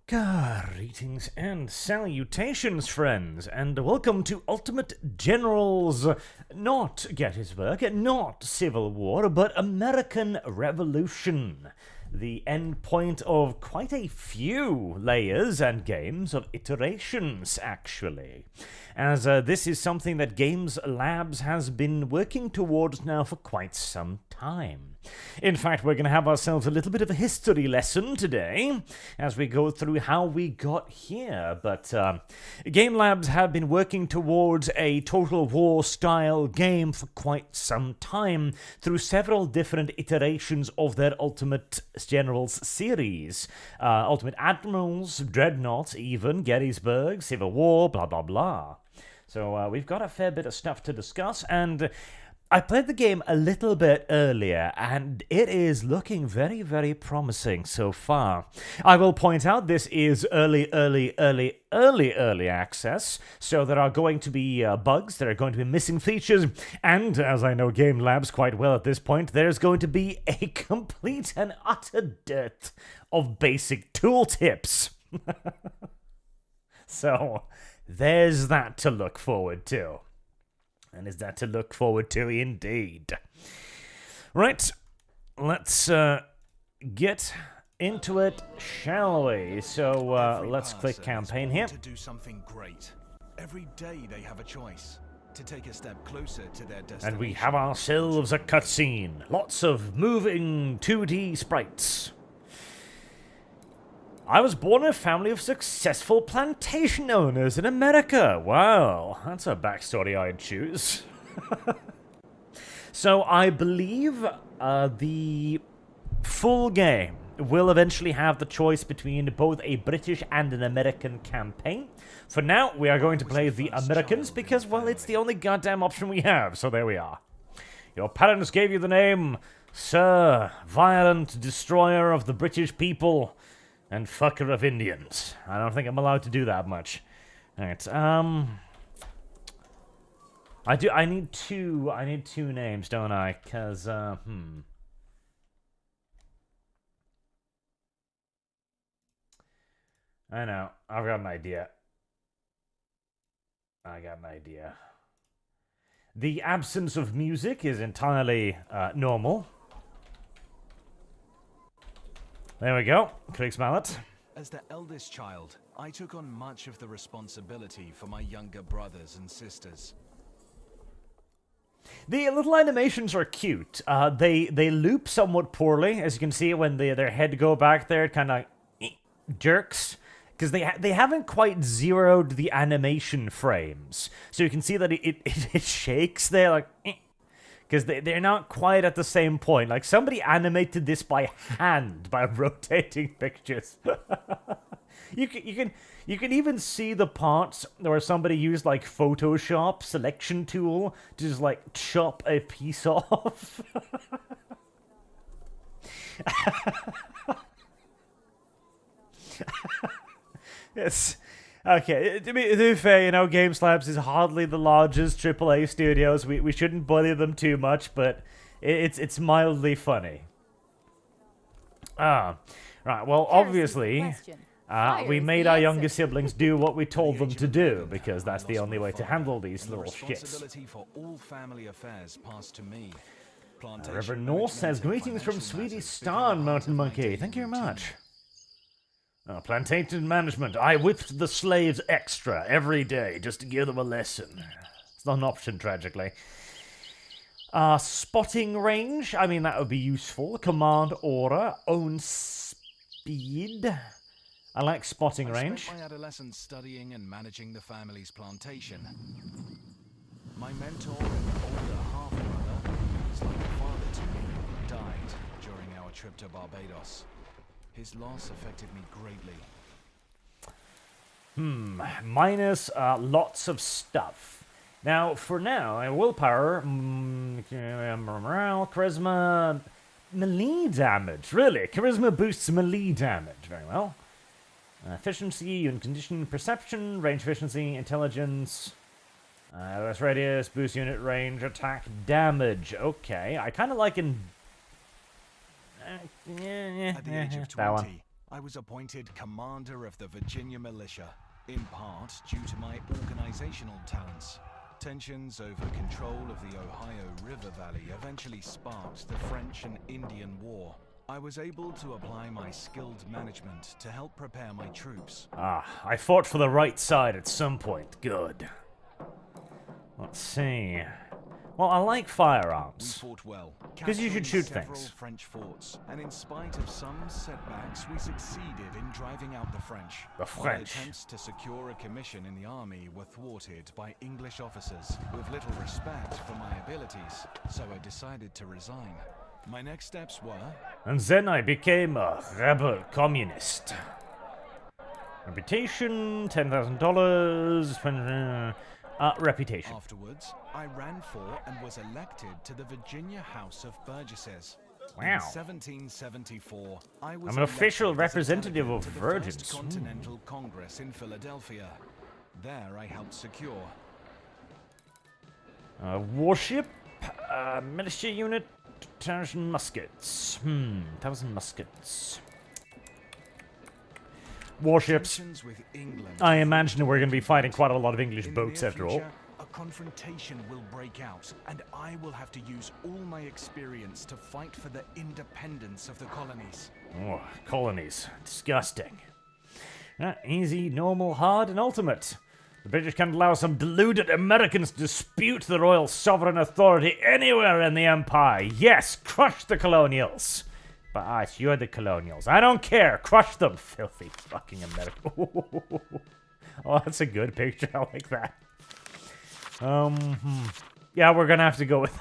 Greetings and salutations, friends, and welcome to Ultimate Generals, not Gettysburg, not Civil War, but American Revolution. The end point of quite a few layers and games of iterations, actually. As this is something that Games Labs has been working towards now for quite some time. In fact, we're going to have ourselves a little bit of a history lesson today as we go through how we got here. But Game Labs have been working towards a Total War style game for quite some time through several different iterations of their Ultimate Generals series. Ultimate Admirals, Dreadnought even, Gettysburg, Civil War, blah blah blah. So we've got a fair bit of stuff to discuss, and I played the game a little bit earlier, and it is looking very, very promising so far. I will point out this is early access, so there are going to be bugs, there are going to be missing features, and, as I know Game Labs quite well at this point, there's going to be a complete and utter dearth of basic tooltips. So, there's that to look forward to. And is that to look forward to indeed. Right, let's get into it, shall we? So let's click campaign here. To do something great. Every day they have a choice to take a step closer to their destination. And we have ourselves a cutscene. Lots of moving 2D sprites. I was born in a family of successful plantation owners in America. Wow, that's a backstory I'd choose. So I believe the full game will eventually have the choice between both a British and an American campaign. For now, we are going to play the Americans because, well, it's the only goddamn option we have, so there we are. Your parents gave you the name Sir Violent Destroyer of the British People and fucker of Indians. I don't think I'm allowed to do that much. Alright, I need two names, don't I? Cause, I know. I've got an idea. The absence of music is entirely, normal. There we go. Krieg's mallet. As the eldest child, I took on much of the responsibility for my younger brothers and sisters. The little animations are cute. They loop somewhat poorly, as you can see when their head go back there, it kind of jerks. Because they haven't quite zeroed the animation frames. So you can see that it shakes there, like... Because they're not quite at the same point. Like, somebody animated this by hand, by rotating pictures. You can even see the parts where somebody used, like, Photoshop selection tool to just, like, chop a piece off. Yes. Okay, to be fair, you know, Games Labs is hardly the largest AAA studios. We shouldn't bully them too much, but it's mildly funny. Right, well, obviously, we made our younger siblings do what we told them to do, because that's the only way to handle these little shits. For all family affairs passed to me. Reverend North says, greetings from Swedish Star, Mountain Monkey. Thank you very much. Plantation management. I whipped the slaves extra every day just to give them a lesson. It's not an option, tragically. Spotting range. I mean, that would be useful. Command order. Own speed. I like spotting range. I spent my adolescence studying and managing the family's plantation. My mentor and older half-brother, who was like a father to me, died during our trip to Barbados. His loss affected me greatly. Minus lots of stuff. Now, for now, willpower, morale, charisma, melee damage. Really? Charisma boosts melee damage. Very well. Efficiency, unit condition, perception, range efficiency, intelligence. Less radius, boost unit range, attack damage. Okay, I kind of like At the age of 20, that one. I was appointed commander of the Virginia militia, in part due to my organizational talents. Tensions over control of the Ohio River Valley eventually sparked the French and Indian War. I was able to apply my skilled management to help prepare my troops. Ah, I fought for the right side at some point. Good. Let's see. Well, I like We firearms. fought well, 'Cause you should shoot capturing things. several French forts, and in spite of some setbacks, we succeeded in driving out the French. The My French. attempts to secure a commission in the army were thwarted by English officers with little respect for my abilities, so I decided to resign. My next steps were And then I became a rebel communist. Reputation, $10,000. Reputation. afterwards, I ran for and was elected to the Virginia House of Burgesses. In Wow. 1774, I was I'm an official elected as a representative delegate of to the virgins. First Continental Congress in Philadelphia. There I helped secure Warship, militia unit, 1,000 muskets. 1,000 muskets. Warships. tensions with England. I imagine we're going to be fighting quite a lot of English In the boats near after all. future, a confrontation will break out, and I will have to use all my experience to fight for the independence of the colonies. Oh, colonies. Disgusting. Easy, normal, hard, and ultimate. The British can't allow some deluded Americans to dispute the royal sovereign authority anywhere in the empire. Yes, crush the colonials. But us, you're the colonials. I don't care. Crush them, filthy fucking America. Oh, that's a good picture. I like that. Yeah, we're gonna have to go with.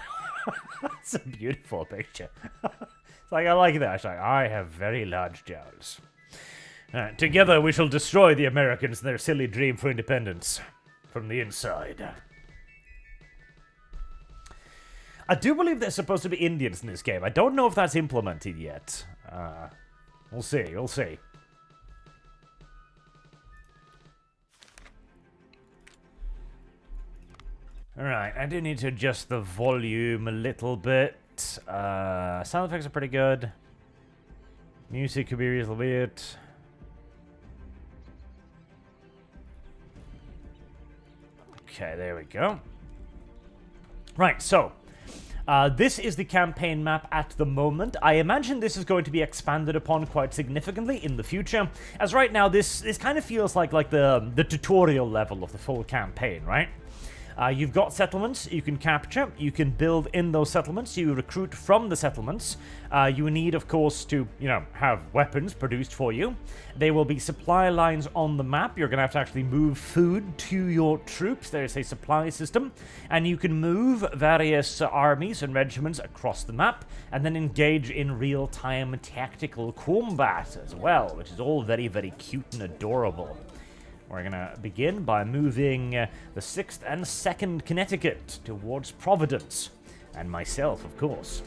That's a beautiful picture. It's like I like that. It's like I have very large jowls. Together we shall destroy the Americans and their silly dream for independence from the inside. I do believe there's supposed to be Indians in this game. I don't know if that's implemented yet. We'll see, we'll see. Alright, I do need to adjust the volume a little bit. Sound effects are pretty good. Music could be a little bit. Okay, there we go. Right, so this is the campaign map at the moment. I imagine this is going to be expanded upon quite significantly in the future, as right now this kind of feels like the tutorial level of the full campaign, right? You've got settlements you can capture, you can build in those settlements, you recruit from the settlements. You need, of course, to, have weapons produced for you. There will be supply lines on the map. You're going to actually move food to your troops. There is a supply system, and you can move various armies and regiments across the map, and then engage in real-time tactical combat as well, which is all very, very cute and adorable. We're going to begin by moving the 6th and 2nd Connecticut towards Providence, and myself, of course.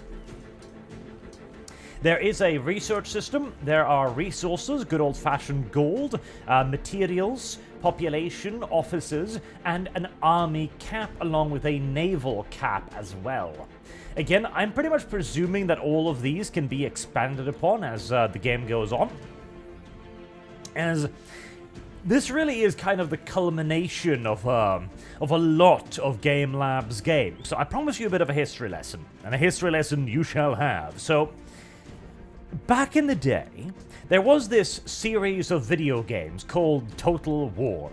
There is a research system, there are resources, good old-fashioned gold, materials, population, officers, and an army cap, along with a naval cap as well. Again, I'm pretty much presuming that all of these can be expanded upon as the game goes on. As this really is kind of the culmination of a lot of Game Labs games. So I promise you a bit of a history lesson, and a history lesson you shall have. So, back in the day, there was this series of video games called Total War,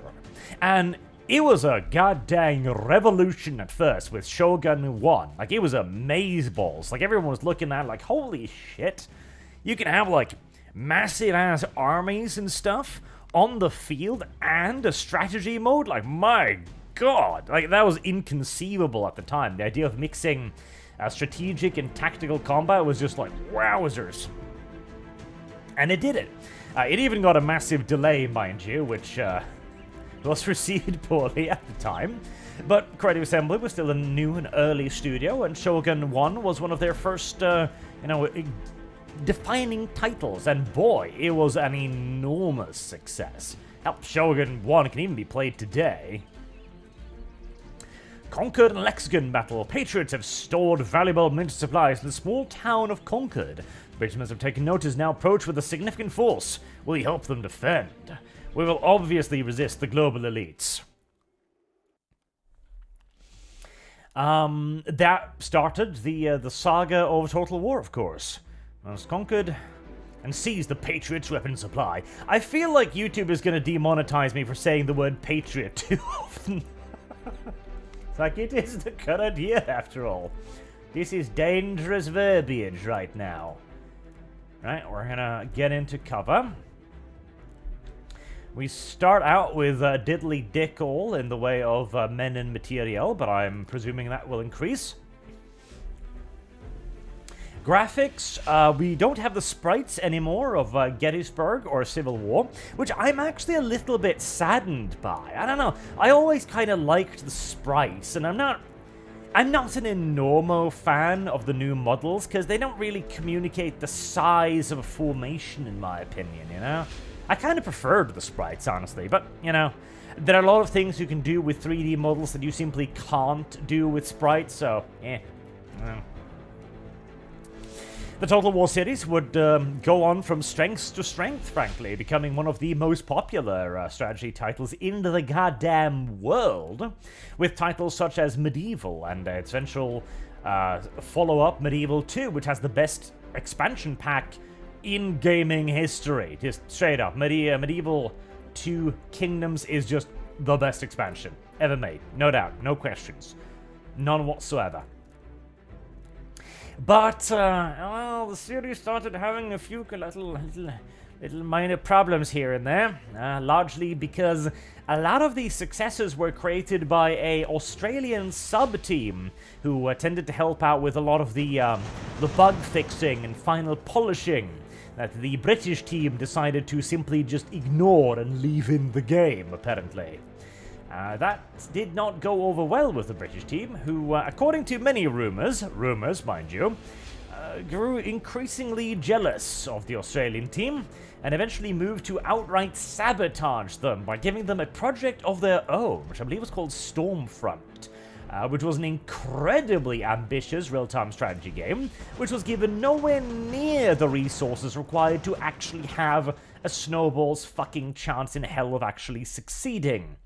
and it was a goddamn revolution at first with Shogun 1. Like, it was amazeballs. Like, everyone was looking at it like, holy shit, you can have, like, massive-ass armies and stuff on the field and a strategy mode. Like, my god, like, that was inconceivable at the time. The idea of mixing strategic and tactical combat was just like, wowzers. And it did it. It even got a massive delay, mind you, which was received poorly at the time. But Creative Assembly was still a new and early studio, and Shogun 1 was one of their first, defining titles, and boy, it was an enormous success. Hell, Shogun 1 can even be played today. Concord and Lexington battle. Patriots have stored valuable military supplies in the small town of Concord. Bridgemen have taken notice, now approach with a significant force. Will you help them defend? We will obviously resist the global elites. That started the saga of Total War, of course. Was conquered and seized the Patriots' weapon supply. I feel like YouTube is going to demonetize me for saying the word Patriot too often. It's like, it is the current year after all. This is dangerous verbiage right now. Right, we're gonna get into cover. We start out with diddly dick all in the way of men and material, but I'm presuming that will increase. Graphics, we don't have the sprites anymore of Gettysburg or Civil War, which I'm actually a little bit saddened by. I don't know, I always kind of liked the sprites, and I'm not an enormo fan of the new models, because they don't really communicate the size of a formation, in my opinion, you know? I kind of preferred the sprites, honestly, but, you know, there are a lot of things you can do with 3D models that you simply can't do with sprites, so, The Total War series would go on from strength to strength, frankly, becoming one of the most popular strategy titles in the goddamn world, with titles such as Medieval and its eventual follow-up, Medieval 2, which has the best expansion pack in gaming history. Just straight up, Medieval 2 Kingdoms is just the best expansion ever made. No doubt, no questions. None whatsoever. But, well, the series started having a few little minor problems here and there, largely because a lot of these successes were created by a Australian sub-team who tended to help out with a lot of the bug fixing and final polishing that the British team decided to simply just ignore and leave in the game, apparently. That did not go over well with the British team, who, according to many rumors, mind you, grew increasingly jealous of the Australian team, and eventually moved to outright sabotage them by giving them a project of their own, which I believe was called Stormfront, which was an incredibly ambitious real-time strategy game, which was given nowhere near the resources required to actually have a snowball's fucking chance in hell of actually succeeding.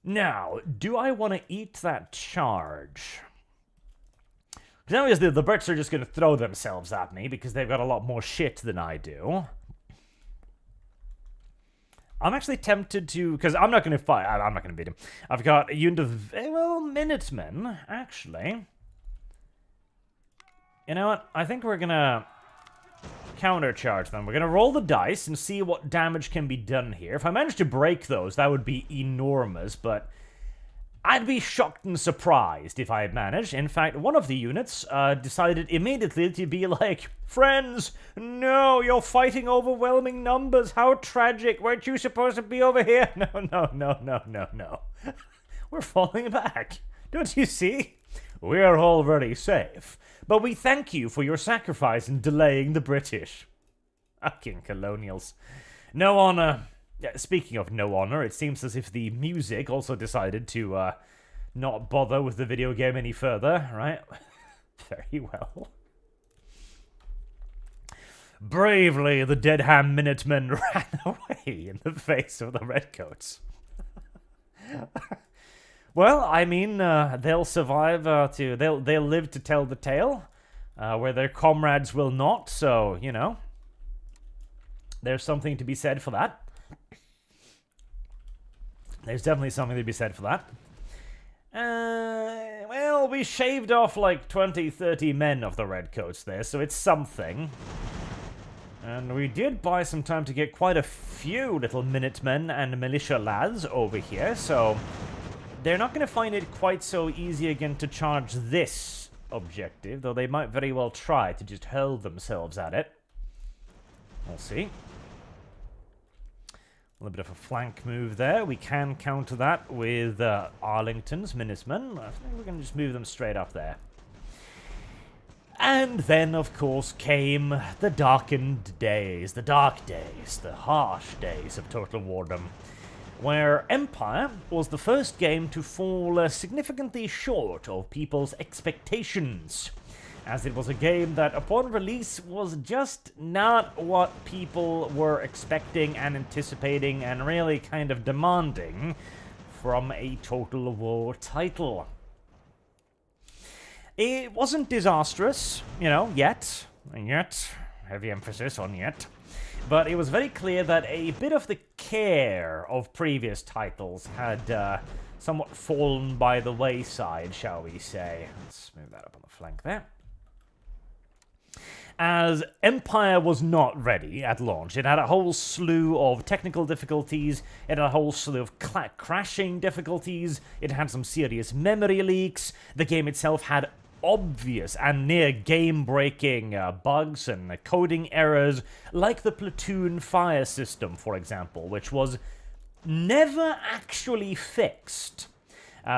Now, do I want to eat that charge? Because obviously the Brits are just going to throw themselves at me because they've got a lot more shit than I do. I'm actually tempted to, because I'm not going to fight, I'm not going to beat him. I've got a unit of, well, Minutemen, actually. You know what? I think we're going to countercharge them. We're going to roll the dice and see what damage can be done here. If I manage to break those, that would be enormous, but I'd be shocked and surprised if I had managed. In fact, one of the units decided immediately to be like, friends, no, you're fighting overwhelming numbers. How tragic. Weren't you supposed to be over here? No. We're falling back. Don't you see? We're already safe. But we thank you for your sacrifice in delaying the British. Fucking colonials. No honor. Speaking of no honor, it seems as if the music also decided to not bother with the video game any further, right? Very well. Bravely, the Deadham Minutemen ran away in the face of the Redcoats. Well, I mean, they'll survive they'll live to tell the tale, where their comrades will not, so, you know, there's something to be said for that. There's definitely something to be said for that. Well, we shaved off like 20, 30 men of the Redcoats there, so it's something. And we did buy some time to get quite a few little Minutemen and militia lads over here, so they're not going to find it quite so easy again to charge this objective, though they might very well try to just hurl themselves at it. We'll see. A little bit of a flank move there. We can counter that with Arlington's Minutemen. I think we're going to just move them straight up there. And then, of course, came the darkened days, the dark days, the harsh days of Total Wardom, where Empire was the first game to fall significantly short of people's expectations. as it was a game that, upon release, was just not what people were expecting and anticipating and really kind of demanding from a Total War title. It wasn't disastrous, you know, yet, heavy emphasis on yet, but it was very clear that a bit of the care of previous titles had somewhat fallen by the wayside, shall we say. Let's move that up on the flank there. As Empire was not ready at launch. It had a whole slew of technical difficulties, it had a whole slew of crashing difficulties, it had some serious memory leaks, the game itself had obvious and near game-breaking bugs and coding errors, like the platoon fire system, for example, which was never actually fixed.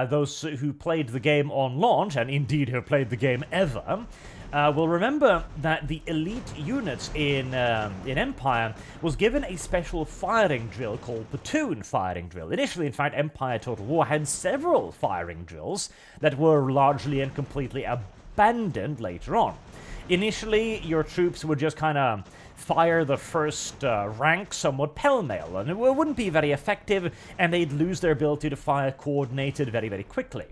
Those who played the game on launch, and indeed have played the game ever, will remember that the elite units in Empire was given a special firing drill called platoon firing drill. Initially, in fact, Empire Total War had several firing drills that were largely and completely abandoned later on. Initially, your troops would just kind of fire the first rank somewhat pell-mell, and it wouldn't be very effective, and they'd lose their ability to fire coordinated very, very quickly.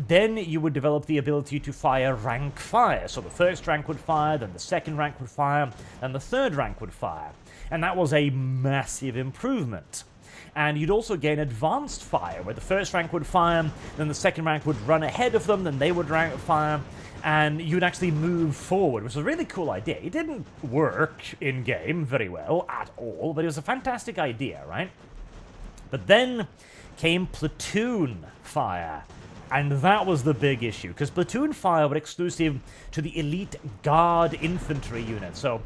Then you would develop the ability to fire rank fire. So the first rank would fire, then the second rank would fire, and the third rank would fire. And that was a massive improvement. And you'd also gain advanced fire, where the first rank would fire, then the second rank would run ahead of them, then they would rank fire, and you'd actually move forward, which was a really cool idea. It didn't work in-game very well at all, but it was a fantastic idea, right? But then came platoon fire. And that was the big issue, because platoon fire were exclusive to the elite guard infantry unit. So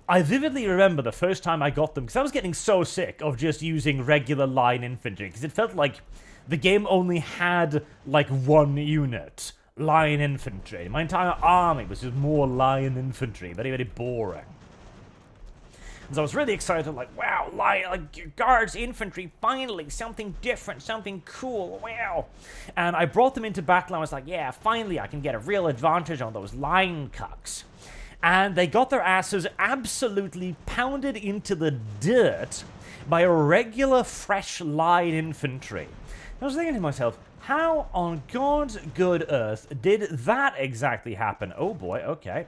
I vividly remember the first time I got them, because I was getting so sick of just using regular line infantry, because it felt like the game only had like one unit, line infantry. My entire army was just more line infantry, very, very boring. So I was really excited, like, wow, like guards, infantry, finally, something different, something cool, wow. And I brought them into battle, and I was like, yeah, finally I can get a real advantage on those line cucks. And they got their asses absolutely pounded into the dirt by a regular fresh line infantry. I was thinking to myself, how on God's good earth did that exactly happen? Oh boy, okay.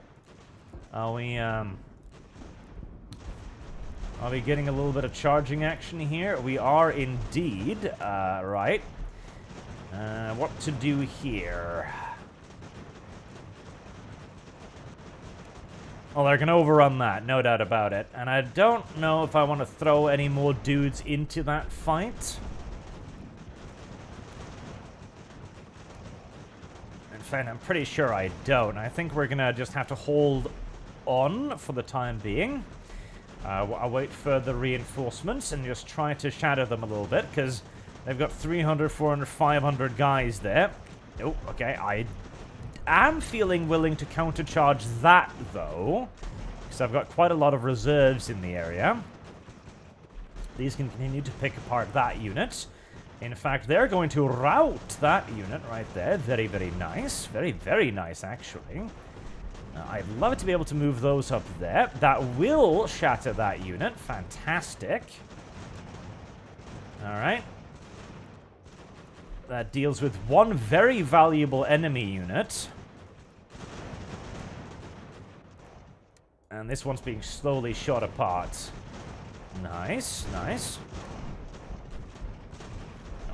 Are we getting a little bit of charging action here? We are indeed. Right. What to do here? Well, they're gonna overrun that, no doubt about it. And I don't know if I want to throw any more dudes into that fight. In fact, I'm pretty sure I don't. I think we're gonna just have to hold on for the time being. I'll wait for the reinforcements and just try to shadow them a little bit, because they've got 300, 400, 500 guys there. Oh, okay, I am feeling willing to countercharge that, though, because I've got quite a lot of reserves in the area. These can continue to pick apart that unit. In fact, they're going to rout that unit right there. Very, very nice. Very, very nice, actually. I'd love to be able to move those up there. That will shatter that unit. Fantastic. Alright. That deals with one very valuable enemy unit. And this one's being slowly shot apart. Nice, nice.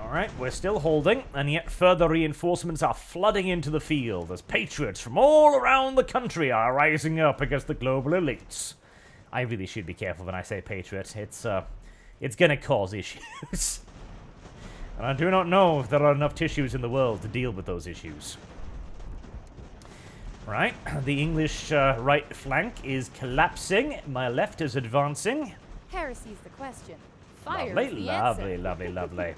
Alright, we're still holding, and yet further reinforcements are flooding into the field as patriots from all around the country are rising up against the global elites. I really should be careful when I say patriots. It's gonna cause issues. And I do not know if there are enough tissues in the world to deal with those issues. Right, the English right flank is collapsing. My left is advancing. Heresy's the question. Fire Lovely, is the lovely, answer. lovely, lovely.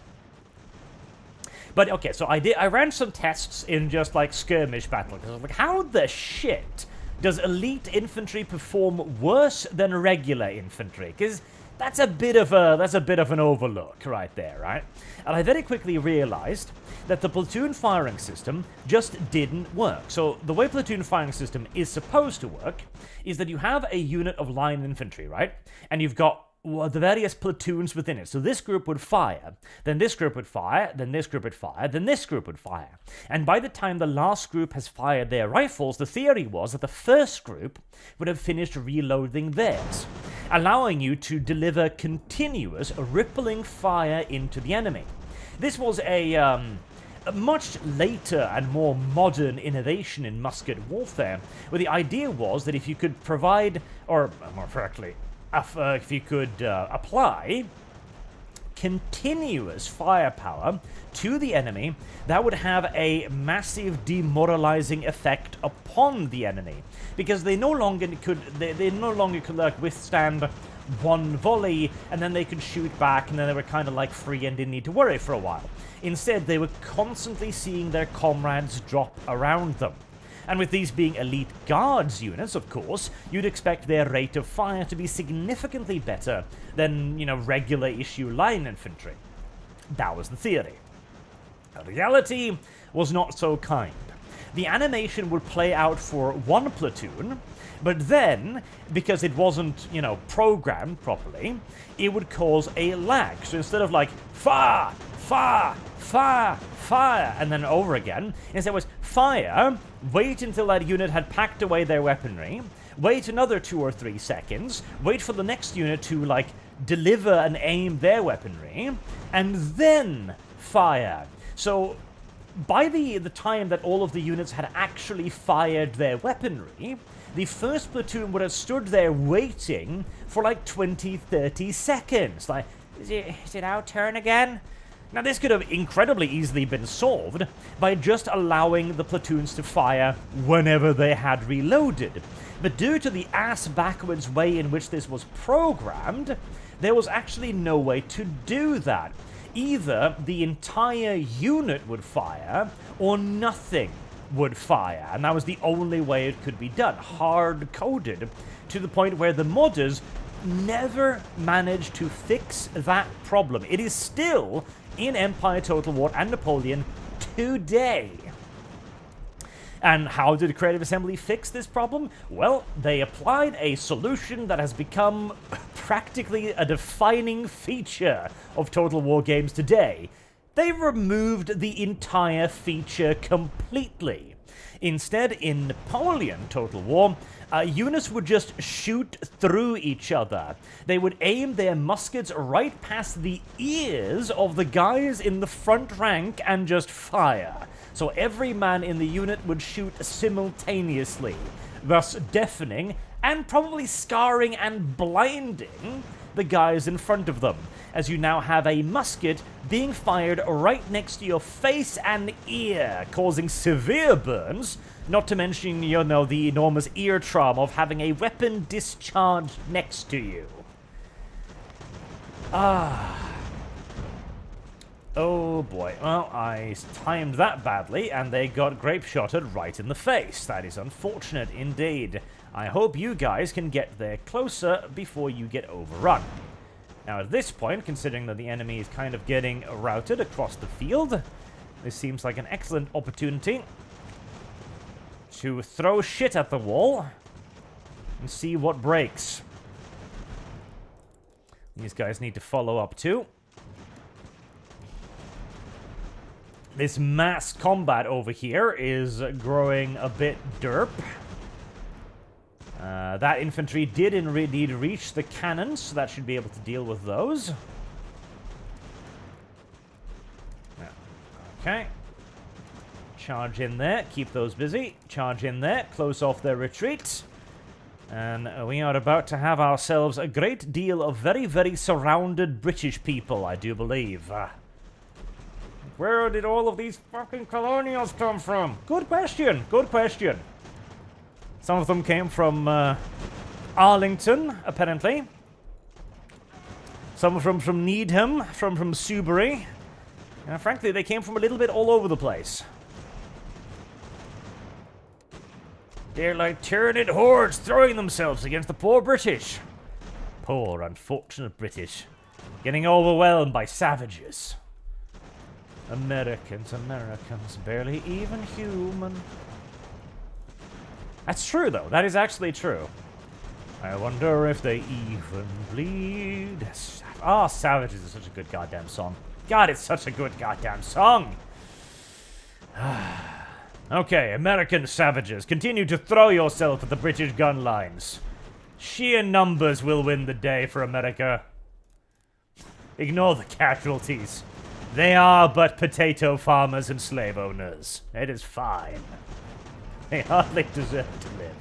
But okay, so I ran some tests in just like skirmish battle, because I was like, how the shit does elite infantry perform worse than regular infantry? Because That's a bit of an overlook right there, right? And I very quickly realized that the platoon firing system just didn't work. So the way platoon firing system is supposed to work is that you have a unit of line infantry, right? And you've got the various platoons within it. So this group would fire, then this group would fire, then this group would fire, then this group would fire. And by the time the last group has fired their rifles, the theory was that the first group would have finished reloading theirs, allowing you to deliver continuous rippling fire into the enemy. This was a much later and more modern innovation in musket warfare, where the idea was that if you could provide, or more correctly, if you could apply continuous firepower to the enemy, that would have a massive demoralizing effect upon the enemy, because they no longer could like withstand one volley and then they could shoot back and then they were kind of like free and didn't need to worry for a while. Instead, they were constantly seeing their comrades drop around them. And with these being elite guards units, of course, you'd expect their rate of fire to be significantly better than, regular issue line infantry. That was the theory. The reality was not so kind. The animation would play out for one platoon, but then, because it wasn't, programmed properly, it would cause a lag. So instead of like, fire, fire, fire, fire, and then over again, instead it was fire, wait until that unit had packed away their weaponry, wait another 2 or 3 seconds, wait for the next unit to, like, deliver and aim their weaponry, and then fire. So by the time that all of the units had actually fired their weaponry, the first platoon would have stood there waiting for like 20-30 seconds. Like, is it our turn again? Now, this could have incredibly easily been solved by just allowing the platoons to fire whenever they had reloaded. But due to the ass-backwards way in which this was programmed, there was actually no way to do that. Either the entire unit would fire, or nothing would fire, and that was the only way it could be done, hard-coded, to the point where the modders never managed to fix that problem. It is still in Empire, Total War, and Napoleon today. And how did Creative Assembly fix this problem? Well, they applied a solution that has become practically a defining feature of Total War games today. They removed the entire feature completely. Instead, in Napoleon Total War, units would just shoot through each other. They would aim their muskets right past the ears of the guys in the front rank and just fire. So every man in the unit would shoot simultaneously, thus deafening and probably scarring and blinding the guys in front of them, as you now have a musket being fired right next to your face and ear, causing severe burns, not to mention, the enormous ear trauma of having a weapon discharged next to you. Oh boy, well, I timed that badly, and they got grape-shotted right in the face. That is unfortunate indeed. I hope you guys can get there closer before you get overrun. Now at this point, considering that the enemy is kind of getting routed across the field, this seems like an excellent opportunity to throw shit at the wall and see what breaks. These guys need to follow up too. This mass combat over here is growing a bit derp. That infantry did indeed reach the cannons, so that should be able to deal with those. Okay. Charge in there, keep those busy. Charge in there, close off their retreat. And we are about to have ourselves a great deal of very, very surrounded British people, I do believe. Where did all of these fucking colonials come from? Good question, good question. Some of them came from Arlington, apparently. Some from Needham, from Subury. And frankly, they came from a little bit all over the place. They're like tyranid hordes throwing themselves against the poor British. Poor, unfortunate British. Getting overwhelmed by savages. Americans, barely even human. That's true, though. That is actually true. I wonder if they even bleed. Ah, Savages is such a good goddamn song. God, it's such a good goddamn song. Okay, American savages, continue to throw yourself at the British gun lines. Sheer numbers will win the day for America. Ignore the casualties. They are but potato farmers and slave owners. It is fine. They hardly deserve to live.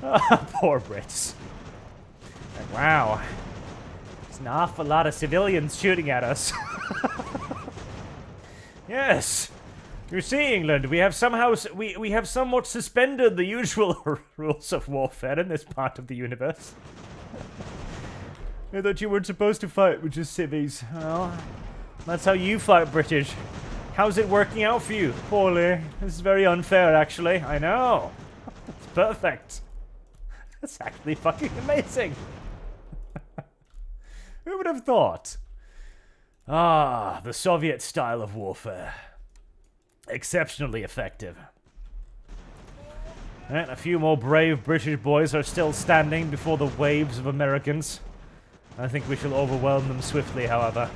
Oh, poor Brits. Like, wow. There's an awful lot of civilians shooting at us. Yes. You see, England, we have somehow we have somewhat suspended the usual rules of warfare in this part of the universe. I thought you weren't supposed to fight with just civvies. Well, that's how you fight, British. How's it working out for you? Poorly. This is very unfair, actually. I know. It's perfect. That's actually fucking amazing. Who would have thought? Ah, the Soviet style of warfare. Exceptionally effective. And a few more brave British boys are still standing before the waves of Americans. I think we shall overwhelm them swiftly, however.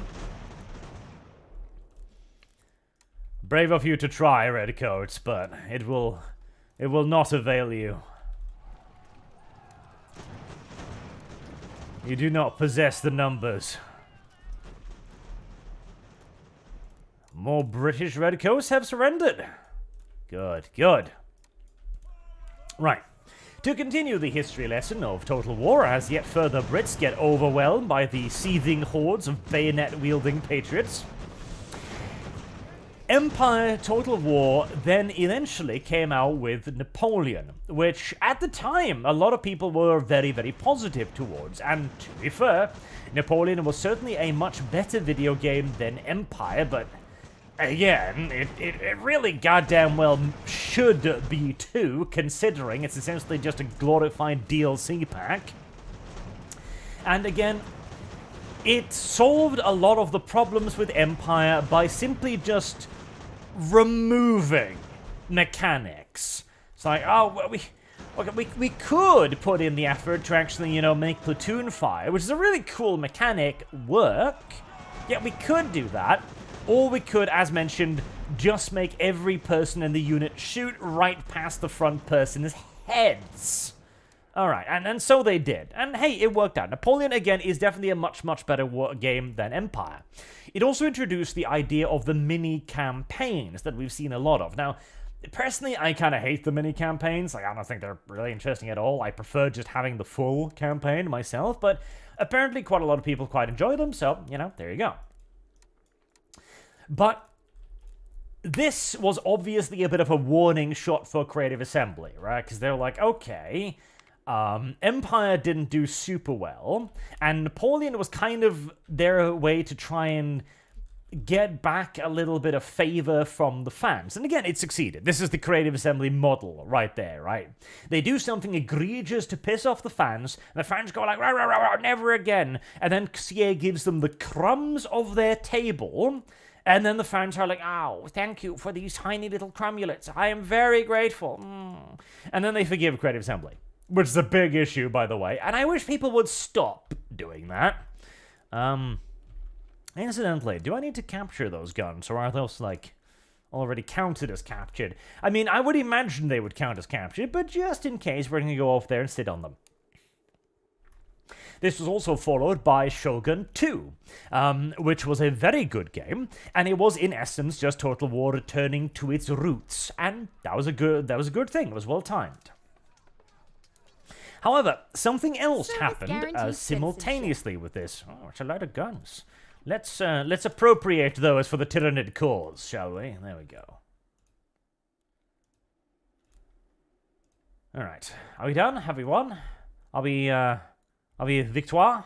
Brave of you to try, Redcoats, but it will not avail you. You do not possess the numbers. More British Redcoats have surrendered. Good, good. Right. To continue the history lesson of Total War, as yet further Brits get overwhelmed by the seething hordes of bayonet-wielding patriots, Empire Total War then eventually came out with Napoleon, which at the time a lot of people were very, very positive towards. And to be fair, Napoleon was certainly a much better video game than Empire, but again, it really goddamn well should be too, considering it's essentially just a glorified DLC pack. And again, it solved a lot of the problems with Empire by simply just removing mechanics. It's like, oh, well, we could put in the effort to actually, you know, make platoon fire, which is a really cool mechanic, work. Yeah, we could do that. Or we could, as mentioned, just make every person in the unit shoot right past the front person's heads. Alright, and so they did. And hey, it worked out. Napoleon, again, is definitely a much, much better game than Empire. It also introduced the idea of the mini-campaigns that we've seen a lot of. Now, personally, I kind of hate the mini-campaigns. Like, I don't think they're really interesting at all. I prefer just having the full campaign myself, but apparently quite a lot of people quite enjoy them, so, you know, there you go. But this was obviously a bit of a warning shot for Creative Assembly, right? Because they're like, okay, Empire didn't do super well, and Napoleon was kind of their way to try and get back a little bit of favor from the fans. And again, it succeeded. This is the Creative Assembly model right there, right? They do something egregious to piss off the fans, and the fans go like, rah, rah, rah, rah, never again. And then CA gives them the crumbs of their table, and then the fans are like, oh, thank you for these tiny little crumulets. I am very grateful. And then they forgive Creative Assembly, which is a big issue, by the way. And I wish people would stop doing that. Incidentally, do I need to capture those guns, or are those, like, already counted as captured? I mean, I would imagine they would count as captured, but just in case, we're going to go off there and sit on them. This was also followed by Shogun 2, which was a very good game, and it was in essence just Total War returning to its roots, and that was a good thing. It was well timed. However, something else happened simultaneously with this. Oh, it's a lot of guns. Let's appropriate those for the Tyrannid cause, shall we? There we go. All right, are we done? Have we won? Are we victoire?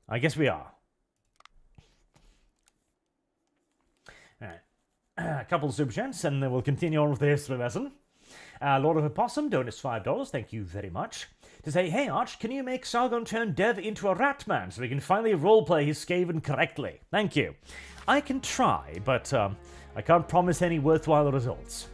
I guess we are. Alright. A couple of Superchats, and then we'll continue on with the history lesson. Lord of Opossum donates $5, thank you very much. To say, hey Arch, can you make Sargon turn Dev into a rat man so he can finally roleplay his Skaven correctly? Thank you. I can try, but I can't promise any worthwhile results.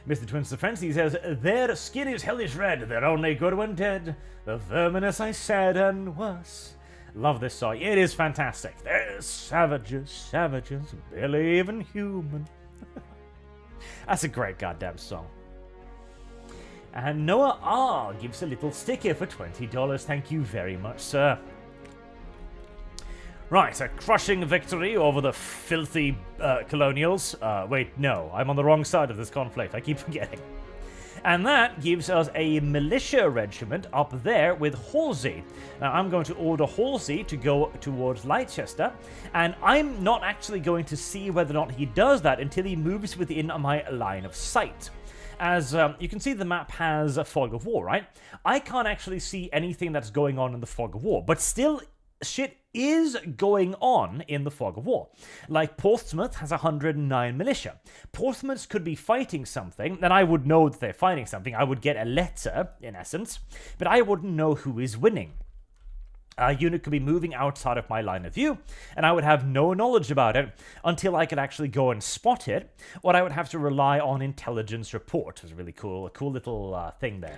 Mr. Twinster Frenzy says, their skin is hellish red, they're only good when dead. The verminous I said and worse. Love this song. It is fantastic. They're savages, savages, barely even human. That's a great goddamn song. And Noah R gives a little sticker for $20. Thank you very much, sir. Right, a crushing victory over the filthy colonials. Wait, no, I'm on the wrong side of this conflict. I keep forgetting. And that gives us a militia regiment up there with Halsey. Now, I'm going to order Halsey to go towards Leicester, and I'm not actually going to see whether or not he does that until he moves within my line of sight. As you can see, the map has a fog of war, right? I can't actually see anything that's going on in the fog of war, but still, shit is going on in the fog of war. Like, Portsmouth has 109 militia. Portsmouth could be fighting something, and I would know that they're fighting something. I would get a letter, in essence, but I wouldn't know who is winning. A unit could be moving outside of my line of view, and I would have no knowledge about it until I could actually go and spot it, or I would have to rely on intelligence report. It was really cool, a cool little thing there.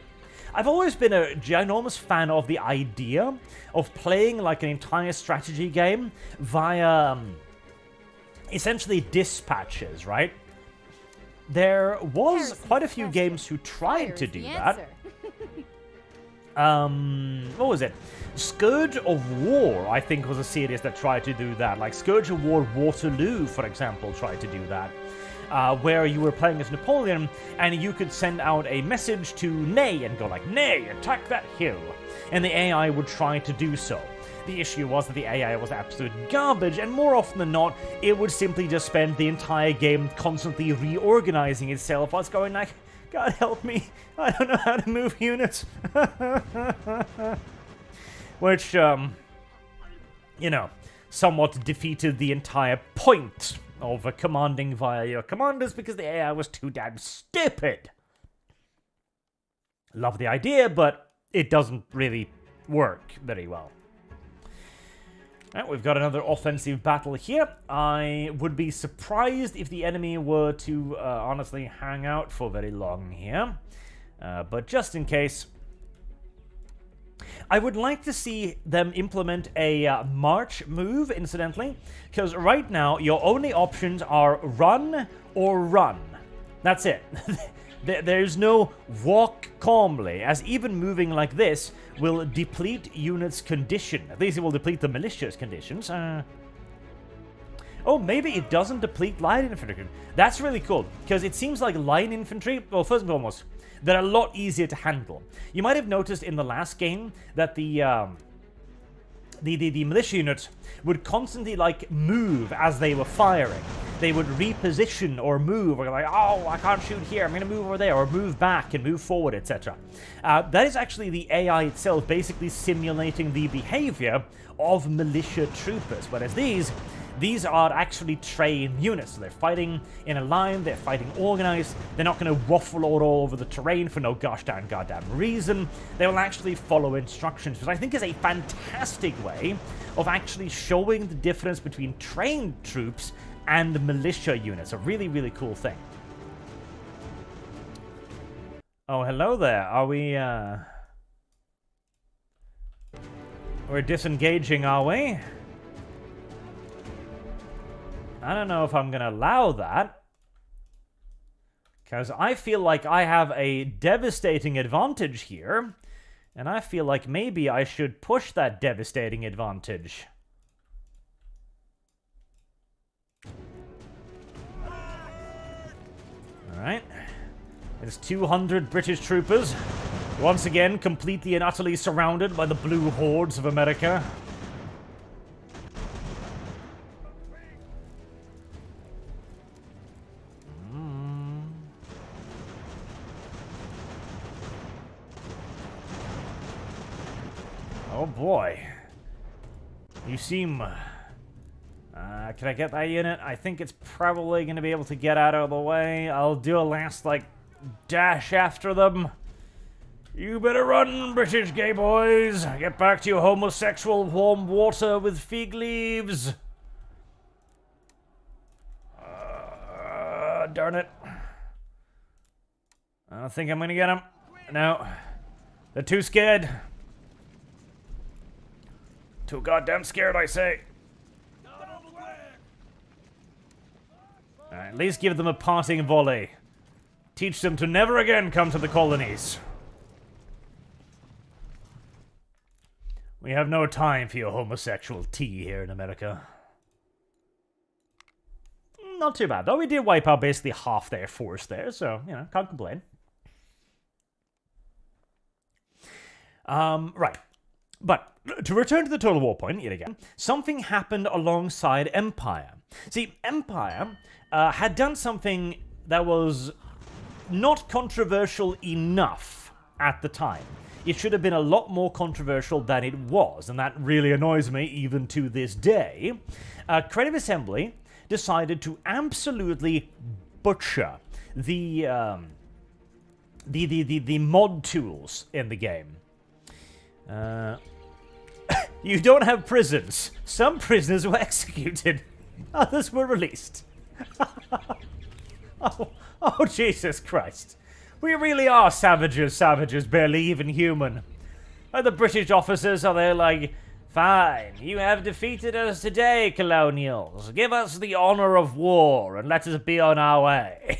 I've always been a ginormous fan of the idea of playing like an entire strategy game via essentially dispatches, right? There was quite a few games who tried to do that. What was it? Scourge of War, I think, was a series that tried to do that. Like Scourge of War Waterloo, for example, tried to do that. Where you were playing as Napoleon, and you could send out a message to Ney and go like, Ney, attack that hill. And the AI would try to do so. The issue was that the AI was absolute garbage, and more often than not, it would simply just spend the entire game constantly reorganizing itself. I was going like, God help me, I don't know how to move units. Which, you know, somewhat defeated the entire point of commanding via your commanders because the AI was too damn stupid. Love the idea, but it doesn't really work very well. Right, we've got another offensive battle here. I would be surprised if the enemy were to honestly hang out for very long here. But just in case, I would like to see them implement a march move, incidentally, because right now your only options are run or run. That's it. There's no walk calmly, as even moving like this will deplete units' condition. At least it will deplete the militia's conditions. Oh, maybe it doesn't deplete line infantry. That's really cool, because it seems like line infantry, well, first and foremost, they're a lot easier to handle. You might have noticed in the last game that the militia units would constantly like move as they were firing. They would reposition or move, or like, oh, I can't shoot here, I'm going to move over there, or move back and move forward, etc. That is actually the AI itself basically simulating the behavior of militia troopers, whereas these are actually trained units. So they're fighting in a line, they're fighting organized, they're not going to waffle all over the terrain for no gosh darn goddamn reason. They will actually follow instructions, which I think is a fantastic way of actually showing the difference between trained troops and militia units. A really, really cool thing. Oh, hello there. Are we, we're disengaging, are we? I don't know if I'm going to allow that, because I feel like I have a devastating advantage here, and I feel like maybe I should push that devastating advantage. Alright. There's 200 British troopers, once again completely and utterly surrounded by the blue hordes of America. Oh boy. You seem Can I get that unit? I think it's probably going to be able to get out of the way. I'll do a last, like, dash after them. You better run, British gay boys. Get back to your homosexual warm water with fig leaves. Darn it. I don't think I'm going to get them. No. They're too scared. Too goddamn scared, I say. At least give them a parting volley. Teach them to never again come to the colonies. We have no time for your homosexual tea here in America. Not too bad, though. We did wipe out basically half their force there, so, you know, can't complain. Right. But, to return to the Total War point, yet again, something happened alongside Empire. See, Empire had done something that was not controversial enough at the time. It should have been a lot more controversial than it was, and that really annoys me even to this day. Creative Assembly decided to absolutely butcher the mod tools in the game. You don't have prisons. Some prisoners were executed. Others were released. Oh, Jesus Christ. We really are savages, barely even human. Are the British officers, are they like, fine, you have defeated us today, colonials. Give us the honor of war and let us be on our way.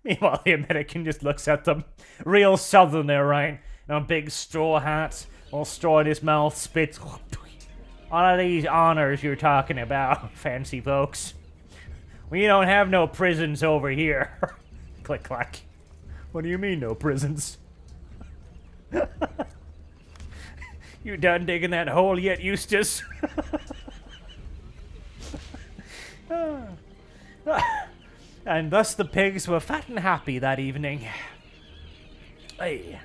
Meanwhile, the American just looks at them. Real southerner, right? You know, big straw hat, all straw in his mouth, spits. All of these honors you're talking about, fancy folks. We don't have no prisons over here. Click, clack. What do you mean, no prisons? You done digging that hole yet, Eustace? And thus the pigs were fat and happy that evening. Hey.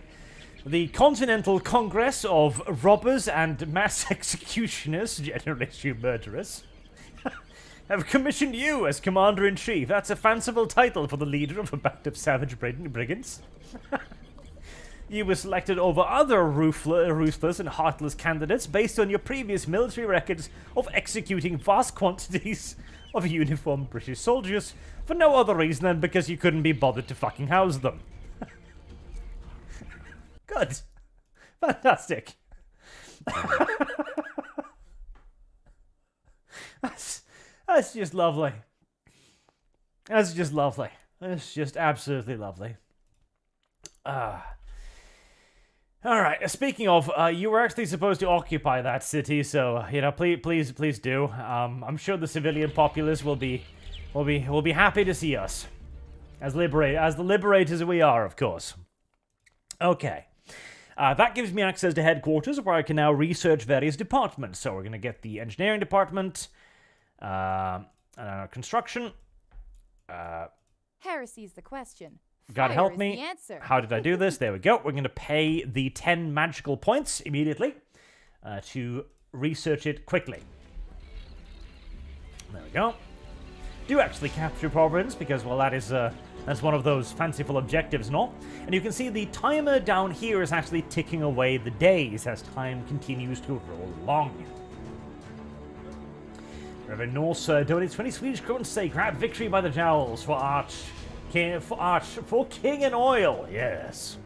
The Continental Congress of Robbers and Mass Executioners, General Issue Murderers, have commissioned you as Commander-in-Chief. That's a fanciful title for the leader of a band of savage brigands. You were selected over other ruthless and heartless candidates based on your previous military records of executing vast quantities of uniformed British soldiers for no other reason than because you couldn't be bothered to fucking house them. Good. Fantastic. That's just lovely. That's just lovely. That's just absolutely lovely. Alright, speaking of, you were actually supposed to occupy that city, so, you know, please do. I'm sure the civilian populace will be happy to see us. As the liberators we are, of course. Okay. That gives me access to headquarters, where I can now research various departments. So we're going to get the engineering department, construction. Heresy's the question. God Fire help is me. the answer. How did I do this? There we go. We're going to pay the 10 magical points immediately to research it quickly. There we go. Do actually capture province because, well, that's one of those fanciful objectives and all. And you can see the timer down here is actually ticking away the days as time continues to roll along. Reverend Norse donates 20 Swedish crowns to say, grab victory by the jowls for King and Oil. Yes.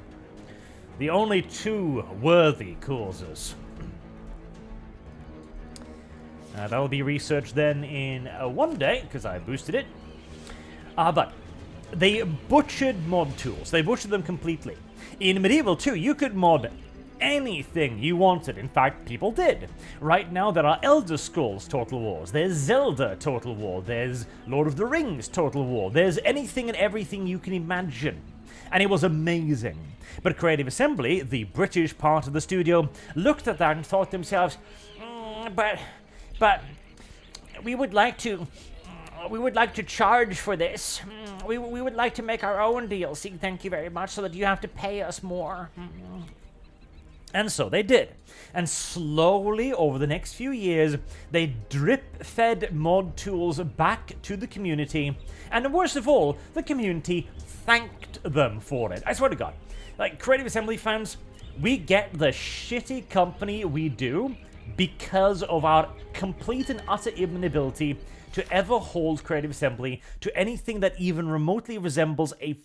The only two worthy causes. That'll be researched then in one day, because I boosted it. But they butchered mod tools. They butchered them completely. In Medieval 2, you could mod anything you wanted. In fact, people did. Right now, there are Elder Scrolls Total Wars. There's Zelda Total War. There's Lord of the Rings Total War. There's anything and everything you can imagine. And it was amazing. But Creative Assembly, the British part of the studio, looked at that and thought to themselves, but we would like to charge for this. We would like to make our own DLC, thank you very much, so that you have to pay us more. And so they did. And slowly, over the next few years, they drip-fed mod tools back to the community. And worst of all, the community thanked them for it. I swear to God. Like, Creative Assembly fans, we get the shitty company we do because of our complete and utter inability to ever hold Creative Assembly to anything that even remotely resembles a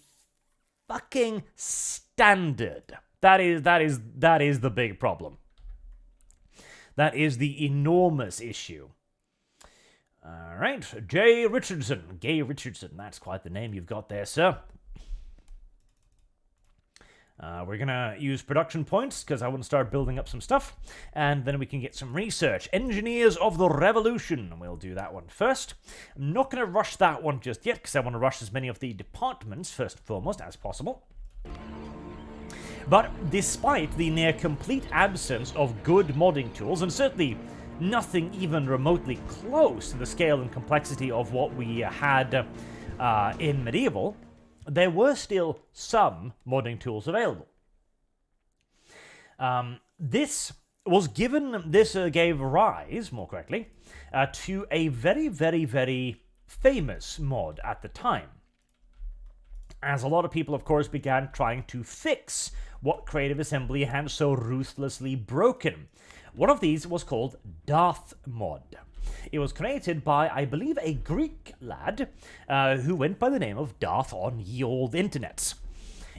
fucking standard. That is the big problem. That is the enormous issue. All right, Gay Richardson, that's quite the name you've got there, sir. We're gonna use production points because I want to start building up some stuff, and then we can get some research. Engineers of the Revolution, we'll do that one first. I'm not gonna rush that one just yet because I want to rush as many of the departments first and foremost as possible. But despite the near complete absence of good modding tools, and certainly nothing even remotely close to the scale and complexity of what we had in Medieval, there were still some modding tools available. This gave rise, more correctly, to a very, very, very famous mod at the time, as a lot of people, of course, began trying to fix what Creative Assembly had so ruthlessly broken. One of these was called Darth Mod. It was created by, I believe, a Greek lad who went by the name of Darth on ye old internets.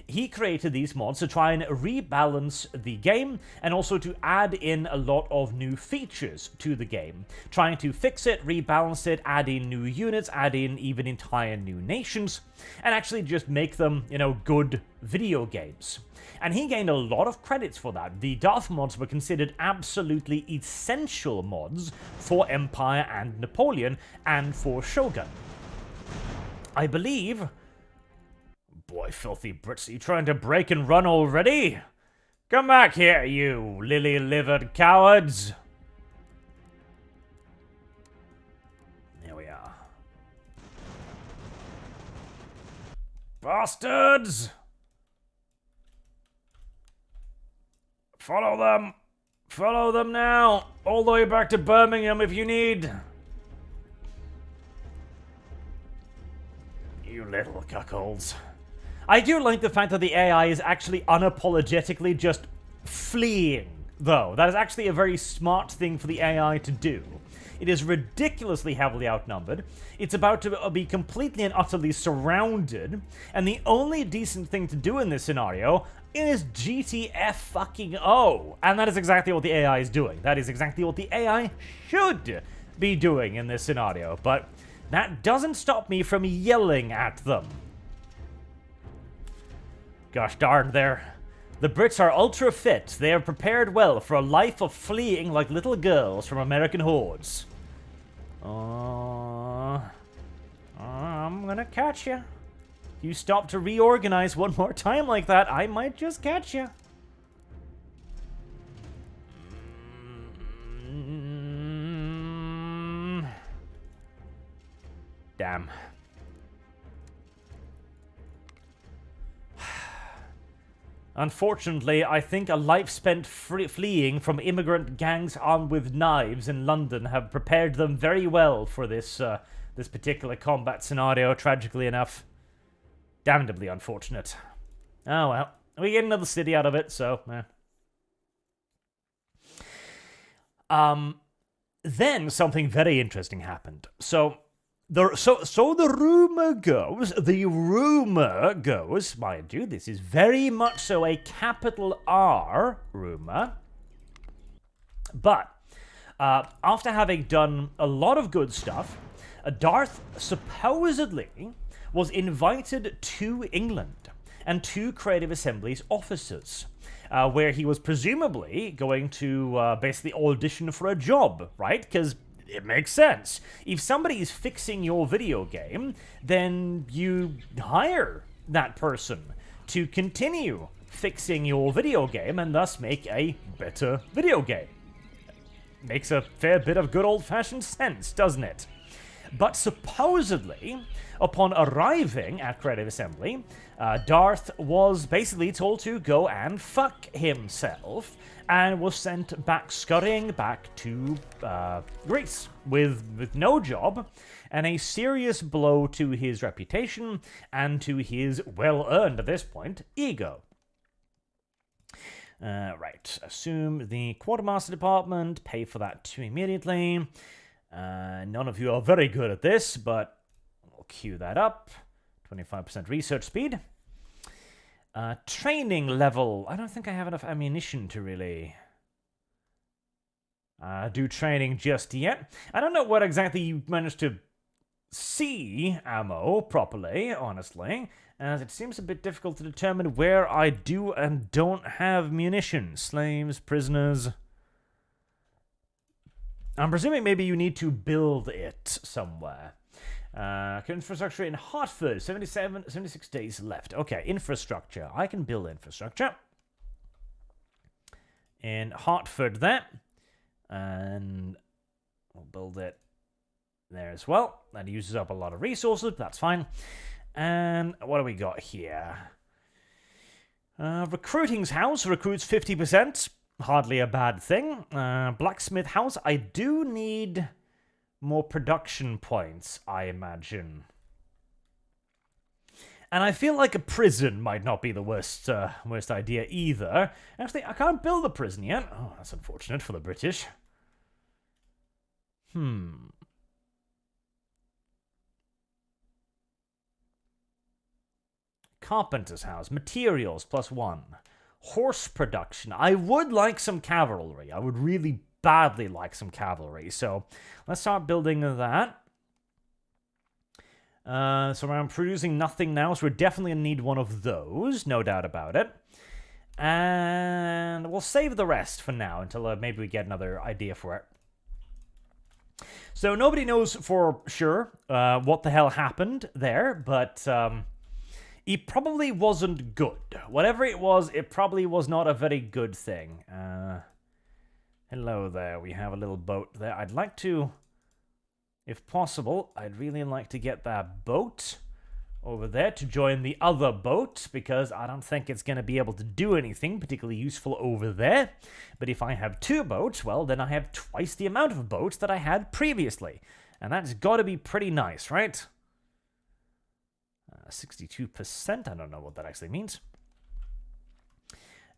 He created these mods to try and rebalance the game and also to add in a lot of new features to the game, trying to fix it, rebalance it, add in new units, add in even entire new nations, and actually just make them, good video games. And he gained a lot of credits for that. The Darth mods were considered absolutely essential mods for Empire and Napoleon and for Shogun. I believe... Boy, filthy Brits, are you trying to break and run already? Come back here, you lily-livered cowards! There we are. Bastards! Follow them! Follow them now! All the way back to Birmingham if you need! You little cuckolds. I do like the fact that the AI is actually unapologetically just fleeing, though. That is actually a very smart thing for the AI to do. It is ridiculously heavily outnumbered. It's about to be completely and utterly surrounded, and the only decent thing to do in this scenario is GTF fucking O. And that is exactly what the AI is doing. That is exactly what the AI should be doing in this scenario, but that doesn't stop me from yelling at them. Gosh darn, the Brits are ultra fit. They are prepared well for a life of fleeing like little girls from American hordes. I'm gonna catch you. If you stop to reorganize one more time like that, I might just catch you. Damn. Unfortunately, I think a life spent fleeing from immigrant gangs armed with knives in London have prepared them very well for this this particular combat scenario, tragically enough. Damnably unfortunate. Oh well, we get another city out of it, so... Then something very interesting happened. So the rumor goes, mind you, this is very much so a capital R rumor, but after having done a lot of good stuff, Darth supposedly was invited to England and to Creative Assembly's offices, where he was presumably going to basically audition for a job, right? Because it makes sense. If somebody is fixing your video game, then you hire that person to continue fixing your video game and thus make a better video game. Makes a fair bit of good old-fashioned sense, doesn't it? But supposedly, upon arriving at Creative Assembly, Darth was basically told to go and fuck himself, and was sent back scurrying back to Greece with no job, and a serious blow to his reputation and to his well-earned, at this point, ego. Right, assume the quartermaster department, pay for that too immediately. None of you are very good at this, but we'll queue that up. 25% research speed. Training level. I don't think I have enough ammunition to really do training just yet. I don't know what exactly you managed to see ammo properly, honestly, as it seems a bit difficult to determine where I do and don't have munitions. Slaves, prisoners. I'm presuming maybe you need to build it somewhere. Infrastructure in Hartford, 76 days left. Okay, infrastructure. I can build infrastructure. In Hartford there. And we'll build it there as well. That uses up a lot of resources, but that's fine. And what do we got here? Recruiting's house recruits 50%. Hardly a bad thing. Blacksmith house, I do need more production points, I imagine. And I feel like a prison might not be the worst idea either. Actually, I can't build a prison yet. Oh, that's unfortunate for the British. Carpenter's house. Materials, +1. Horse production. I would like some cavalry. I would really badly like some cavalry. So let's start building that. So I'm producing nothing now, so we're definitely going to need one of those. No doubt about it. And we'll save the rest for now until maybe we get another idea for it. So nobody knows for sure what the hell happened there, but it probably wasn't good. Whatever it was, it probably was not a very good thing. Hello there, we have a little boat there. I'd like to, if possible, I'd really like to get that boat over there to join the other boat, because I don't think it's going to be able to do anything particularly useful over there. But if I have 2 boats, well, then I have twice the amount of boats that I had previously. And that's got to be pretty nice, right? 62%, I don't know what that actually means.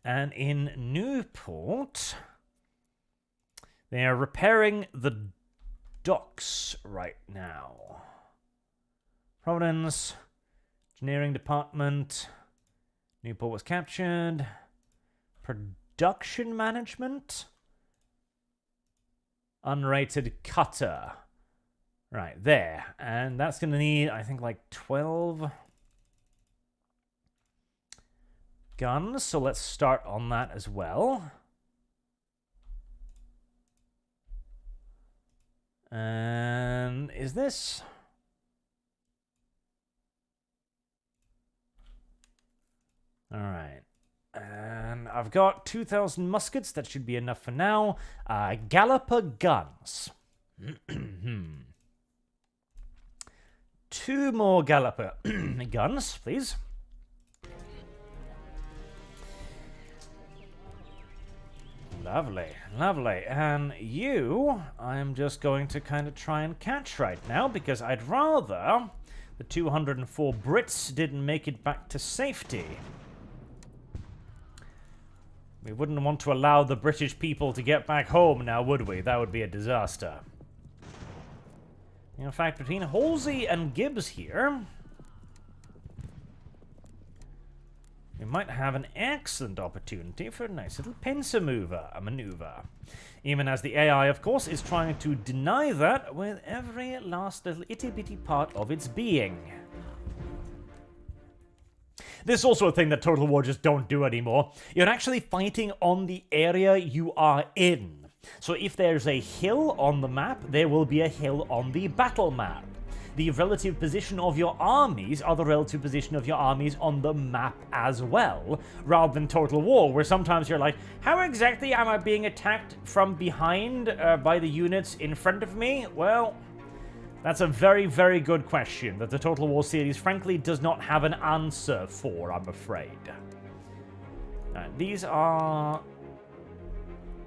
And in Newport, they are repairing the docks right now. Providence, engineering department, Newport was captured. Production management, unrated cutter. Right, there. And that's going to need, I think, like 12 guns. So let's start on that as well. And is this... Alright. And I've got 2,000 muskets. That should be enough for now. Galloper guns. 2 more Galloper guns, please. Lovely, lovely. And you, I'm just going to kind of try and catch right now, because I'd rather the 204 Brits didn't make it back to safety. We wouldn't want to allow the British people to get back home now, would we? That would be a disaster. In fact, between Halsey and Gibbs here, we might have an excellent opportunity for a nice little pincer maneuver. Even as the AI, of course, is trying to deny that with every last little itty-bitty part of its being. This is also a thing that Total War just don't do anymore. You're actually fighting on the area you are in. So if there's a hill on the map, there will be a hill on the battle map. The relative position of your armies are the relative position of your armies on the map as well, rather than Total War, where sometimes you're like, how exactly am I being attacked from behind by the units in front of me? Well, That's a very, very good question that the Total War series frankly does not have an answer for, I'm afraid. These are...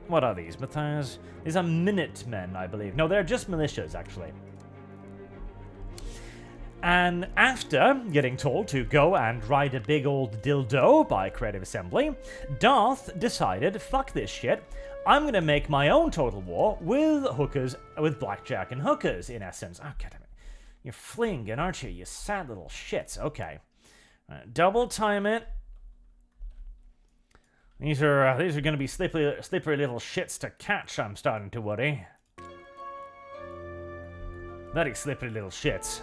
What are these, Matthias? These are Minutemen, I believe. No, they're just militias, actually. And after getting told to go and ride a big old dildo by Creative Assembly, Darth decided, fuck this shit, I'm going to make my own Total War with hookers, with blackjack and hookers, in essence. Oh, God damn it. You're flinging, aren't you? You sad little shits. Okay. Double time it. These are going to be slippery little shits to catch, I'm starting to worry. Very slippery little shits.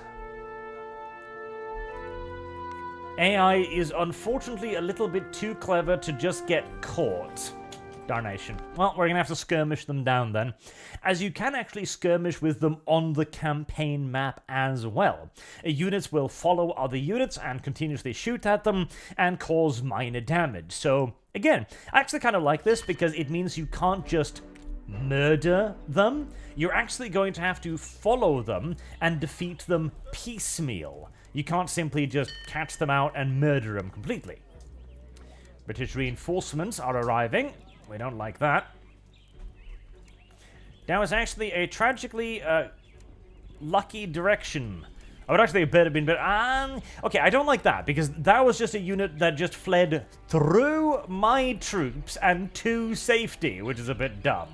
AI is unfortunately a little bit too clever to just get caught. Darnation. Well, we're going to have to skirmish them down then, as you can actually skirmish with them on the campaign map as well. Units will follow other units and continuously shoot at them and cause minor damage. So, again, I actually kind of like this because it means you can't just murder them. You're actually going to have to follow them and defeat them piecemeal. You can't simply just catch them out and murder them completely. British reinforcements are arriving. We don't like that. That was actually a tragically lucky direction. I would actually have been better. Okay, I don't like that, because that was just a unit that just fled through my troops and to safety, which is a bit dumb.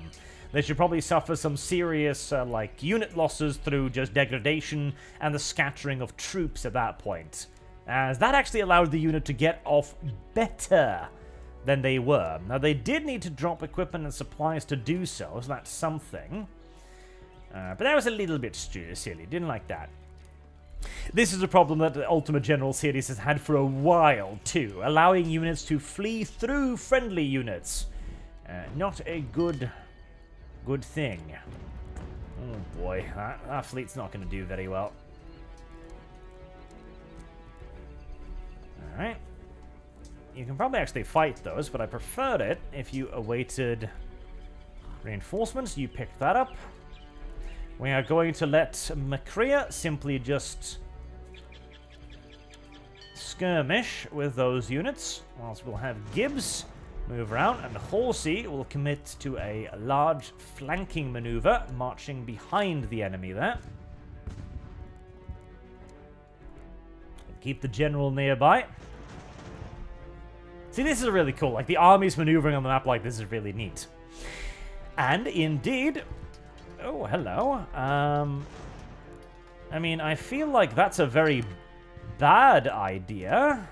They should probably suffer some serious, unit losses through just degradation and the scattering of troops at that point. As that actually allowed the unit to get off better than they were. Now, they did need to drop equipment and supplies to do so that's something. But that was a little bit silly. Didn't like that. This is a problem that the Ultimate General series has had for a while, too. Allowing units to flee through friendly units. Not a good thing. Oh boy, that fleet's not going to do very well. Alright. You can probably actually fight those, but I prefer it if you awaited reinforcements. You picked that up. We are going to let Macria simply just skirmish with those units, whilst we'll have Gibbs move around, and Halsey will commit to a large flanking maneuver, marching behind the enemy there. Keep the general nearby. See, this is really cool. Like, the armies maneuvering on the map like this is really neat. And indeed... Oh, hello. I mean, I feel like that's a very bad idea.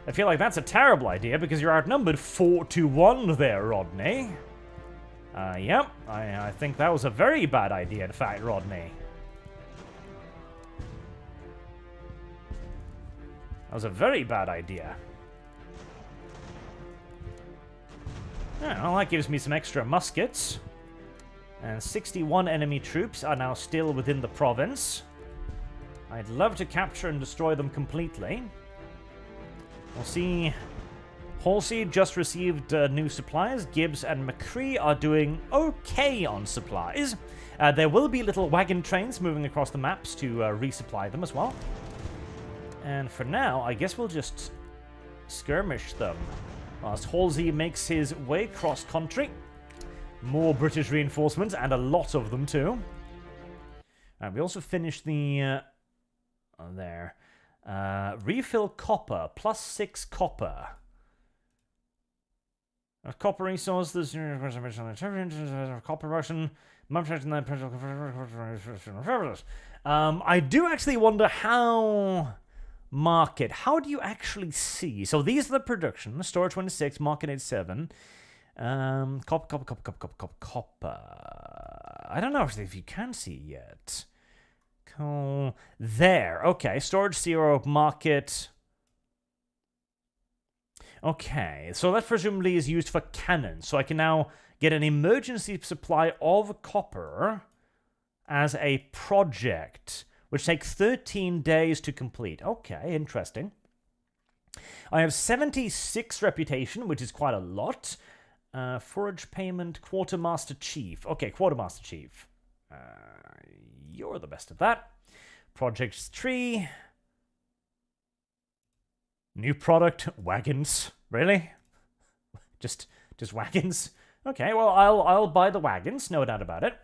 I feel like that's a terrible idea because you're outnumbered 4-1 there, Rodney. Yep, I think that was a very bad idea, in fact, Rodney. That was a very bad idea. Yeah, well, that gives me some extra muskets. And 61 enemy troops are now still within the province. I'd love to capture and destroy them completely. We'll see. Halsey just received new supplies. Gibbs and McCree are doing okay on supplies. There will be little wagon trains moving across the maps to resupply them as well. And for now, I guess we'll just skirmish them. Whilst Halsey makes his way cross-country. More British reinforcements, and a lot of them too. And we also finished the... there. Refill copper, +6 copper. Copper resources, copper Russian. I do actually wonder how... Market. How do you actually see? So these are the production. Storage 26, market 87. Copper. I don't know actually if you can see yet. Coal. There. Okay. Storage 0, market. Okay. So that presumably is used for cannons. So I can now get an emergency supply of copper as a project, which takes 13 days to complete. Okay, interesting. I have 76 reputation, which is quite a lot. Forage payment, Quartermaster Chief. Okay, Quartermaster Chief. You're the best at that. Projects tree. New product, wagons. Really? Just wagons? Okay, well, I'll buy the wagons, no doubt about it.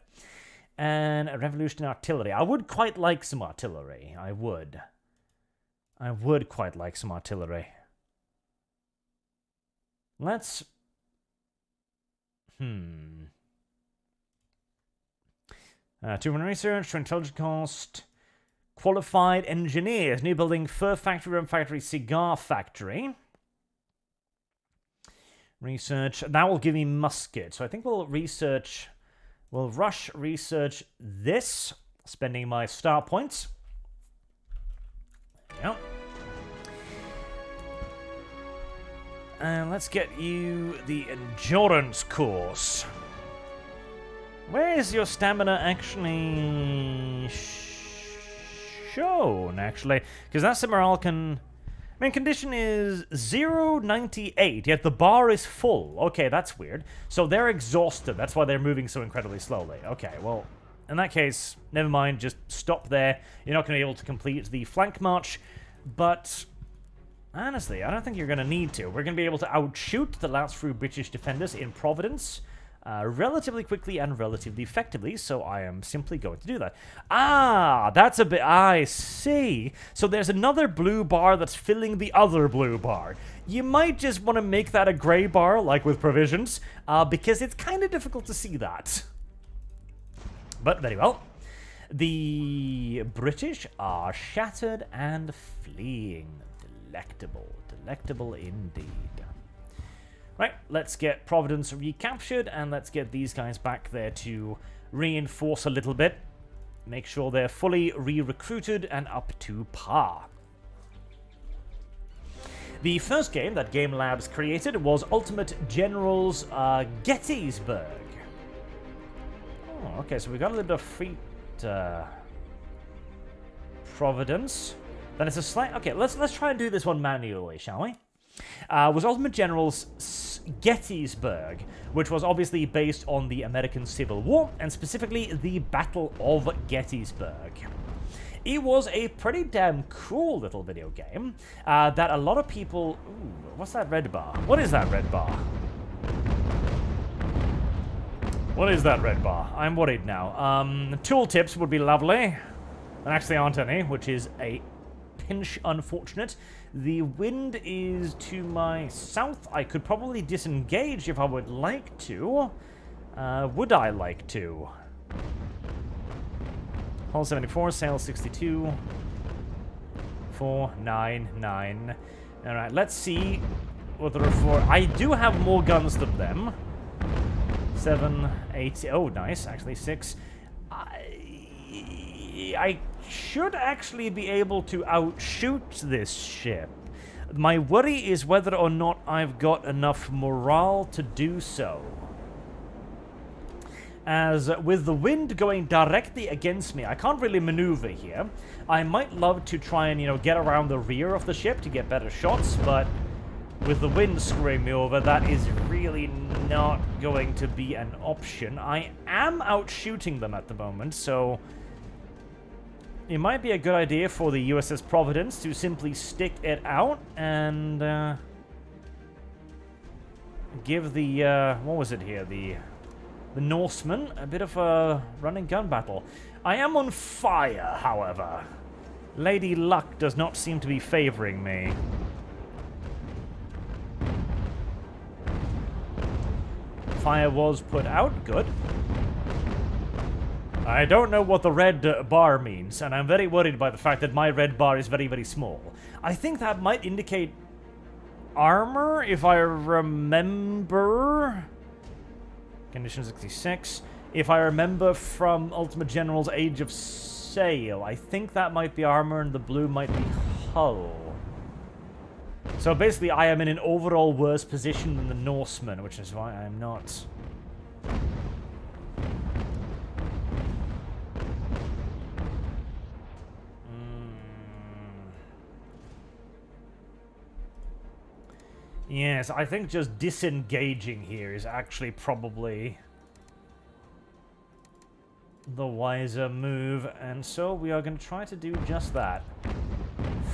And a revolution in artillery. I would quite like some artillery. I would quite like some artillery. Let's... 200 research, to intelligence cost... Qualified engineers. New building, fur factory, rum factory, cigar factory. Research. That will give me musket. So I think we'll research... We'll rush research this, spending my star points. There we go. And let's get you the endurance course. Where is your stamina actually shown, actually? Because that's the morale can... I mean, condition is 098, yet the bar is full. Okay, that's weird. So they're exhausted. That's why they're moving so incredibly slowly. Okay, well, in that case, never mind. Just stop there. You're not going to be able to complete the flank march. But, honestly, I don't think you're going to need to. We're going to be able to outshoot the last few British defenders in Providence relatively quickly and relatively effectively, so I am simply going to do that. Ah, that's a bit... I see. So there's another blue bar that's filling the other blue bar. You might just want to make that a grey bar, like with provisions, because it's kind of difficult to see that. But very well. The British are shattered and fleeing. Delectable. Delectable indeed. Right, let's get Providence recaptured, and let's get these guys back there to reinforce a little bit. Make sure they're fully re-recruited and up to par. The first game that Game Labs created was Ultimate Generals Gettysburg. Oh, okay, so we got a little bit of fleet Providence. Then it's a slight... Okay, let's try and do this one manually, shall we? Was Ultimate Generals Gettysburg, which was obviously based on the American Civil War, and specifically the Battle of Gettysburg. It was a pretty damn cool little video game that a lot of people... Ooh, what's that red bar? What is that red bar? What is that red bar? I'm worried now. Tooltips would be lovely. There actually aren't any, which is a pinch unfortunate. The wind is to my south. I could probably disengage if I would like to. Would I like to? Hull 74, sail 62. 499. Alright, let's see what there are for. I do have more guns than them. 7, 8. Oh, nice. Actually, 6. I should actually be able to outshoot this ship. My worry is whether or not I've got enough morale to do so. As with the wind going directly against me, I can't really maneuver here. I might love to try and, get around the rear of the ship to get better shots, but with the wind screwing me over, that is really not going to be an option. I am outshooting them at the moment, so... It might be a good idea for the USS Providence to simply stick it out and give the, what was it here, the Norsemen a bit of a running gun battle. I am on fire, however. Lady Luck does not seem to be favoring me. Fire was put out, good. I don't know what the red bar means, and I'm very worried by the fact that my red bar is very, very small. I think that might indicate armor, if I remember. Condition 66. If I remember from Ultimate General's Age of Sail, I think that might be armor, and the blue might be hull. So basically, I am in an overall worse position than the Norsemen, which is why I'm not... Yes, I think just disengaging here is actually probably the wiser move, and so we are going to try to do just that.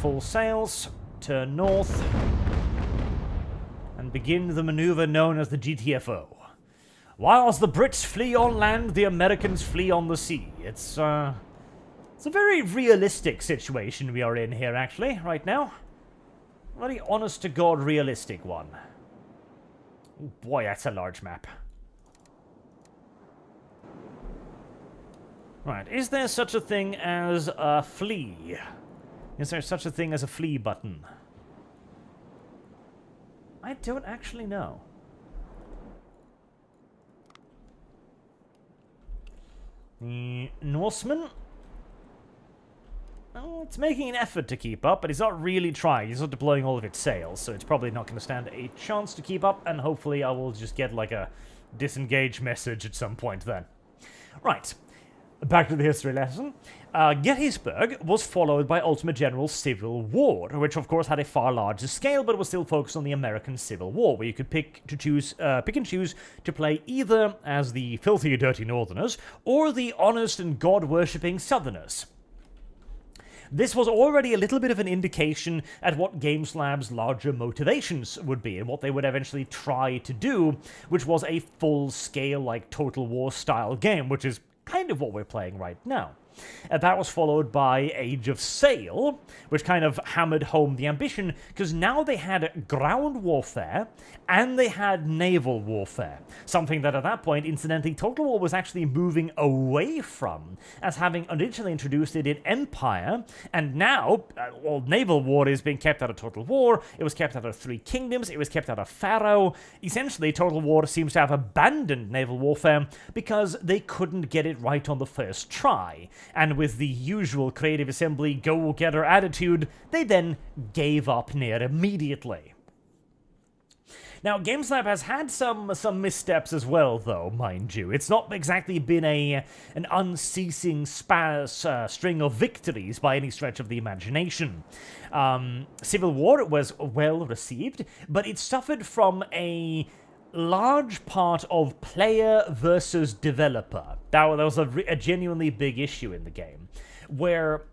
Full sails, turn north, and begin the maneuver known as the GTFO. Whilst the Brits flee on land, the Americans flee on the sea. It's a very realistic situation we are in here, actually, right now. Very honest-to-God realistic one. Oh boy, that's a large map. Right, is there such a thing as a flee? Is there such a thing as a flee button? I don't actually know. The Norseman? Oh, it's making an effort to keep up, but he's not really trying. He's not deploying all of its sails, so it's probably not going to stand a chance to keep up, and hopefully I will just get like a disengage message at some point then. Right. Back to the history lesson. Gettysburg was followed by Ultimate General's Civil War, which of course had a far larger scale, but was still focused on the American Civil War, where you could pick and choose to play either as the filthy, dirty Northerners or the honest and God-worshipping Southerners. This was already a little bit of an indication at what GameSlab's larger motivations would be and what they would eventually try to do, which was a full-scale, like, Total War style game, which is kind of what we're playing right now. That was followed by Age of Sail, which kind of hammered home the ambition, because now they had ground warfare and they had naval warfare. Something that at that point, incidentally, Total War was actually moving away from, as having originally introduced it in Empire, and now, naval war is being kept out of Total War, it was kept out of Three Kingdoms, it was kept out of Pharaoh. Essentially, Total War seems to have abandoned naval warfare because they couldn't get it right on the first try. And with the usual Creative Assembly go-getter attitude, they then gave up near immediately. Now, GameSlab has had some missteps as well, though, mind you. It's not exactly been an unceasing string of victories by any stretch of the imagination. Civil War was well received, but it suffered from a large part of player versus developer. That was a genuinely big issue in the game, where...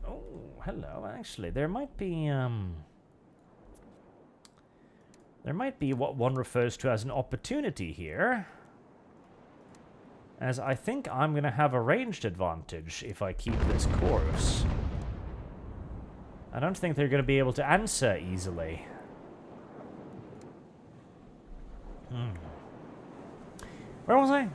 Oh, hello, actually, there might be what one refers to as an opportunity here, as I think I'm going to have a ranged advantage if I keep this course. I don't think they're going to be able to answer easily. Where was I?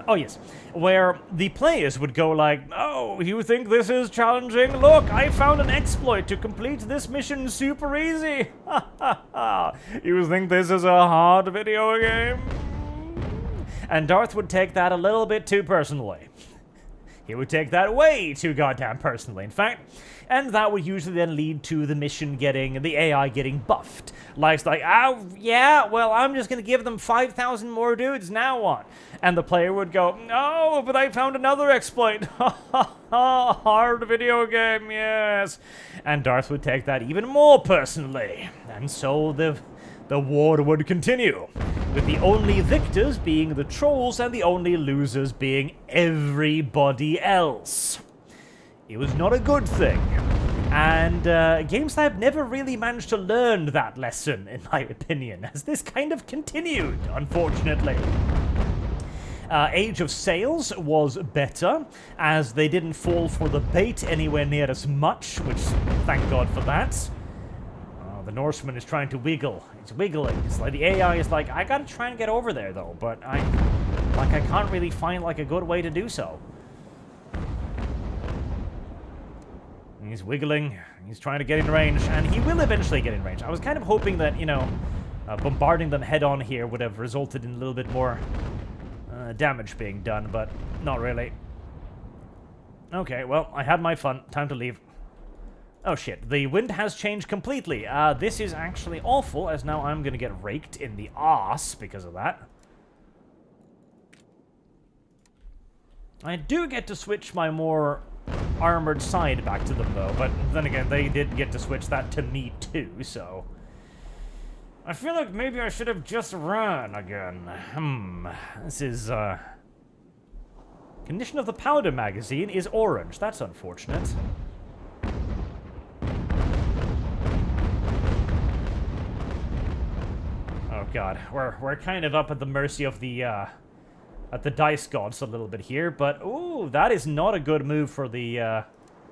Oh, yes. Where the players would go like, oh, you think this is challenging? Look, I found an exploit to complete this mission super easy. Ha ha ha. You think this is a hard video game? And Darth would take that a little bit too personally. He would take that way too goddamn personally, in fact. And that would usually then lead to the mission the AI getting buffed. Like, oh, yeah, well, I'm just going to give them 5,000 more dudes, now what? And the player would go, no, but I found another exploit. Ha ha ha, hard video game, yes. And Darth would take that even more personally. And so the war would continue, with the only victors being the trolls and the only losers being everybody else. It was not a good thing, and GameSlab never really managed to learn that lesson, in my opinion, as this kind of continued, unfortunately. Age of Sails was better, as they didn't fall for the bait anywhere near as much, which, thank God for that. The Norseman is trying to wiggle. He's wiggling. It's like the AI is like, I gotta try and get over there, though, but I can't really find, like, a good way to do so. He's wiggling, he's trying to get in range, and he will eventually get in range. I was kind of hoping that, you know, bombarding them head-on here would have resulted in a little bit more damage being done, but not really. Okay, well, I had my fun. Time to leave. Oh shit, the wind has changed completely. This is actually awful, as now I'm gonna get raked in the arse because of that. I do get to switch my more armored side back to them, though, but then again, they did get to switch that to me, too, so... I feel like maybe I should have just run again. This is, Condition of the powder magazine is orange. That's unfortunate. Oh god, we're kind of up at the mercy of the dice gods a little bit here, but ooh, that is not a good move for the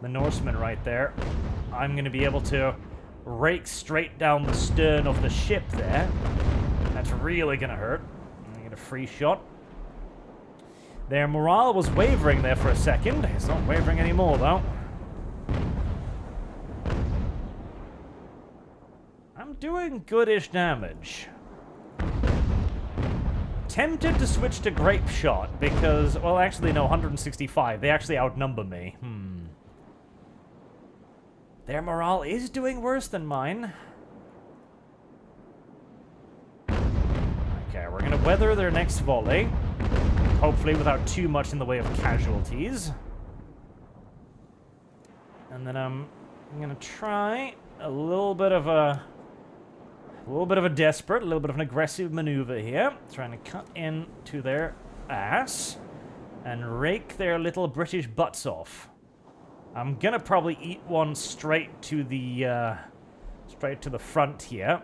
Norseman right there. I'm gonna be able to rake straight down the stern of the ship there. That's really gonna hurt. I get a free shot. Their morale was wavering there for a second. It's not wavering anymore, though. I'm doing goodish damage. Tempted to switch to Grape Shot because, well, actually, no, 165. They actually outnumber me. Their morale is doing worse than mine. Okay, we're gonna weather their next volley. Hopefully without too much in the way of casualties. And then I'm gonna try a little bit of a desperate, a little bit of an aggressive maneuver here. Trying to cut into their ass and rake their little British butts off. I'm gonna probably eat one straight to the front here.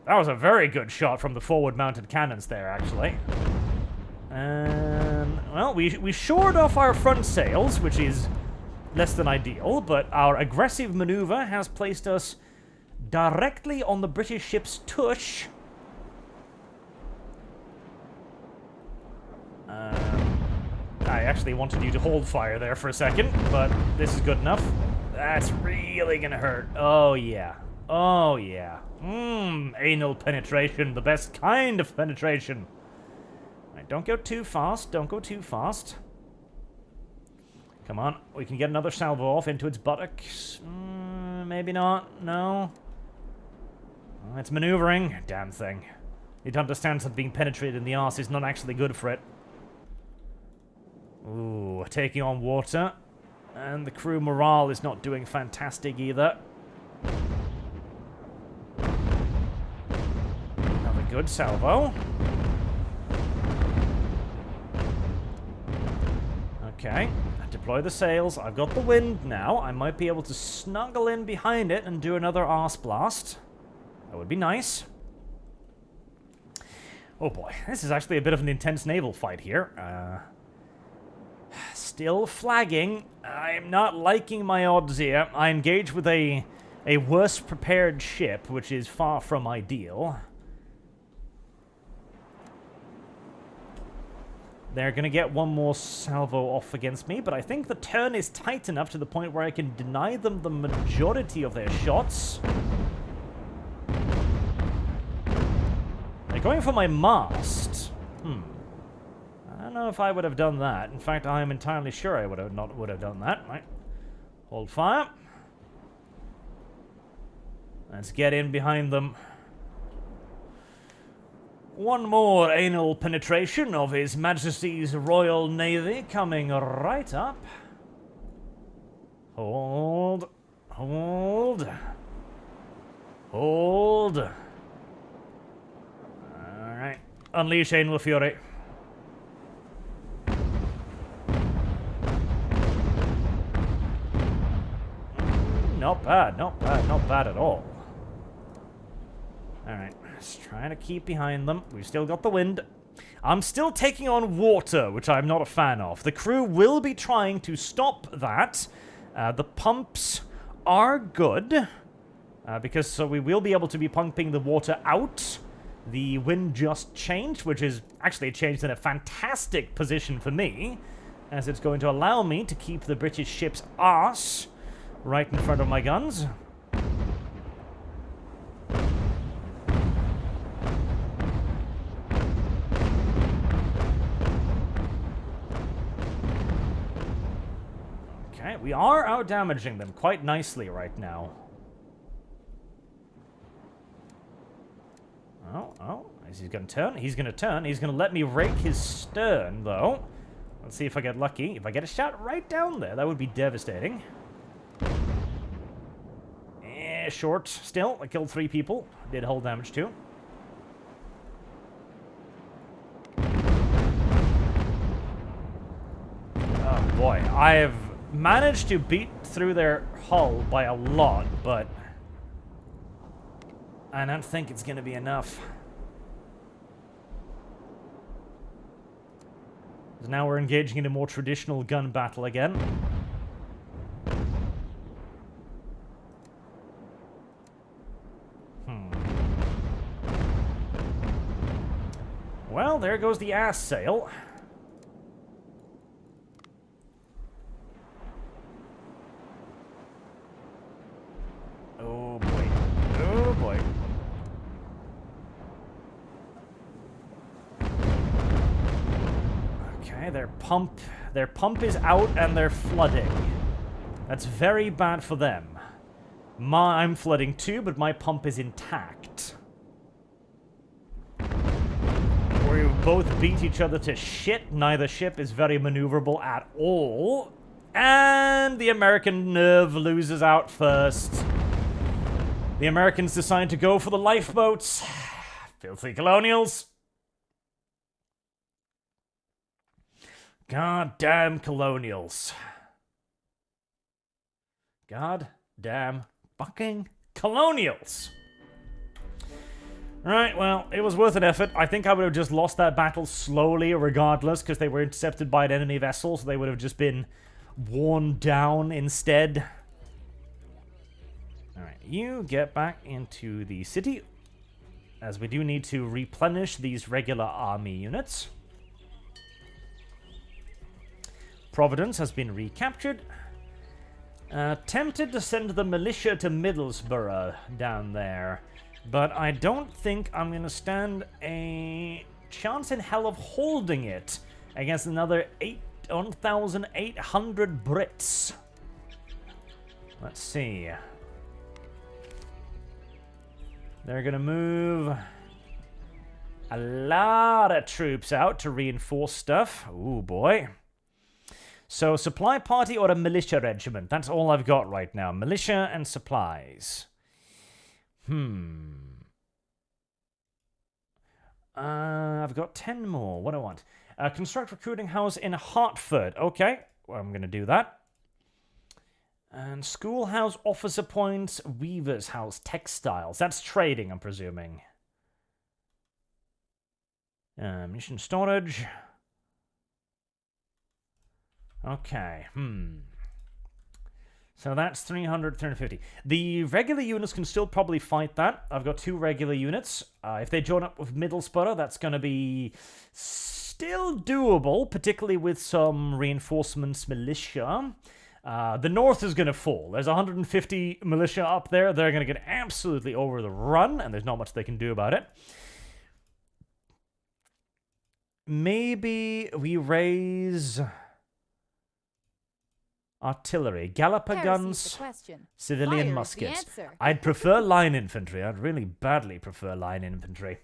That was a very good shot from the forward-mounted cannons there, actually. And, well, we shored off our front sails, which is less than ideal, but our aggressive maneuver has placed us directly on the British ship's tush. I actually wanted you to hold fire there for a second, but this is good enough. That's really gonna hurt. Oh, yeah. Oh, yeah. Anal penetration, the best kind of penetration. Right, don't go too fast, don't go too fast. Come on, we can get another salvo off into its buttocks. Maybe not, no. Oh, it's maneuvering, damn thing. It understands that being penetrated in the arse is not actually good for it. Ooh, taking on water. And the crew morale is not doing fantastic either. Good salvo. Okay, deploy the sails. I've got the wind now. I might be able to snuggle in behind it and do another arse blast. That would be nice. Oh boy, this is actually a bit of an intense naval fight here. Still flagging. I'm not liking my odds here. I engage with a worse prepared ship, which is far from ideal. They're going to get one more salvo off against me, but I think the turn is tight enough to the point where I can deny them the majority of their shots. They're going for my mast. I don't know if I would have done that. In fact, I am entirely sure I would have done that. Right. Hold fire. Let's get in behind them. One more anal penetration of His Majesty's Royal Navy coming right up. Hold. Hold. Hold. Alright. Unleash anal fury. Not bad, not bad, not bad at all. Alright. Just trying to keep behind them. We've still got the wind. I'm still taking on water, which I'm not a fan of. The crew will be trying to stop that. The pumps are good, because so we will be able to be pumping the water out. The wind just changed, which is actually changed in a fantastic position for me, as it's going to allow me to keep the British ship's arse right in front of my guns. Okay, we are out-damaging them quite nicely right now. Oh, is he going to turn? He's going to turn. He's going to let me rake his stern, though. Let's see if I get lucky. If I get a shot right down there, that would be devastating. Short still. I killed 3 people. Did hull damage too. boy. I have managed to beat through their hull by a lot, but I don't think it's going to be enough. Now we're engaging in a more traditional gun battle again. Well, there goes the ass sail. Oh boy. Oh boy. Okay, their pump is out and they're flooding. That's very bad for them. I'm flooding too, but my pump is intact. We both beat each other to shit. Neither ship is very maneuverable at all. And the American nerve loses out first. The Americans decide to go for the lifeboats. Filthy colonials. Goddamn colonials. Goddamn fucking colonials. Right, well, it was worth an effort. I think I would have just lost that battle slowly regardless, because they were intercepted by an enemy vessel, so they would have just been worn down instead. Alright, you get back into the city, as we do need to replenish these regular army units. Providence has been recaptured. Tempted to send the militia to Middlesbrough down there, but I don't think I'm going to stand a chance in hell of holding it against another 1,800 Brits. Let's see. They're going to move a lot of troops out to reinforce stuff. Ooh, boy. So, supply party or a militia regiment? That's all I've got right now. Militia and supplies. I've got 10 more. What do I want? Construct recruiting house in Hartford. Okay, well, I'm going to do that. And schoolhouse, officer points, weaver's house, textiles. That's trading, I'm presuming. Mission storage. Okay, So that's 300, 350. The regular units can still probably fight that. I've got 2 regular units. If they join up with Middlesbrough, that's going to be still doable, particularly with some reinforcements militia. The north is going to fall. There's 150 militia up there. They're going to get absolutely over the run, and there's not much they can do about it. Maybe we raise artillery, galloper guns, civilian muskets. I'd prefer line infantry. I'd really badly prefer line infantry.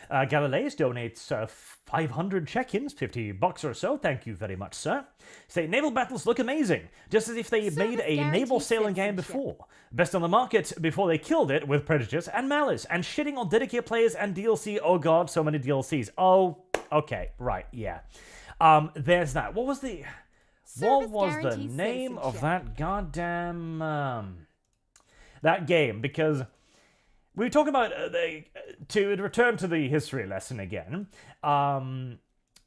Galileus donates 500 check-ins, $50 or so. Thank you very much, sir. Say, naval battles look amazing, just as if they made a naval sailing game before. Best on the market before they killed it with prejudice and malice, and shitting on dedicated players and DLC. Oh god, so many DLCs. Oh, okay, right, yeah. There's that. What was the name of that goddamn that game? Because we were talking about to return to the history lesson again.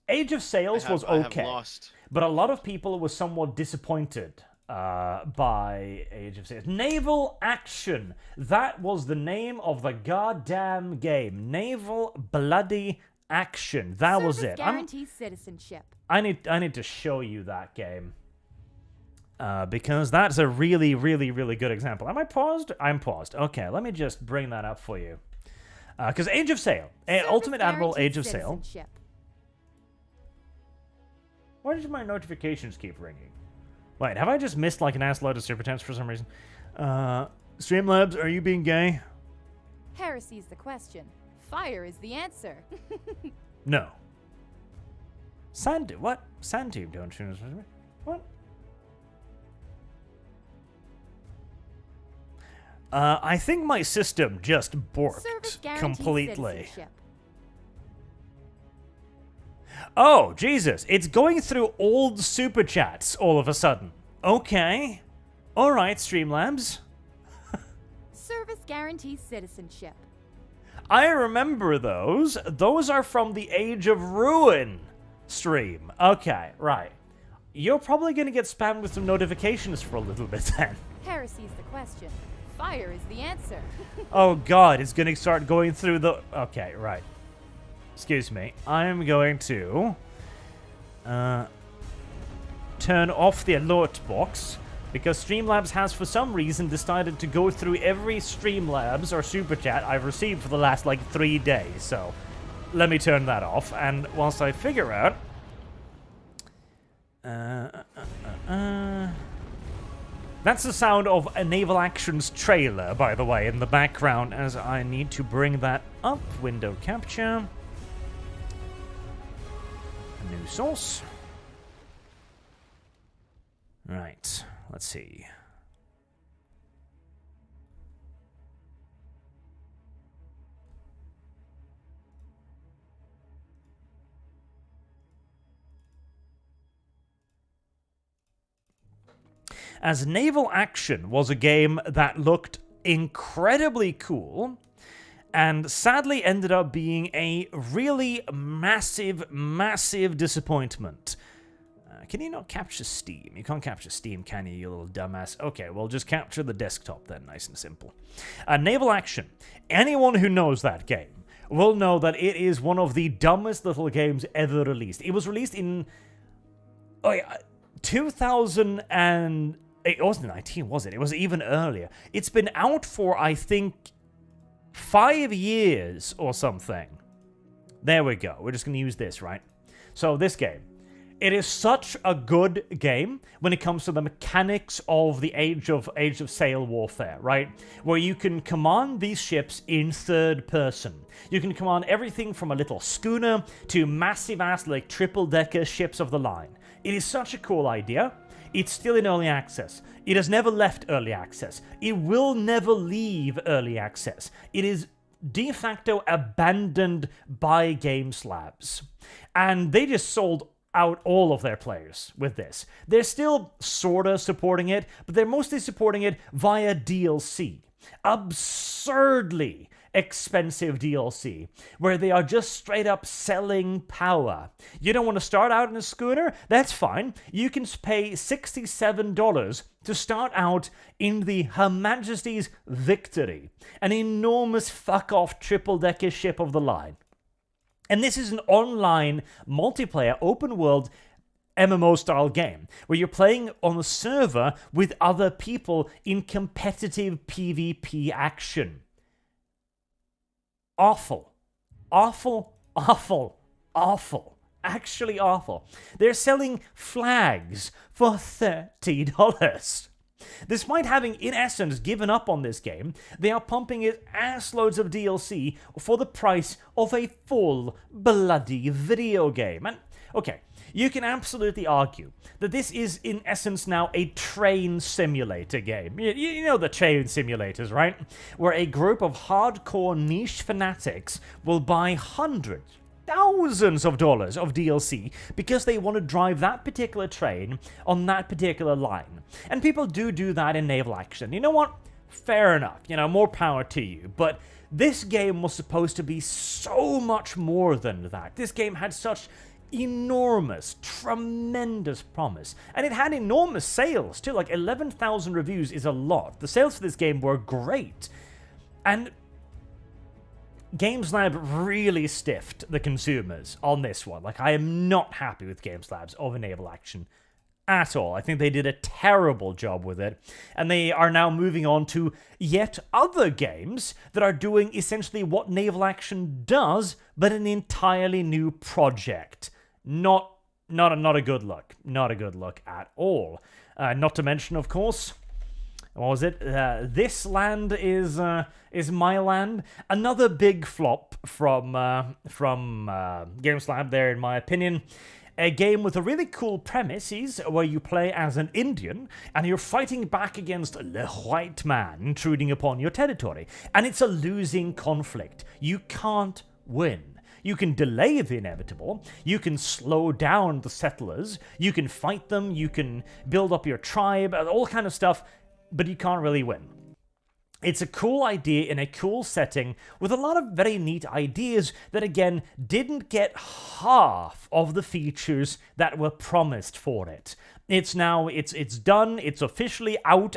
Age of Sails was okay, but a lot of people were somewhat disappointed by Age of Sails. Naval Action. That was the name of the goddamn game. Naval Bloody Action. That was it. Guarantees citizenship. I need to show you that game. Because that's a really, really, really good example. Am I paused? I'm paused. Okay, let me just bring that up for you. Because Age of Sail. Ultimate Admiral Age of Sail. Why did my notifications keep ringing? Wait, have I just missed like an ass load of Superchats for some reason? Streamlabs, are you being gay? Heresy's the question. Fire is the answer. No. Sand... What? Sandtube, don't you? What? I think my system just borked completely. Oh, Jesus. It's going through old Superchats all of a sudden. Okay. All right, Streamlabs. Service guarantees citizenship. I remember those. Those are from the Age of Ruin stream. Okay, right. You're probably going to get spammed with some notifications for a little bit then. Heresy's the question. Fire is the answer. Oh god, it's going to start going through the... Okay, right. Excuse me. I'm going to turn off the alert box because Streamlabs has for some reason decided to go through every Streamlabs or Super Chat I've received for the last like 3 days. So let me turn that off, and whilst I figure out... That's the sound of a Naval Actions trailer, by the way, in the background, as I need to bring that up. Window capture. A new source. Right, let's see. As Naval Action was a game that looked incredibly cool, and sadly ended up being a really massive, massive disappointment. Can you not capture Steam? You can't capture Steam, can you little dumbass? Okay, well, just capture the desktop then, nice and simple. Naval Action. Anyone who knows that game will know that it is one of the dumbest little games ever released. It was released in 2000 and... It wasn't 19, was it? It was even earlier. It's been out for, I think, 5 years or something. There we go. We're just going to use this, right? So this game. It is such a good game when it comes to the mechanics of the Age of Sail warfare, right? Where you can command these ships in third person. You can command everything from a little schooner to massive-ass, like, triple-decker ships of the line. It is such a cool idea. It's still in early access. It has never left early access. It will never leave early access. It is de facto abandoned by Streamlabs. And they just sold out all of their players with this. They're still sorta supporting it, but they're mostly supporting it via DLC. Absurdly expensive DLC, where they are just straight up selling power. You don't want to start out in a schooner? That's fine. You can pay $67 to start out in the Her Majesty's Victory, an enormous fuck-off triple-decker ship of the line. And this is an online, multiplayer, open-world MMO-style game, where you're playing on a server with other people in competitive PvP action. Awful. Awful, awful, awful. Actually awful. They're selling flags for $30. Despite having, in essence, given up on this game, they are pumping it ass loads of DLC for the price of a full bloody video game. And, okay, you can absolutely argue that this is, in essence, now a train simulator game. You know the train simulators, right? Where a group of hardcore niche fanatics will buy hundreds, thousands of dollars of DLC because they want to drive that particular train on that particular line. And people do that in Naval Action. You know what? Fair enough. You know, more power to you. But this game was supposed to be so much more than that. This game had such enormous, tremendous promise. And it had enormous sales, too. Like, 11,000 reviews is a lot. The sales for this game were great. And Streamlabs really stiffed the consumers on this one. Like, I am not happy with Streamlabs over Naval Action at all. I think they did a terrible job with it. And they are now moving on to yet other games that are doing essentially what Naval Action does, but an entirely new project. Not a good look. Not a good look at all. Not to mention, of course, what was it? This Land is My Land. Another big flop from Streamlabs there, in my opinion. A game with a really cool premise where you play as an Indian and you're fighting back against the white man intruding upon your territory. And it's a losing conflict. You can't win. You can delay the inevitable. You can slow down the settlers. You can fight them. You can build up your tribe, all kind of stuff, but you can't really win. It's a cool idea in a cool setting with a lot of very neat ideas that, again, didn't get half of the features that were promised for it. It's now, it's done, it's officially out.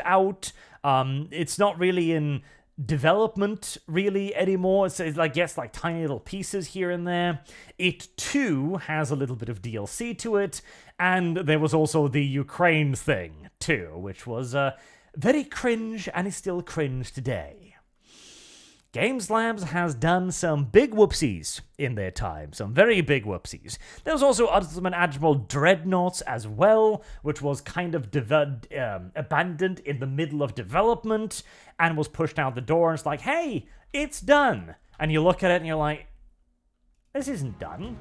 It's not really in development really anymore. It's I guess like tiny little pieces here and there. It too has a little bit of DLC to it, and there was also the Ukraine thing too, which was very cringe, and is still cringe today. Streamlabs has done some big whoopsies in their time, some very big whoopsies. There was also Ultimate Admiral Dreadnoughts as well, which was kind of abandoned in the middle of development, and was pushed out the door, and it's like, hey, it's done! And you look at it and you're like, this isn't done.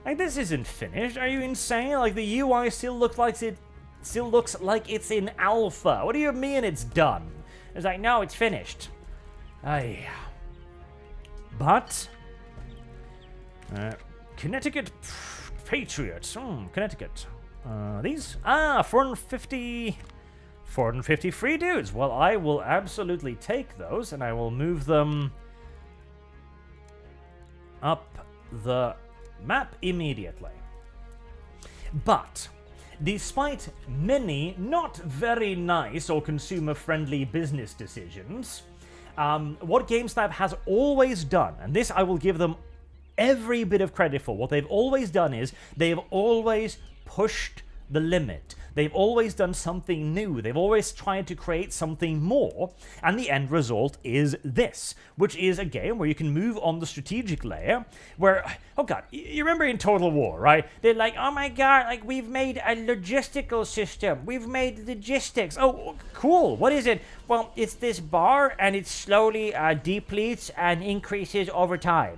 Like, this isn't finished. Are you insane? Like, the UI still looks like it's in alpha. What do you mean it's done? It's like, no, it's finished. Aye. But Connecticut Patriots. Connecticut. These? 450 free dudes. Well, I will absolutely take those, and I will move them up the map immediately. But despite many not very nice or consumer-friendly business decisions, what GameStop has always done, and this I will give them every bit of credit for, what they've always done is they've always pushed the limit. They've always done something new. They've always tried to create something more, and the end result is this, which is a game where you can move on the strategic layer, where, oh god, you remember in Total War, right? They're like, oh my god, like, we've made a logistical system. We've made logistics. Oh, cool. What is it? Well, it's this bar, and it slowly depletes and increases over time.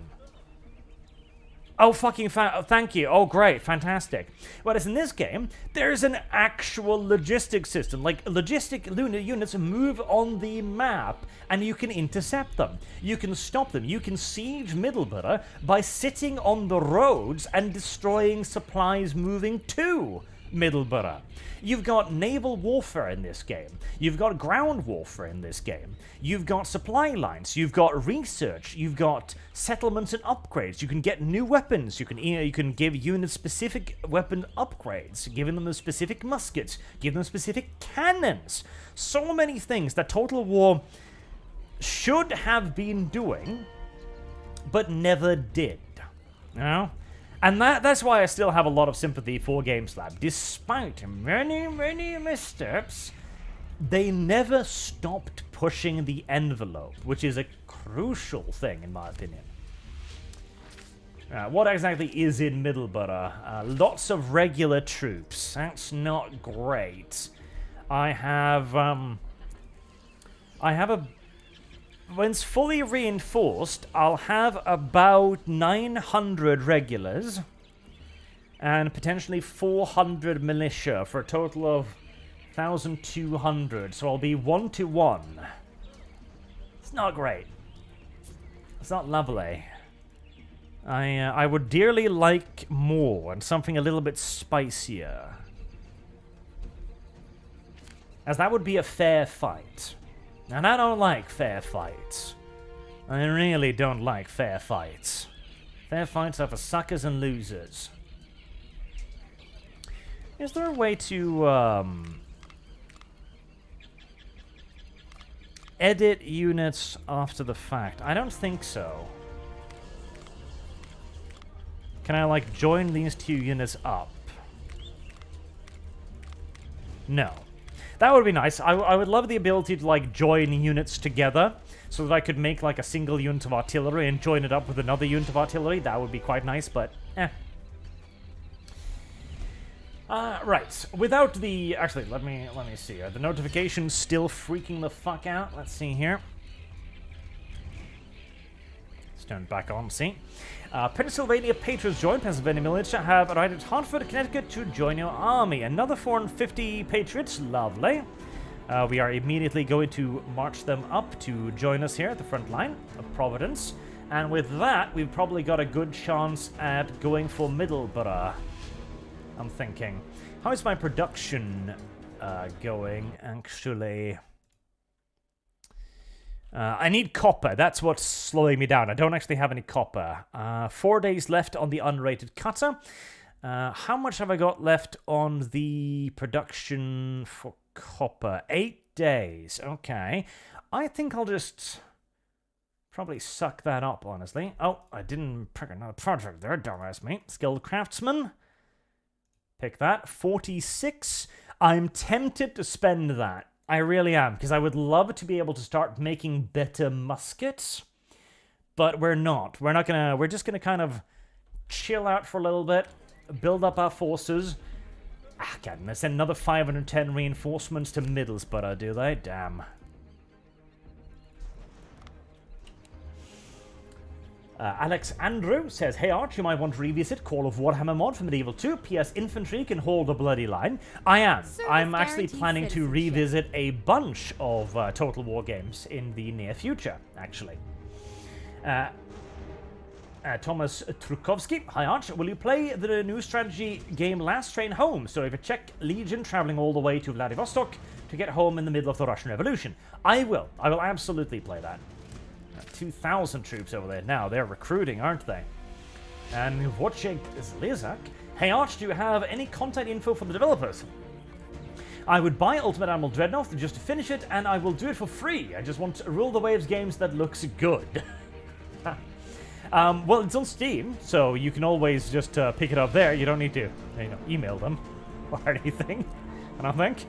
Oh, fucking thank you. Oh, great. Fantastic. Whereas in this game, there's an actual logistics system. Like, logistic lunar units move on the map, and you can intercept them. You can stop them. You can siege Middleborough by sitting on the roads and destroying supplies moving to Middleborough. You've got naval warfare in this game. You've got ground warfare in this game. You've got supply lines. You've got research. You've got settlements and upgrades. You can get new weapons. You can give units specific weapon upgrades, giving them a specific musket, give them specific cannons. So many things that Total War should have been doing, but never did. You know? And that's why I still have a lot of sympathy for GameStop. Despite many, many missteps, they never stopped pushing the envelope, which is a crucial thing, in my opinion. What exactly is in Middleborough? Lots of regular troops. That's not great. I have when it's fully reinforced, I'll have about 900 regulars and potentially 400 militia for a total of 1,200. So I'll be 1-to-1. It's not great. It's not lovely. I would dearly like more and something a little bit spicier, as that would be a fair fight. And I don't like fair fights. I really don't like fair fights. Fair fights are for suckers and losers. Is there a way to, edit units after the fact? I don't think so. Can I, like, join these two units up? No. That would be nice. I would love the ability to, like, join units together so that I could make, like, a single unit of artillery and join it up with another unit of artillery. That would be quite nice, but eh. Right. Without the... Actually, let me see. Are the notifications still freaking the fuck out? Let's see here. Let's turn it back on, see? Pennsylvania Patriots join. Pennsylvania militia have arrived at Hartford, Connecticut to join your army. Another 450 Patriots. Lovely. We are immediately going to march them up to join us here at the front line of Providence. And with that, we've probably got a good chance at going for Middlesbrough. I'm thinking. How is my production going, actually? I need copper. That's what's slowing me down. I don't actually have any copper. 4 days left on the unrated cutter. How much have I got left on the production for copper? 8 days. Okay. I think I'll just probably suck that up, honestly. Oh, I didn't pick another project there, dumbass me. Skilled craftsman. Pick that. 46. I'm tempted to spend that. I really am, because I would love to be able to start making better muskets. But we're not. We're just gonna kind of chill out for a little bit, build up our forces. God, and they send another 510 reinforcements to Middlesbrough, do they? Damn. Alex Andrew says, "Hey Arch, you might want to revisit Call of Warhammer mod for Medieval 2. PS infantry can hold a bloody line." I am. I'm actually planning to revisit a bunch of Total War games in the near future, actually. Thomas Trukowski, "Hi Arch, will you play the new strategy game Last Train Home? So if a Czech legion traveling all the way to Vladivostok to get home in the middle of the Russian Revolution." I will absolutely play that. 2,000 troops over there now. They're recruiting, aren't they? And Wojciech Zlizak, "Hey Arch, do you have any contact info for the developers? I would buy Ultimate Admiral Dreadnought just to finish it, and I will do it for free. I just want Rule the Waves games that looks good." Well, it's on Steam, so you can always just pick it up there. You don't need to, email them or anything, I don't think.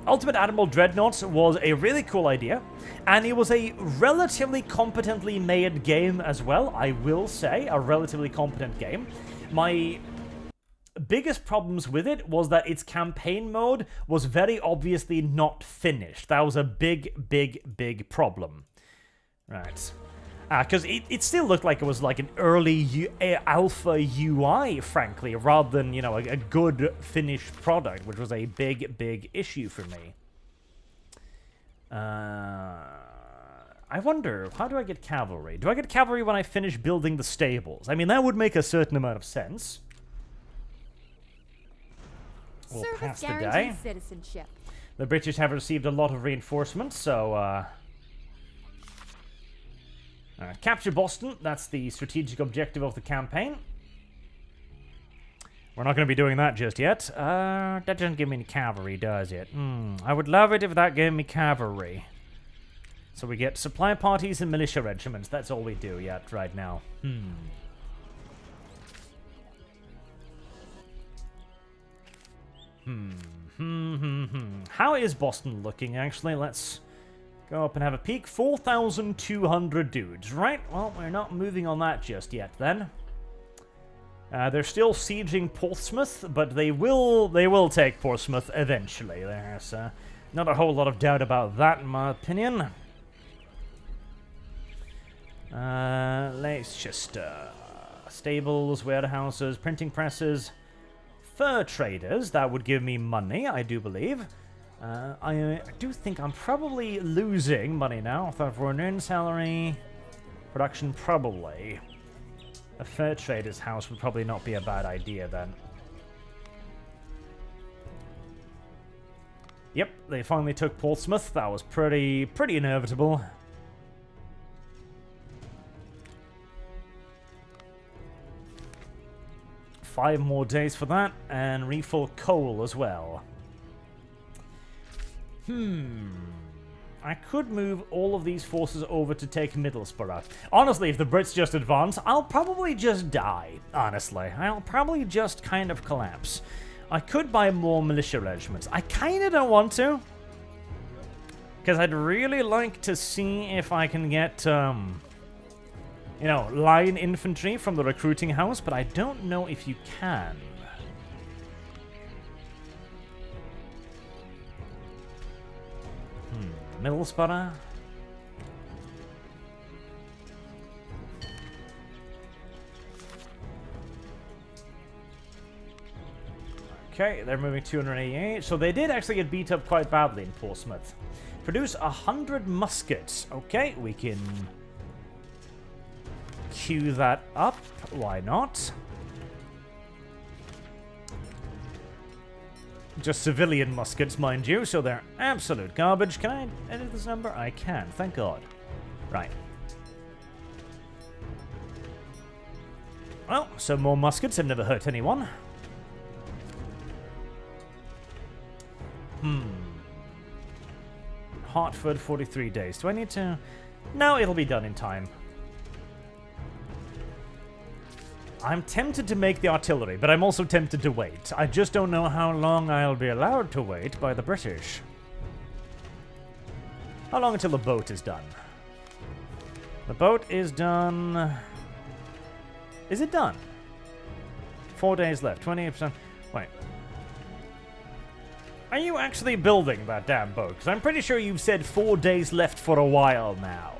Ultimate Admiral Dreadnought was a really cool idea, and it was a relatively competently made game as well. I will say, a relatively competent game. My biggest problems with it was that its campaign mode was very obviously not finished. That was a big problem. Right. Because it still looked like it was like an early alpha UI, frankly, rather than, a good finished product, which was a big issue for me. I wonder, how do I get cavalry? Do I get cavalry when I finish building the stables? I mean, that would make a certain amount of sense. We'll pass the day. Citizenship. The British have received a lot of reinforcements, so, capture Boston, that's the strategic objective of the campaign. We're not going to be doing that just yet. That doesn't give me any cavalry, does it? I would love it if that gave me cavalry. So we get supply parties and militia regiments. That's all we do yet right now. How is Boston looking, actually? Let's go up and have a peek. 4,200 dudes. Right, well, we're not moving on that just yet, then. They're still sieging Portsmouth, but they will take Portsmouth eventually. There's not a whole lot of doubt about that, in my opinion. Let's just... stables, warehouses, printing presses, fur traders. That would give me money, I do believe. I do think I'm probably losing money now. For an earned salary, production probably. A fur trader's house would probably not be a bad idea then. Yep, they finally took Portsmouth. That was pretty inevitable. Five more days for that, and refill coal as well. I could move all of these forces over to take Middlesbrough. Honestly, if the Brits just advance, I'll probably just die, honestly. I'll probably just kind of collapse. I could buy more militia regiments. I kind of don't want to. Because I'd really like to see if I can get, line infantry from the recruiting house, but I don't know if you can. Middlesbrough. Okay, they're moving 288. So they did actually get beat up quite badly in Portsmouth. Produce 100 muskets. Okay, we can queue that up. Why not? Just civilian muskets, mind you, so they're absolute garbage. Can I edit this number? I can, thank God. Right. Well, some more muskets have never hurt anyone. Hartford, 43 days. Do I need to... No, it'll be done in time. I'm tempted to make the artillery, but I'm also tempted to wait. I just don't know how long I'll be allowed to wait by the British. How long until the boat is done? The boat is done... Is it done? 4 days left, 28%. Wait. Are you actually building that damn boat? Because I'm pretty sure you've said 4 days left for a while now.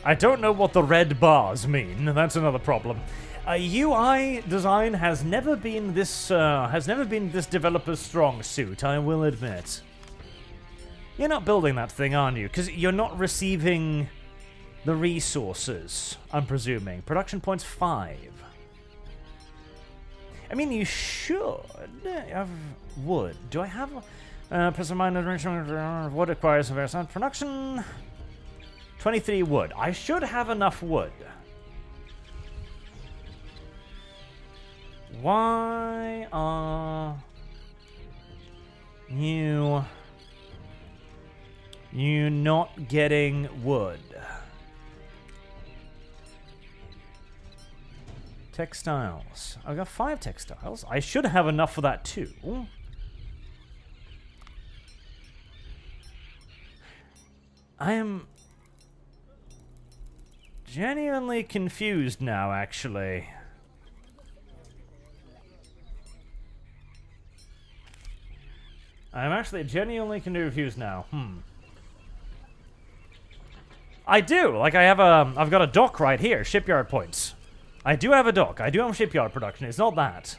I don't know what the red bars mean. That's another problem. UI design has never been this developer's strong suit, I will admit. You're not building that thing, aren't you? Because you're not receiving the resources, I'm presuming. Production points 5. I mean, you should have wood. Do I have plus or minus wood requires a very production? 23 wood. I should have enough wood. Why are you not getting wood? Textiles. I've got 5 textiles. I should have enough for that too. I am genuinely confused now, actually. I'm actually genuinely confused now. I do! Like, I've got a dock right here, shipyard points. I do have a dock. I do have shipyard production. It's not that.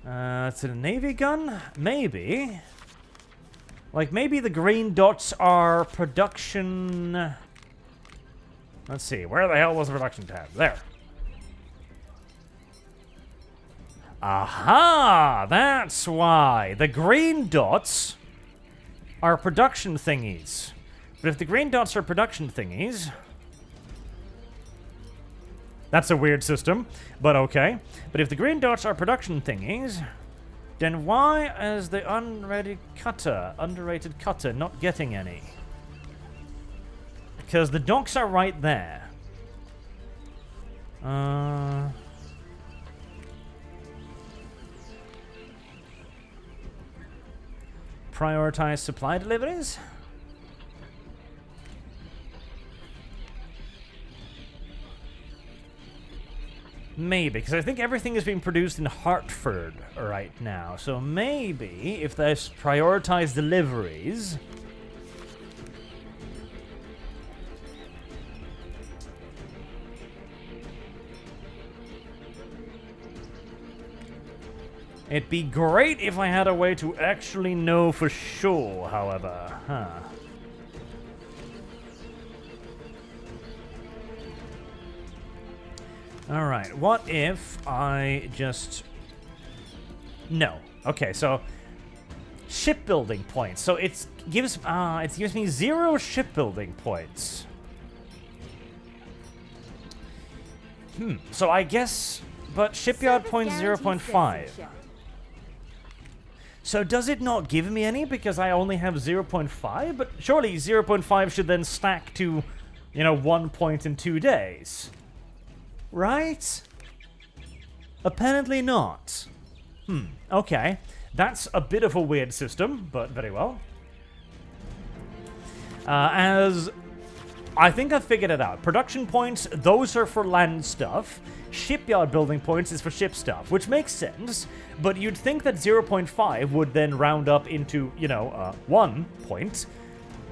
It's a Navy gun? Maybe. Like, maybe the green dots are production... Let's see, where the hell was the production tab? There. Aha! That's why. The green dots are production thingies. But if the green dots are production thingies... That's a weird system, but okay. But if the green dots are production thingies, then why is the underrated cutter not getting any? Because the docks are right there. Prioritize supply deliveries? Maybe, because I think everything is being produced in Hartford right now. So maybe if there's prioritized deliveries... It'd be great if I had a way to actually know for sure, however. Alright, what if I just... No. Okay, so... Shipbuilding points. So it gives me 0 shipbuilding points. So I guess... But shipyard points 0.5. So does it not give me any because I only have 0.5? But surely 0.5 should then stack to, 1 point in 2 days. Right? Apparently not. Okay. That's a bit of a weird system, but very well. As I think I've figured it out. Production points, those are for land stuff. Shipyard building points is for ship stuff, which makes sense. But you'd think that 0.5 would then round up into, 1 point.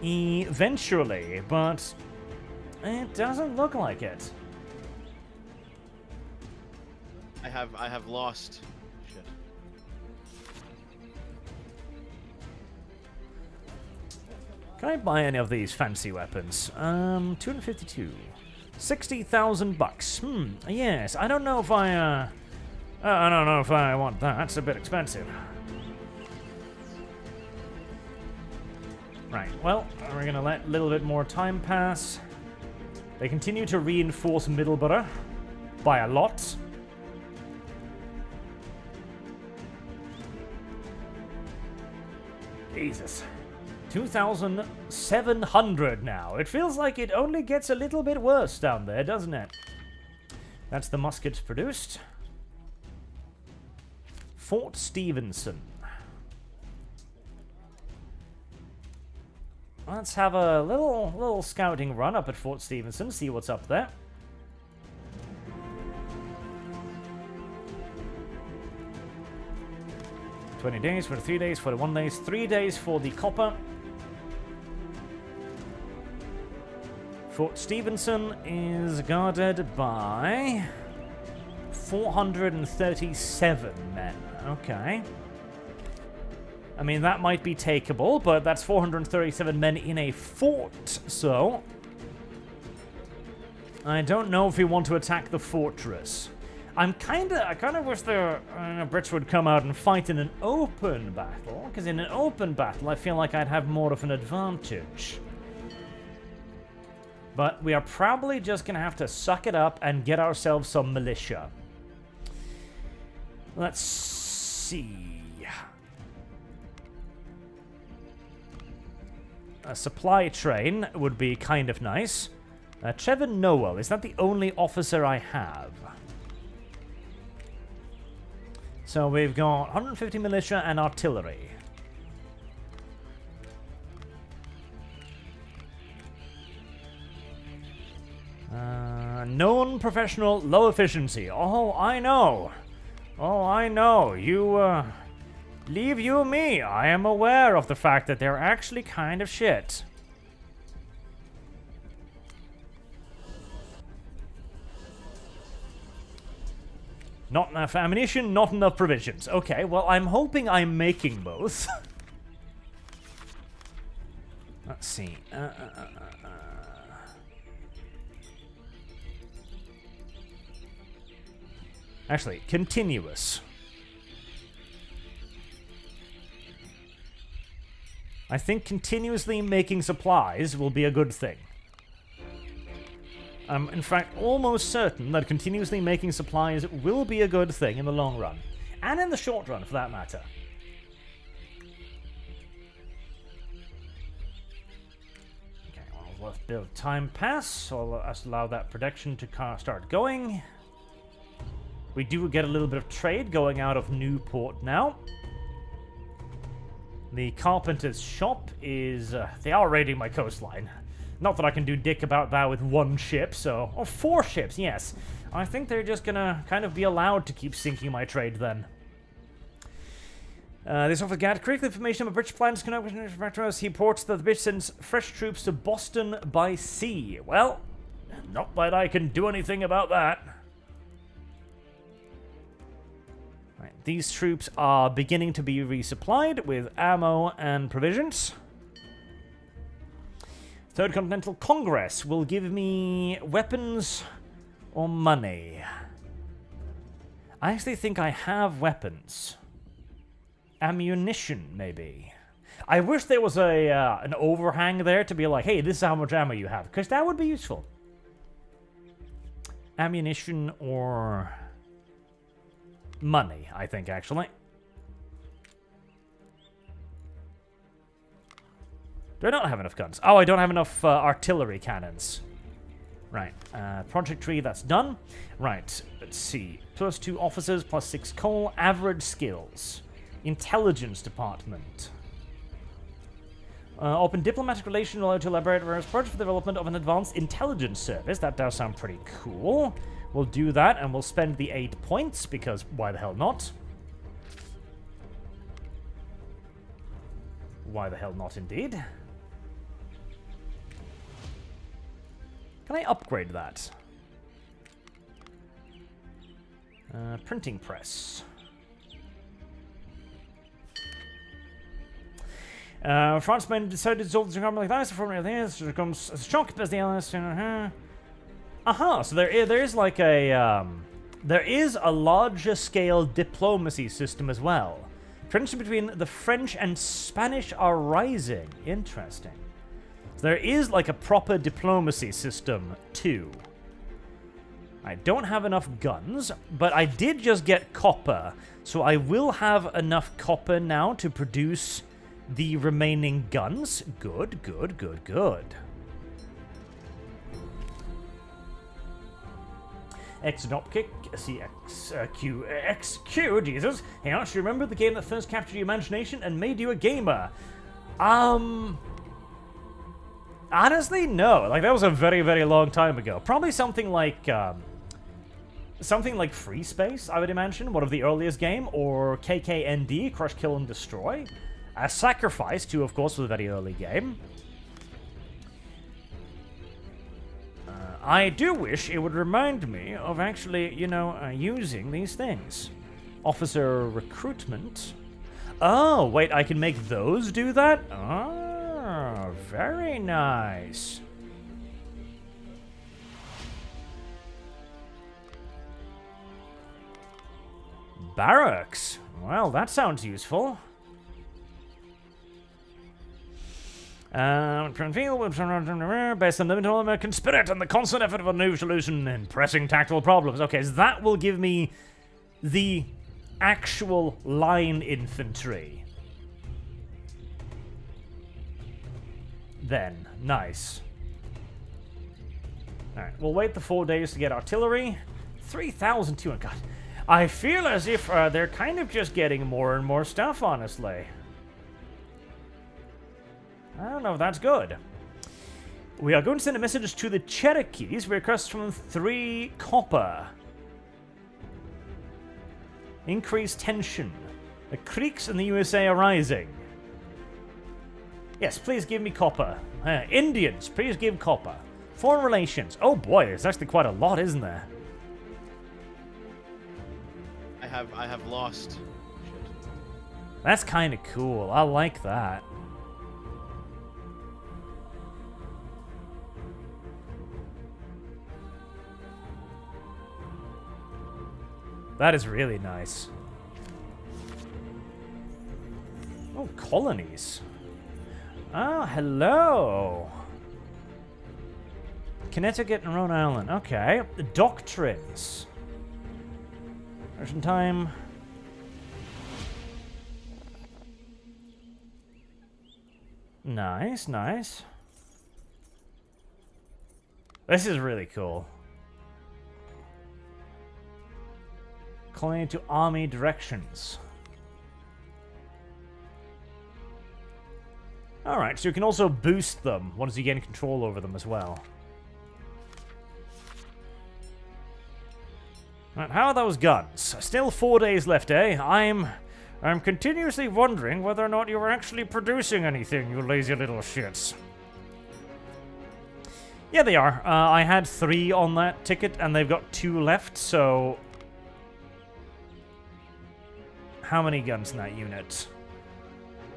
eventually, but it doesn't look like it. I have lost. Shit. Can I buy any of these fancy weapons? 252. 60,000 bucks. Yes, I don't know if I don't know if I want that. It's a bit expensive. Right, well, we're gonna let a little bit more time pass. They continue to reinforce Middleborough by a lot. Jesus. 2,700 now. It feels like it only gets a little bit worse down there, doesn't it? That's the muskets produced. Fort Stevenson. Let's have a little scouting run up at Fort Stevenson, see what's up there. $20 days for the 3 days, for the 1 days, 3 days for the copper. Fort Stevenson is guarded by 437 men. Okay. I mean, that might be takeable, but that's 437 men in a fort, so I don't know if we want to attack the fortress. I kind of wish the Brits would come out and fight in an open battle, because in an open battle, I feel like I'd have more of an advantage. But we are probably just going to have to suck it up and get ourselves some militia. Let's see. A supply train would be kind of nice. Trevor Noel, is that the only officer I have? So we've got 150 militia and artillery. Known professional, low efficiency. Oh, I know. Oh, I know. You, leave you me. I am aware of the fact that they're actually kind of shit. Not enough ammunition, not enough provisions. Okay, well, I'm hoping I'm making both. Let's see. Actually, continuous. I think continuously making supplies will be a good thing. I'm, in fact, almost certain that continuously making supplies will be a good thing in the long run. And in the short run, for that matter. Okay, well, let's build time pass, so let's allow that production to start going. We do get a little bit of trade going out of Newport now. The carpenter's shop is... they are raiding my coastline. Not that I can do dick about that with one ship, so... Oh, 4 ships, yes. I think they're just gonna kind of be allowed to keep sinking my trade then. This officer gathered critical information about British plans. He reports that the British sends fresh troops to Boston by sea. Well, not that I can do anything about that. Right, these troops are beginning to be resupplied with ammo and provisions. Third Continental Congress will give me weapons or money. I actually think I have weapons. Ammunition, maybe. I wish there was an overhang there to be like, hey, this is how much ammo you have, because that would be useful. Ammunition or money, I think, actually. Do I not have enough guns? Oh, I don't have enough artillery cannons. Right. Project tree, that's done. Right. Let's see. +2 officers, +6 coal. Average skills. Intelligence department. Open diplomatic relations allowed to elaborate various projects for the development of an advanced intelligence service. That does sound pretty cool. We'll do that, and we'll spend the 8 points, because why the hell not? Why the hell not, indeed? Can I upgrade that? Printing press. France men decided to dissolve the carbon like that. From this becomes a shock as the LS. So there is like a there is a larger scale diplomacy system as well. Tensions between the French and Spanish are rising. Interesting. So there is like a proper diplomacy system too. I don't have enough guns, but I did just get copper, so I will have enough copper now to produce the remaining guns. Good, good, good, good. X-Nopkick, CXQ, Jesus. Hey, Arch, you remember the game that first captured your imagination and made you a gamer? Honestly, no. Like, that was a very, very long time ago. Probably something like Free Space, I would imagine, one of the earliest game, or KKND, Crush, Kill, and Destroy. Sacrifice, too, of course, was a very early game. I do wish it would remind me of actually, you know, using these things. Officer recruitment. Oh, wait, I can make those do that? Oh, very nice. Barracks. Well, that sounds useful. Based on limited American spirit and the constant effort of a new solution in pressing tactical problems. Okay, so that will give me the actual line infantry. Then, nice. Alright, we'll wait the 4 days to get artillery. 3,200, God. I feel as if they're kind of just getting more and more stuff, honestly. I don't know if that's good. We are going to send a message to the Cherokees. We request from 3 copper. Increased tension. The Creeks in the USA are rising. Yes, please give me copper. Indians, please give copper. Foreign relations. Oh boy, there's actually quite a lot, isn't there? I have lost. Shit. That's kind of cool. I like that. That is really nice. Oh, colonies. Oh, hello. Connecticut and Rhode Island. Okay. The doctrines. Russian time. Nice, nice. This is really cool. Colony to army directions. Alright, so you can also boost them once you gain control over them as well. Right, how are those guns? Still 4 days left, eh? I'm continuously wondering whether or not you're actually producing anything, you lazy little shits. Yeah, they are. I had 3 on that ticket, and they've got 2 left, so... How many guns in that unit?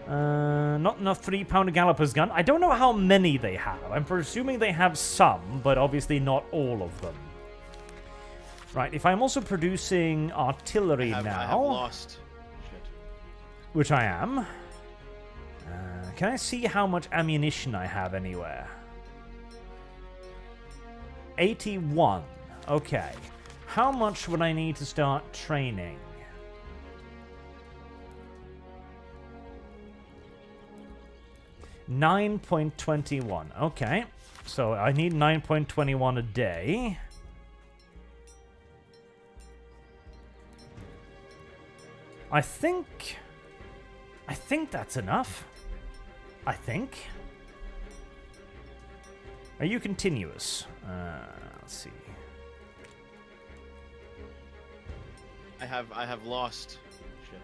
Not enough 3-pounder Galloper's gun. I don't know how many they have. I'm presuming they have some, but obviously not all of them. Right, if I'm also producing artillery now... I have lost. Shit. Which I am. Can I see how much ammunition I have anywhere? 81. Okay. How much would I need to start training? 9.21. Okay. So I need 9.21 a day. I think that's enough. I think. Are you continuous? Let's see. I have lost. Shit.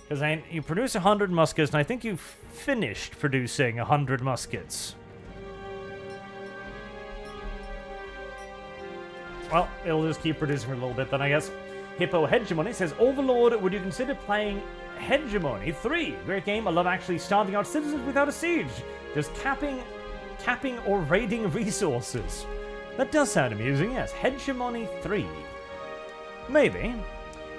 Because you produce 100 muskets, and I think you've finished producing 100 muskets. Well, it'll just keep producing for a little bit then, I guess. Hippo Hegemony says, Overlord, would you consider playing Hegemony 3? Great game. I love actually starving out citizens without a siege. Just capping or raiding resources. That does sound amusing, yes. Hegemony 3. Maybe.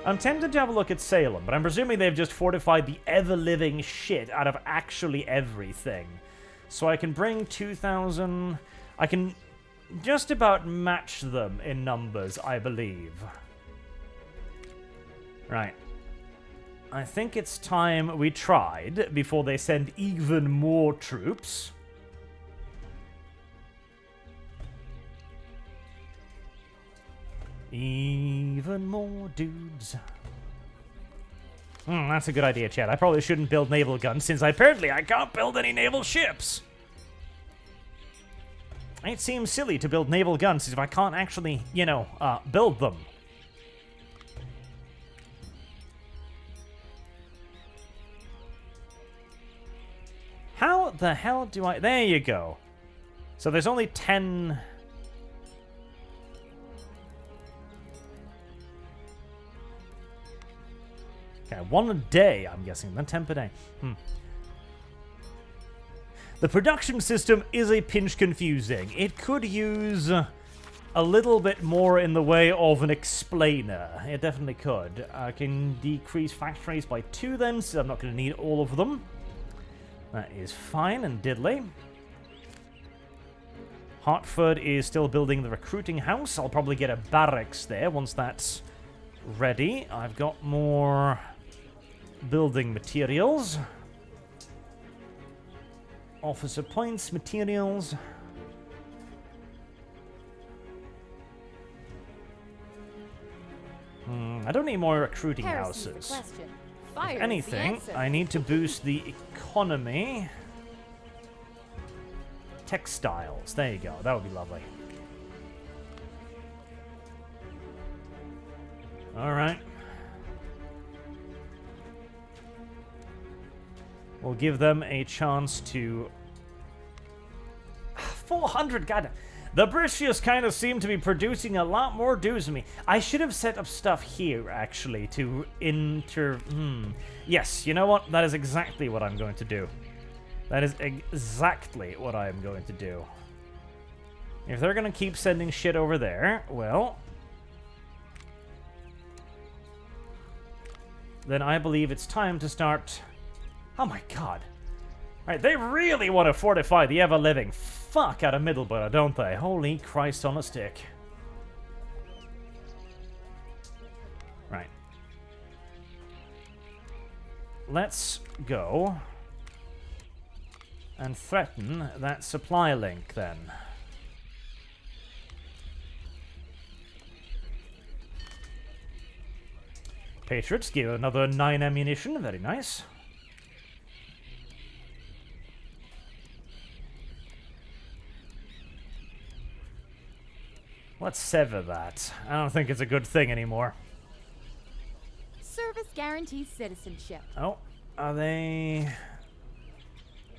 I'm tempted to have a look at Salem, but I'm presuming they've just fortified the ever-living shit out of actually everything. So I can bring 2,000... I can just about match them in numbers, I believe. Right. I think it's time we tried before they send even more troops. Even more dudes. That's a good idea, Chad. I probably shouldn't build naval guns since apparently I can't build any naval ships. It seems silly to build naval guns if I can't actually, you know, build them. How the hell do I... There you go. So there's only 10... Okay, 1 a day, I'm guessing. Then 10 per day. The production system is a pinch confusing. It could use a little bit more in the way of an explainer. It definitely could. I can decrease factories by 2 then, so I'm not going to need all of them. That is fine and diddly. Hartford is still building the recruiting house. I'll probably get a barracks there once that's ready. I've got more building materials. Officer points, materials. I don't need more recruiting houses. If anything, I need to boost the economy. Textiles. There you go. That would be lovely. All right. We'll give them a chance to... 400, god. The British just kind of seem to be producing a lot more dues than me. I should have set up stuff here, actually, to Yes, you know what? That is exactly what I'm going to do. That is exactly what I'm going to do. If they're going to keep sending shit over there, well... then I believe it's time to start... Oh my god. Right, they really want to fortify the ever-living fuck out of Middleborough, don't they? Holy Christ on a stick. Right. Let's go and threaten that supply link, then. Patriots give another 9 ammunition, very nice. Let's sever that. I don't think it's a good thing anymore. Service guarantees citizenship. Oh, are they...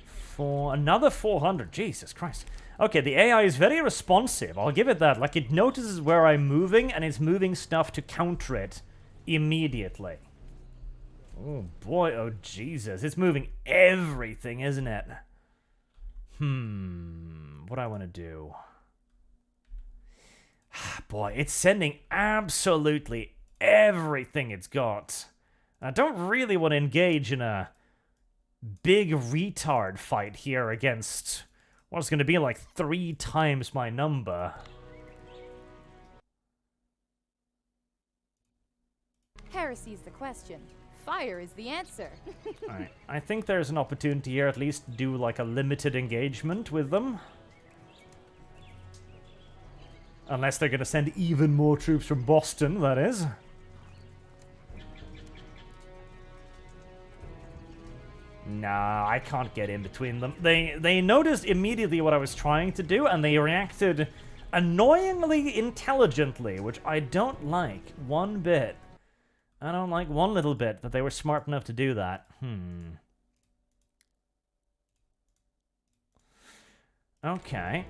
for another 400? Jesus Christ. Okay, the AI is very responsive. I'll give it that. Like, it notices where I'm moving, and it's moving stuff to counter it immediately. Oh boy, oh Jesus. It's moving everything, isn't it? What do I want to do? Boy, it's sending absolutely everything it's got. I don't really want to engage in a big retard fight here against what's going to be like 3 times my number. Heresy's the question. Fire is the answer. Alright, I think there's an opportunity here at least to do like a limited engagement with them. Unless they're going to send even more troops from Boston, that is. Nah, I can't get in between them. They noticed immediately what I was trying to do, and they reacted annoyingly intelligently, which I don't like one bit. I don't like one little bit that they were smart enough to do that. Okay.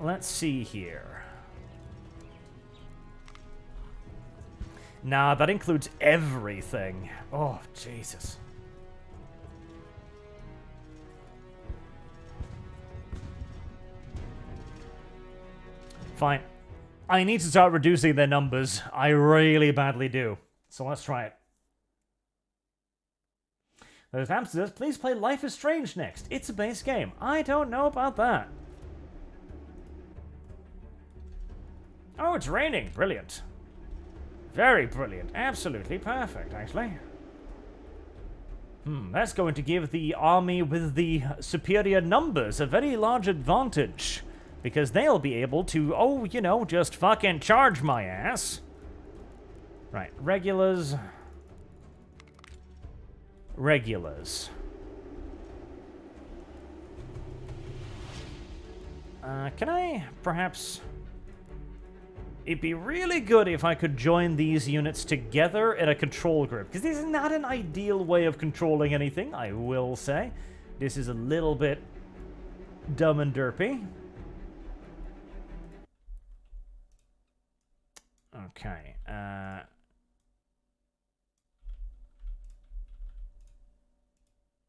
let's see here. Nah, that includes everything. Oh, Jesus. Fine. I need to start reducing their numbers. I really badly do. So let's try it. Those hamsters, please play Life is Strange next. It's a base game. I don't know about that. Oh, it's raining. Brilliant. Very brilliant. Absolutely perfect, actually. That's going to give the army with the superior numbers a very large advantage. Because they'll be able to, oh, you know, just fucking charge my ass. Right, regulars. Regulars. Can I perhaps... It'd be really good if I could join these units together in a control group, because this is not an ideal way of controlling anything, I will say. This is a little bit dumb and derpy. Okay,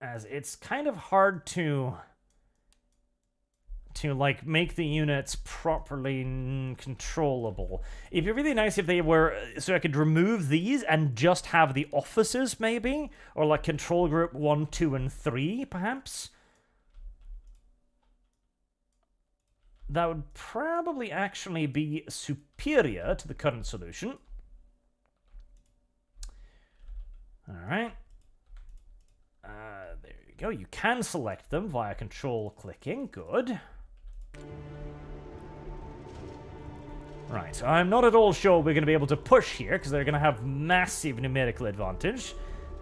as it's kind of hard to like make the units properly controllable. It'd be really nice if they were, so I could remove these and just have the offices maybe, or like control group 1, 2, and 3 perhaps. That would probably actually be superior to the current solution. Alright. There you go. You can select them via control clicking. Good. Right, so I'm not at all sure we're going to be able to push here, because they're going to have massive numerical advantage.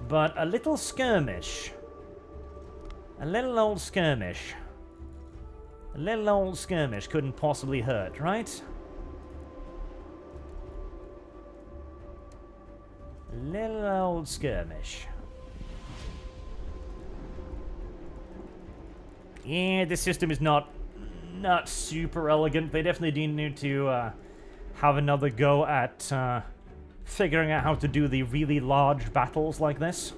But a little skirmish. A little old skirmish. A little old skirmish couldn't possibly hurt, right? Little old skirmish. Yeah, this system is not super elegant. They definitely do need to have another go at figuring out how to do the really large battles like this.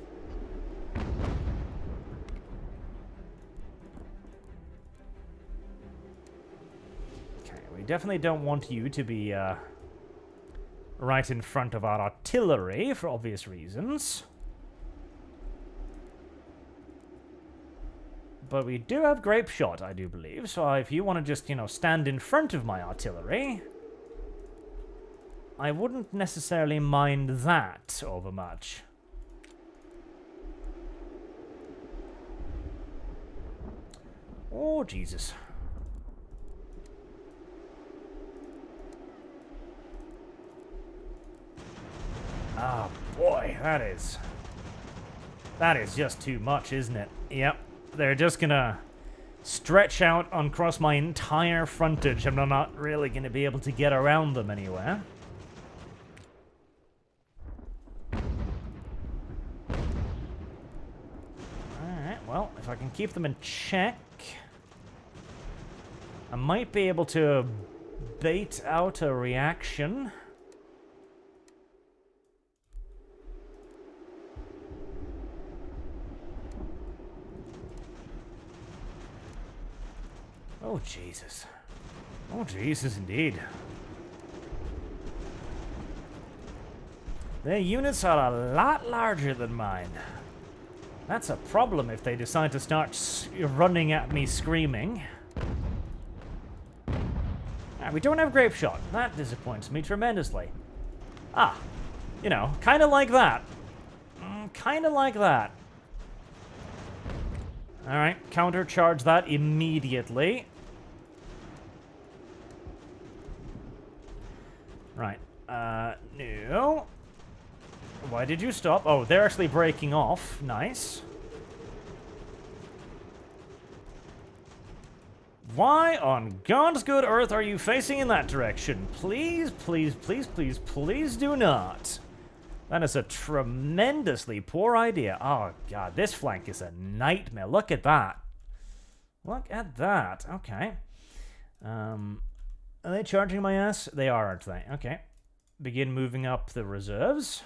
We definitely don't want you to be right in front of our artillery for obvious reasons. But we do have grape shot, I do believe, so if you want to just, you know, stand in front of my artillery, I wouldn't necessarily mind that overmuch. Oh, Jesus. Oh boy, that is just too much, isn't it? Yep, they're just gonna stretch out across my entire frontage, and I'm not really gonna be able to get around them anywhere. Alright, well, if I can keep them in check, I might be able to bait out a reaction. Oh, Jesus. Oh, Jesus, indeed. Their units are a lot larger than mine. That's a problem if they decide to start running at me screaming. We don't have grape shot. That disappoints me tremendously. Ah, you know, kind of like that. Kind of like that. Alright, countercharge that immediately. Right, no. Why did you stop? Oh, they're actually breaking off. Nice. Why on God's good earth are you facing in that direction? Please, please, please, please, please do not. That is a tremendously poor idea. Oh, God, this flank is a nightmare. Look at that. Look at that. Okay. Are they charging my ass? They are, aren't they? Okay. Begin moving up the reserves.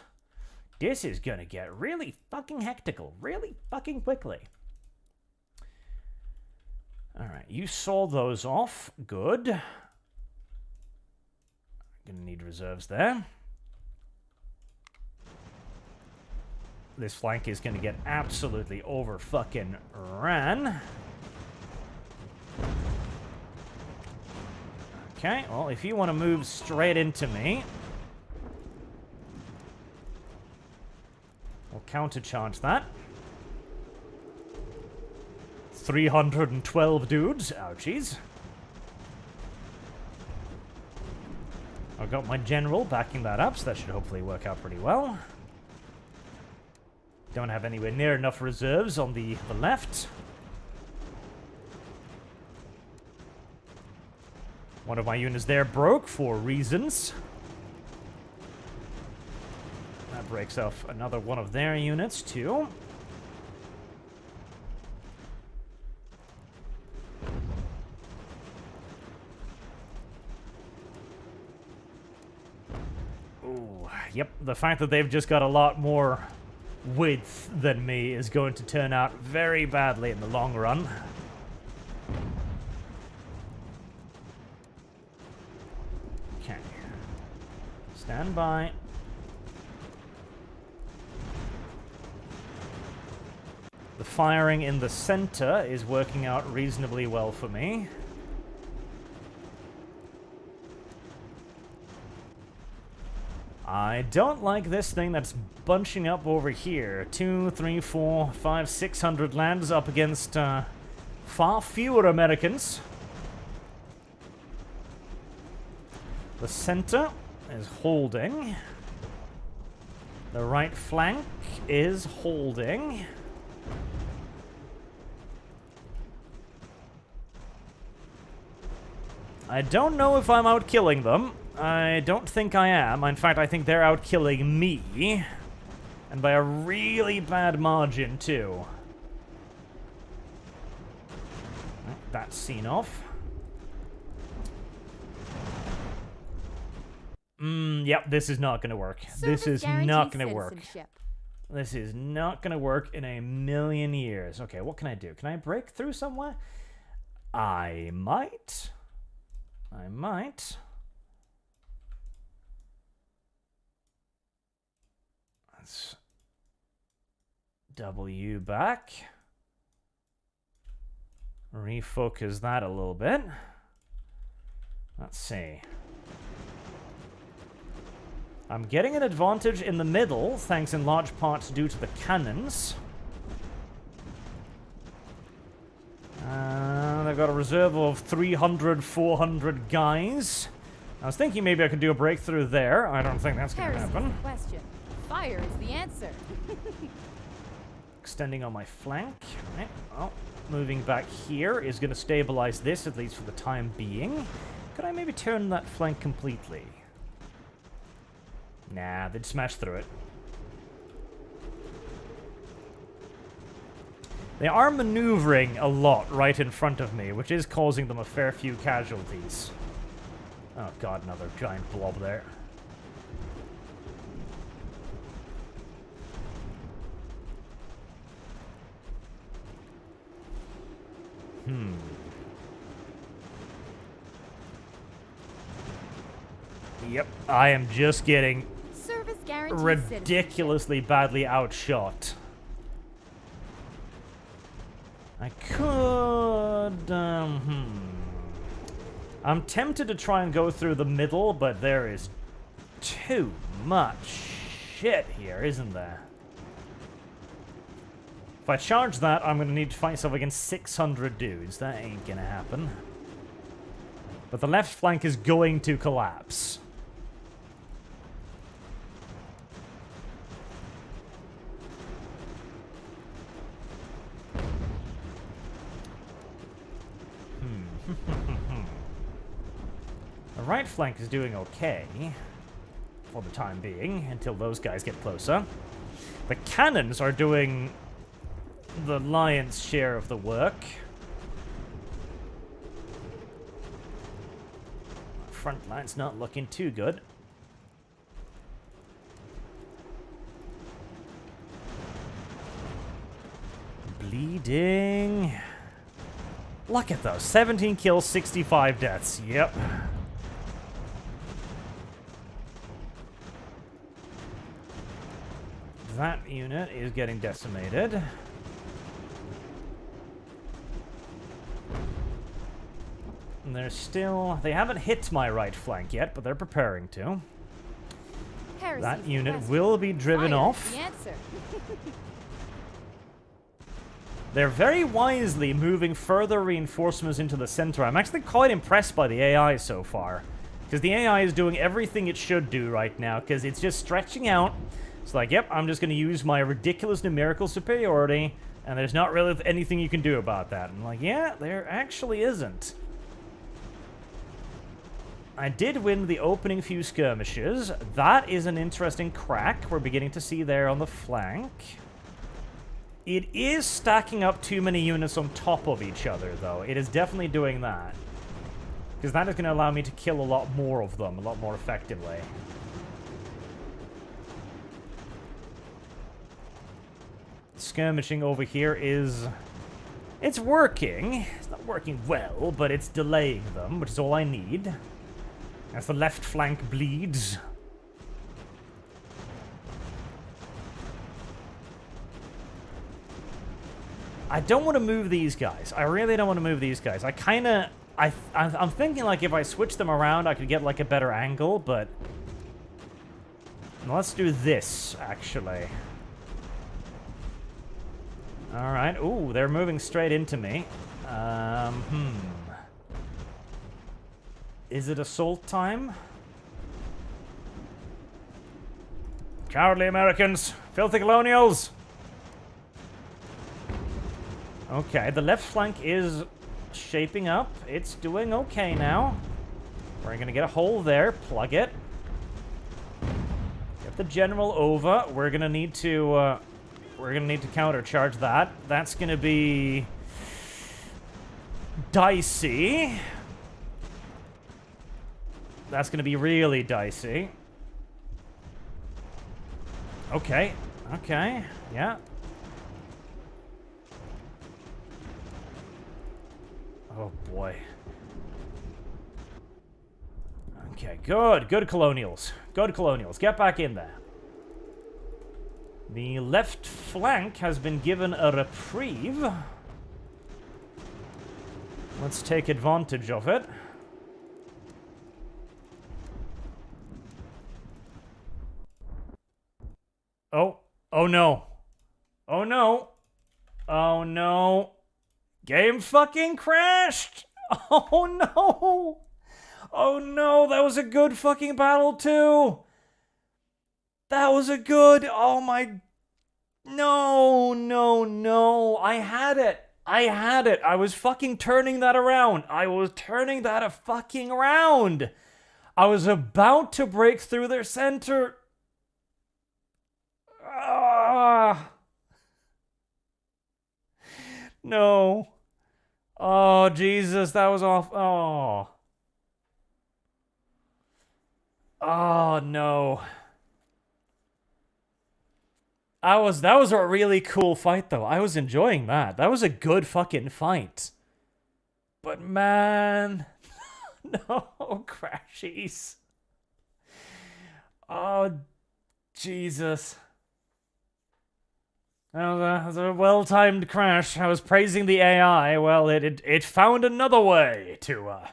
This is gonna get really fucking hectical. Really fucking quickly. Alright, you saw those off. Good. Gonna need reserves there. This flank is gonna get absolutely over fucking ran. Okay, well, if you want to move straight into me, we'll countercharge that. 312 dudes. Ouchies. I've got my general backing that up, so that should hopefully work out pretty well. Don't have anywhere near enough reserves on the left. One of my units there broke for reasons. That breaks off another one of their units, too. Ooh, yep, the fact that they've just got a lot more width than me is going to turn out very badly in the long run. Stand by. The firing in the center is working out reasonably well for me. I don't like this thing that's bunching up over here. 2, 3, 4, 5, 600 lands up against far fewer Americans. The center is holding. The right flank is holding. I don't know if I'm out killing them. I don't think I am. In fact, I think they're out killing me. And by a really bad margin, too. That's seen off. Yep, this is not going to work. This is not going to work. This is not going to work in a million years. Okay, what can I do? Can I break through somewhere? I might. I might. Let's W back. Refocus that a little bit. Let's see. I'm getting an advantage in the middle, thanks in large part due to the cannons. They've got a reserve of 300, 400 guys. I was thinking maybe I could do a breakthrough there. I don't think that's going to happen. Question. Fire is the answer. Extending on my flank. Right. Well, moving back here is going to stabilize this, at least for the time being. Could I maybe turn that flank completely? Nah, they'd smash through it. They are maneuvering a lot right in front of me, which is causing them a fair few casualties. Oh god, another giant blob there. Yep, I am just getting ridiculously badly outshot. I could... I'm tempted to try and go through the middle, but there is too much shit here, isn't there? If I charge that, I'm going to need to fight myself against 600 dudes. That ain't going to happen. But the left flank is going to collapse. The right flank is doing okay for the time being, until those guys get closer. The cannons are doing the lion's share of the work. front line's not looking too good. Bleeding. Look at those. 17 kills, 65 deaths. Yep. That unit is getting decimated. And they're still... They haven't hit my right flank yet, but they're preparing to. That unit will be driven off. The answer. They're very wisely moving further reinforcements into the center. I'm actually quite impressed by the AI so far. Because the AI is doing everything it should do right now, because it's just stretching out. It's like, yep, I'm just going to use my ridiculous numerical superiority, and there's not really anything you can do about that. I'm like, yeah, there actually isn't. I did win the opening few skirmishes. That is an interesting crack we're beginning to see there on the flank. It is stacking up too many units on top of each other, though. It is definitely doing that. Because that is going to allow me to kill a lot more of them, a lot more effectively. Skirmishing over here is... It's working. It's not working well, but it's delaying them, which is all I need. As the left flank bleeds. I don't want to move these guys. I really don't want to move these guys. I'm thinking like if I switch them around, I could get like a better angle, but... Let's do this, actually. Alright. Ooh, they're moving straight into me. Is it assault time? Cowardly Americans! Filthy colonials! Okay, the left flank is shaping up. It's doing okay now. We're gonna get a hole there. Plug it. Get the general over. We're gonna need to countercharge that. That's gonna be dicey. That's gonna be really dicey. Okay. Okay. Yeah. Oh boy. Okay, good. Good colonials. Good colonials. Get back in there. The left flank has been given a reprieve. Let's take advantage of it. Oh. Oh no. Oh no. Oh no. Game fucking crashed! Oh no! Oh no, that was a good fucking battle too! That was a good... Oh my... No, no, no. I had it. I had it. I was fucking turning that around. I was turning that a fucking around. I was about to break through their center. Ah. No. Oh, Jesus, that was off. Oh. Oh, no. That was a really cool fight, though. I was enjoying that. That was a good fucking fight. But, man... No, crashies. Oh, Jesus. That was a well-timed crash. I was praising the AI. Well, it found another way to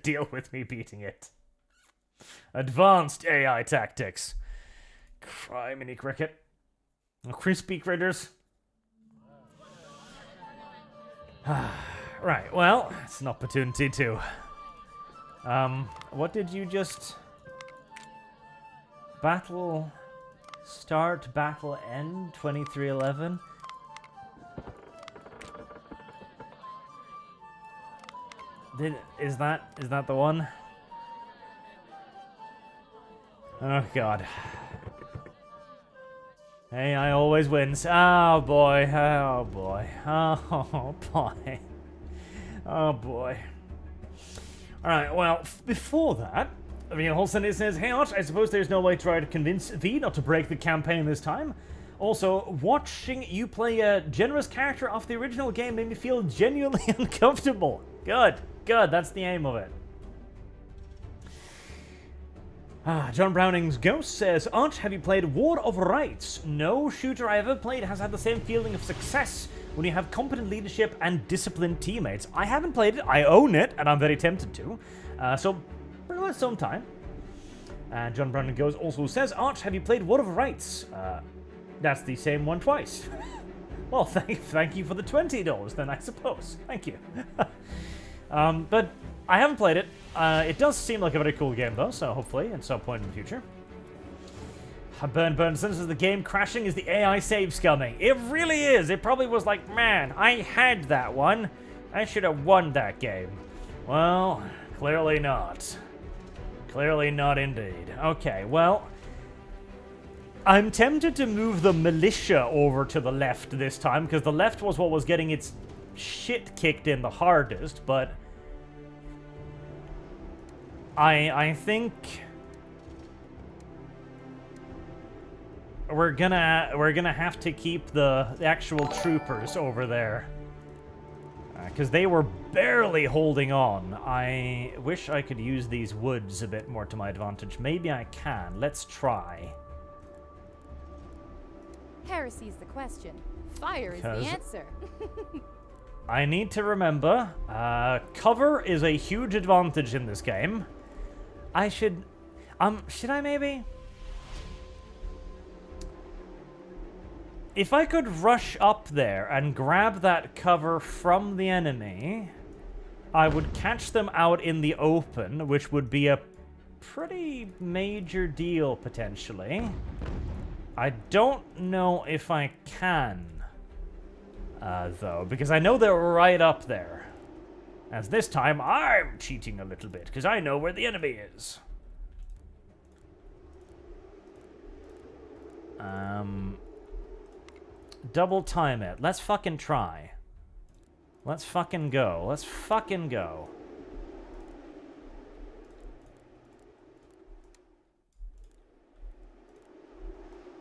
deal with me beating it. Advanced AI tactics. Criminy cricket. Crispy critters. Right, well, it's an opportunity to... what did you just... Battle... Start, battle, end, 2311. Is that the one? Oh god. AI always wins. Oh boy, oh boy, oh boy, oh boy. Alright, well, before that, Real Holson says, "Hey Arch, I suppose there's no way to try to convince V not to break the campaign this time. Also, watching you play a generous character off the original game made me feel genuinely uncomfortable." Good, that's the aim of it. John Browning's Ghost says, "Arch, have you played War of Rights? No shooter I ever played has had the same feeling of success when you have competent leadership and disciplined teammates. I haven't played it, I own it, and I'm very tempted to. So, for some time." And John Browning Goes also says, "Arch, have you played War of Rights?" That's the same one twice. Well, thank you for the $20 then, I suppose. Thank you. But I haven't played it. It does seem like a very cool game, though, so hopefully at some point in the future. Burn says, "The game crashing is the AI save scumming." It really is. It probably was like, man, I had that one. I should have won that game. Well, clearly not. Clearly not indeed. Okay, well, I'm tempted to move the militia over to the left this time, because the left was what was getting its shit kicked in the hardest, but I think we're gonna have to keep the actual troopers over there, because they were barely holding on. I wish I could use these woods a bit more to my advantage. Maybe I can. Let's try. Heresy's the question. Fire is the answer. I need to remember, cover is a huge advantage in this game. Should I maybe? If I could rush up there and grab that cover from the enemy, I would catch them out in the open, which would be a pretty major deal, potentially. I don't know if I can, though, because I know they're right up there. As this time, I'm cheating a little bit, because I know where the enemy is. Double time it. Let's fucking try. Let's fucking go. Let's fucking go.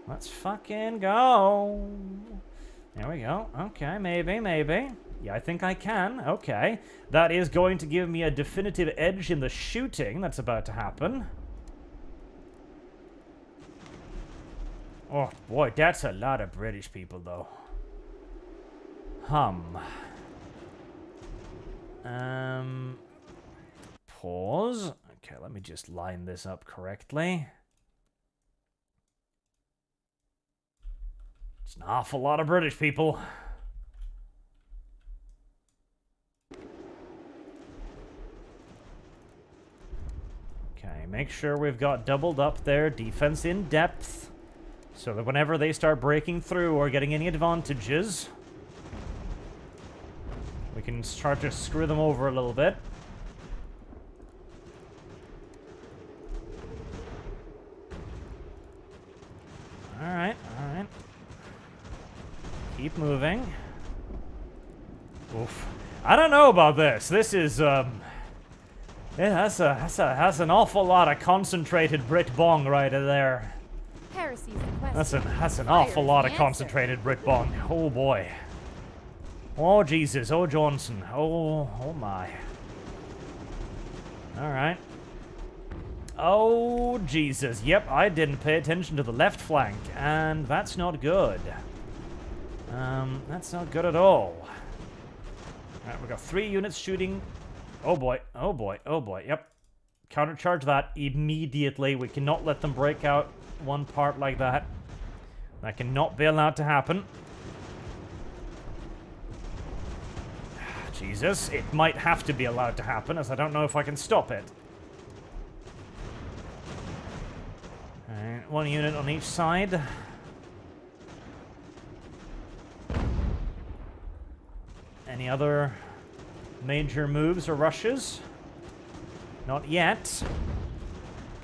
Let's fucking go. There we go. Okay, maybe. Yeah, I think I can. Okay. That is going to give me a definitive edge in the shooting that's about to happen. Oh, boy, that's a lot of British people, though. Pause. Okay, let me just line this up correctly. It's an awful lot of British people. Okay, make sure we've got doubled up their defense in depth, so that whenever they start breaking through or getting any advantages, we can start to screw them over a little bit. Alright. Keep moving. Oof. I don't know about this. This is, yeah, that's an awful lot of concentrated Brit Bong right there. Heresy's the question. That's an awful lot of concentrated Brit Bong. Oh boy. Oh Jesus. Oh Johnson. Oh my. Alright. Oh Jesus. Yep, I didn't pay attention to the left flank, and that's not good. That's not good at all. Alright, we've got 3 units shooting. Oh boy. Yep. Countercharge that immediately. We cannot let them break out one part like that. That cannot be allowed to happen. Jesus, it might have to be allowed to happen, as I don't know if I can stop it. Alright, 1 unit on each side. Any other major moves or rushes? Not yet.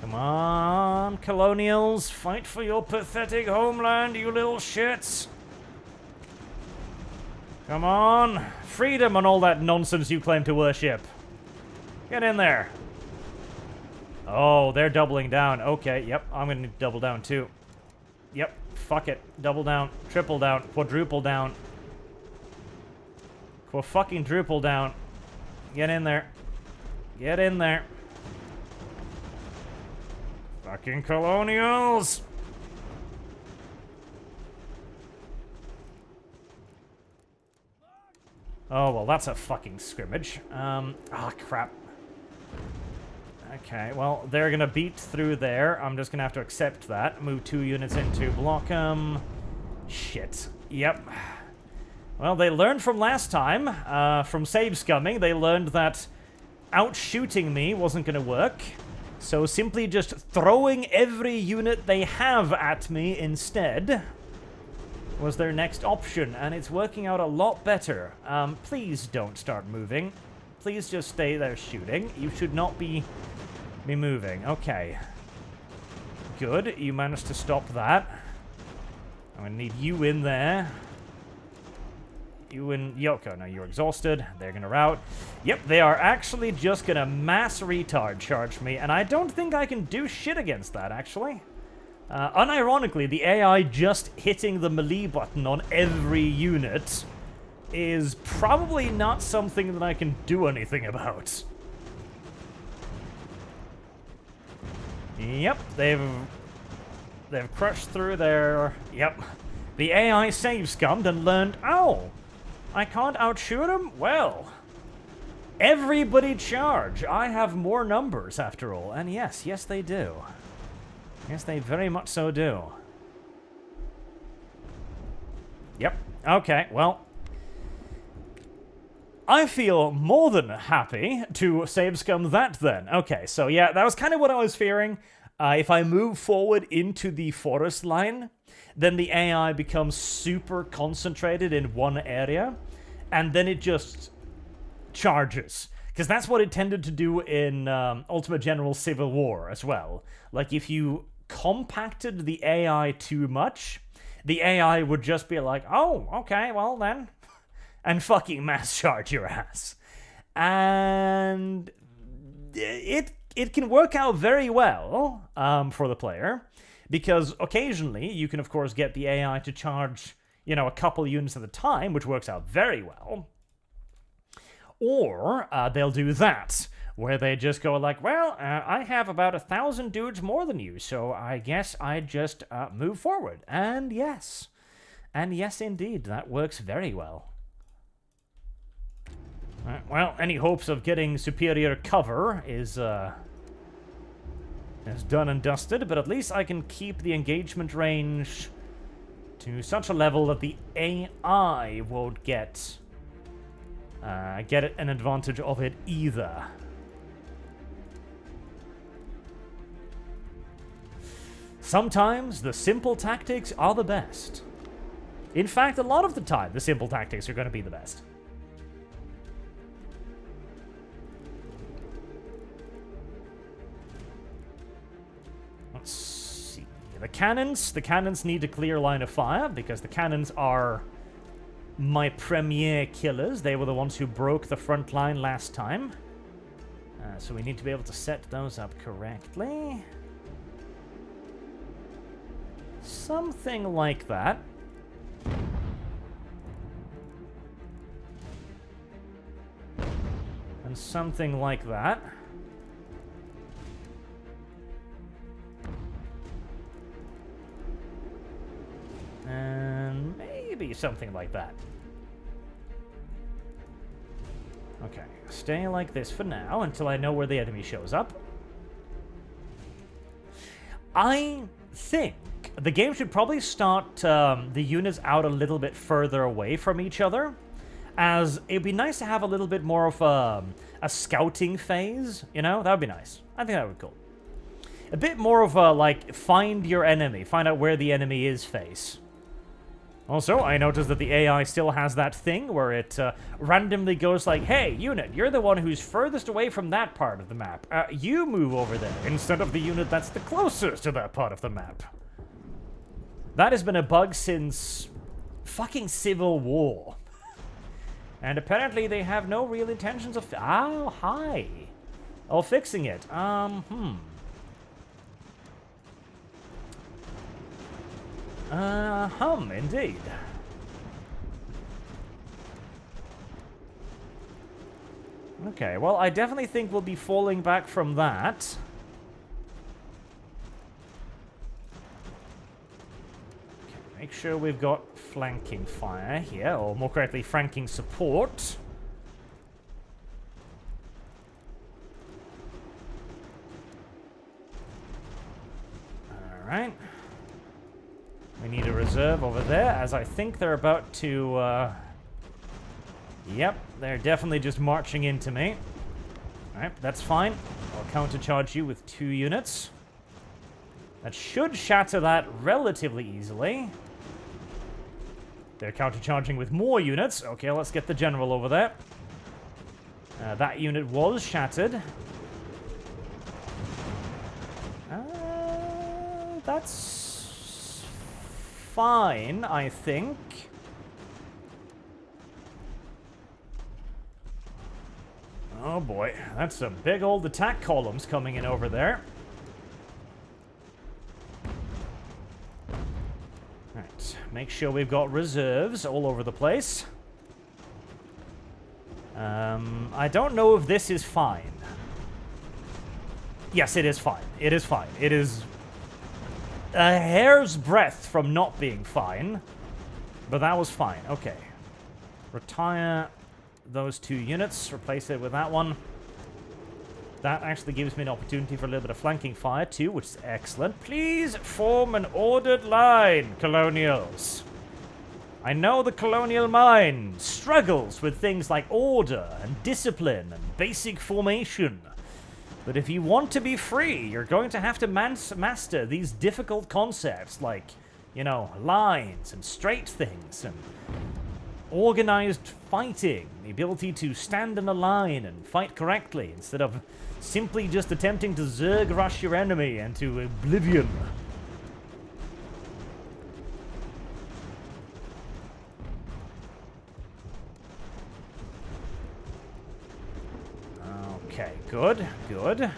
Come on, colonials. Fight for your pathetic homeland, you little shits. Come on. Freedom and all that nonsense you claim to worship. Get in there. Oh, they're doubling down. Okay, yep, I'm gonna need to double down too. Yep, fuck it. Double down, triple down, quadruple down. Fucking druple down. Get in there. Get in there. Fucking colonials! Oh, well, that's a fucking scrimmage. Crap. Okay, well, they're gonna beat through there. I'm just gonna have to accept that. Move 2 units in to block them. Shit. Yep. Well, they learned from last time, from save scumming. They learned that out-shooting me wasn't gonna work. So simply just throwing every unit they have at me instead was their next option, and it's working out a lot better. Please don't start moving. Please just stay there shooting. You should not be moving. Okay. Good. You managed to stop that. I'm gonna need you in there. You and Yoko. Now you're exhausted. They're gonna rout. Yep, they are actually just gonna mass retard charge me, and I don't think I can do shit against that, actually. Unironically, the AI just hitting the melee button on every unit is probably not something that I can do anything about. Yep, they've crushed through their... Yep. The AI save scummed and learned, oh, I can't outshoot him? Well, everybody charge. I have more numbers, after all. And yes, they do. Yes, they very much so do. Yep. Okay, well, I feel more than happy to save scum that then. Okay, so yeah, that was kind of what I was fearing. If I move forward into the forest line, then the AI becomes super concentrated in one area, and then it just charges. Because that's what it tended to do in Ultimate General Civil War as well. Like, if you compacted the AI too much, the AI would just be like, oh, okay, well then, and fucking mass charge your ass. And it can work out very well for the player, because occasionally you can, of course, get the AI to charge, a couple units at a time, which works out very well. Or they'll do that, where they just go like, well, I have about 1,000 dudes more than you, so I guess I just move forward. And yes, indeed, that works very well. Well, any hopes of getting superior cover is done and dusted, but at least I can keep the engagement range to such a level that the AI won't get an advantage of it either. Sometimes the simple tactics are the best. In fact, a lot of the time, the simple tactics are going to be the best. Let's see. The cannons need a clear line of fire, because the cannons are my premier killers. They were the ones who broke the front line last time. So we need to be able to set those up correctly. Something like that. And something like that. And maybe something like that. Okay, stay like this for now until I know where the enemy shows up. I think the game should probably start the units out a little bit further away from each other, as it'd be nice to have a little bit more of a scouting phase, That would be nice. I think that would be cool. A bit more of a, like, find your enemy, find out where the enemy is phase. Also, I noticed that the AI still has that thing where it randomly goes like, hey, unit, you're the one who's furthest away from that part of the map. You move over there instead of the unit that's the closest to that part of the map. That has been a bug since fucking Civil War. And apparently they have no real intentions of... Oh, hi. Oh, fixing it. Indeed. Okay, well, I definitely think we'll be falling back from that. Okay, make sure we've got flanking fire here, or more correctly, flanking support. Alright. We need a reserve over there, as I think they're about to, Yep, they're definitely just marching into me. Alright, that's fine. I'll countercharge you with 2 units. That should shatter that relatively easily. They're countercharging with more units. Okay, let's get the general over there. That unit was shattered. That's fine, I think. Oh boy, that's some big old attack columns coming in over there. Right, make sure we've got reserves all over the place. I don't know if this is fine. Yes, it is fine. It is fine. It is a hair's breadth from not being fine, but that was fine. Okay. Retire those 2 units, replace it with that one. That actually gives me an opportunity for a little bit of flanking fire too, which is excellent. Please form an ordered line, colonials. I know the colonial mind struggles with things like order and discipline and basic formation. But if you want to be free, you're going to have to master these difficult concepts like, you know, lines and straight things and organized fighting, the ability to stand in a line and fight correctly instead of simply just attempting to zerg rush your enemy into oblivion. Okay, good, good.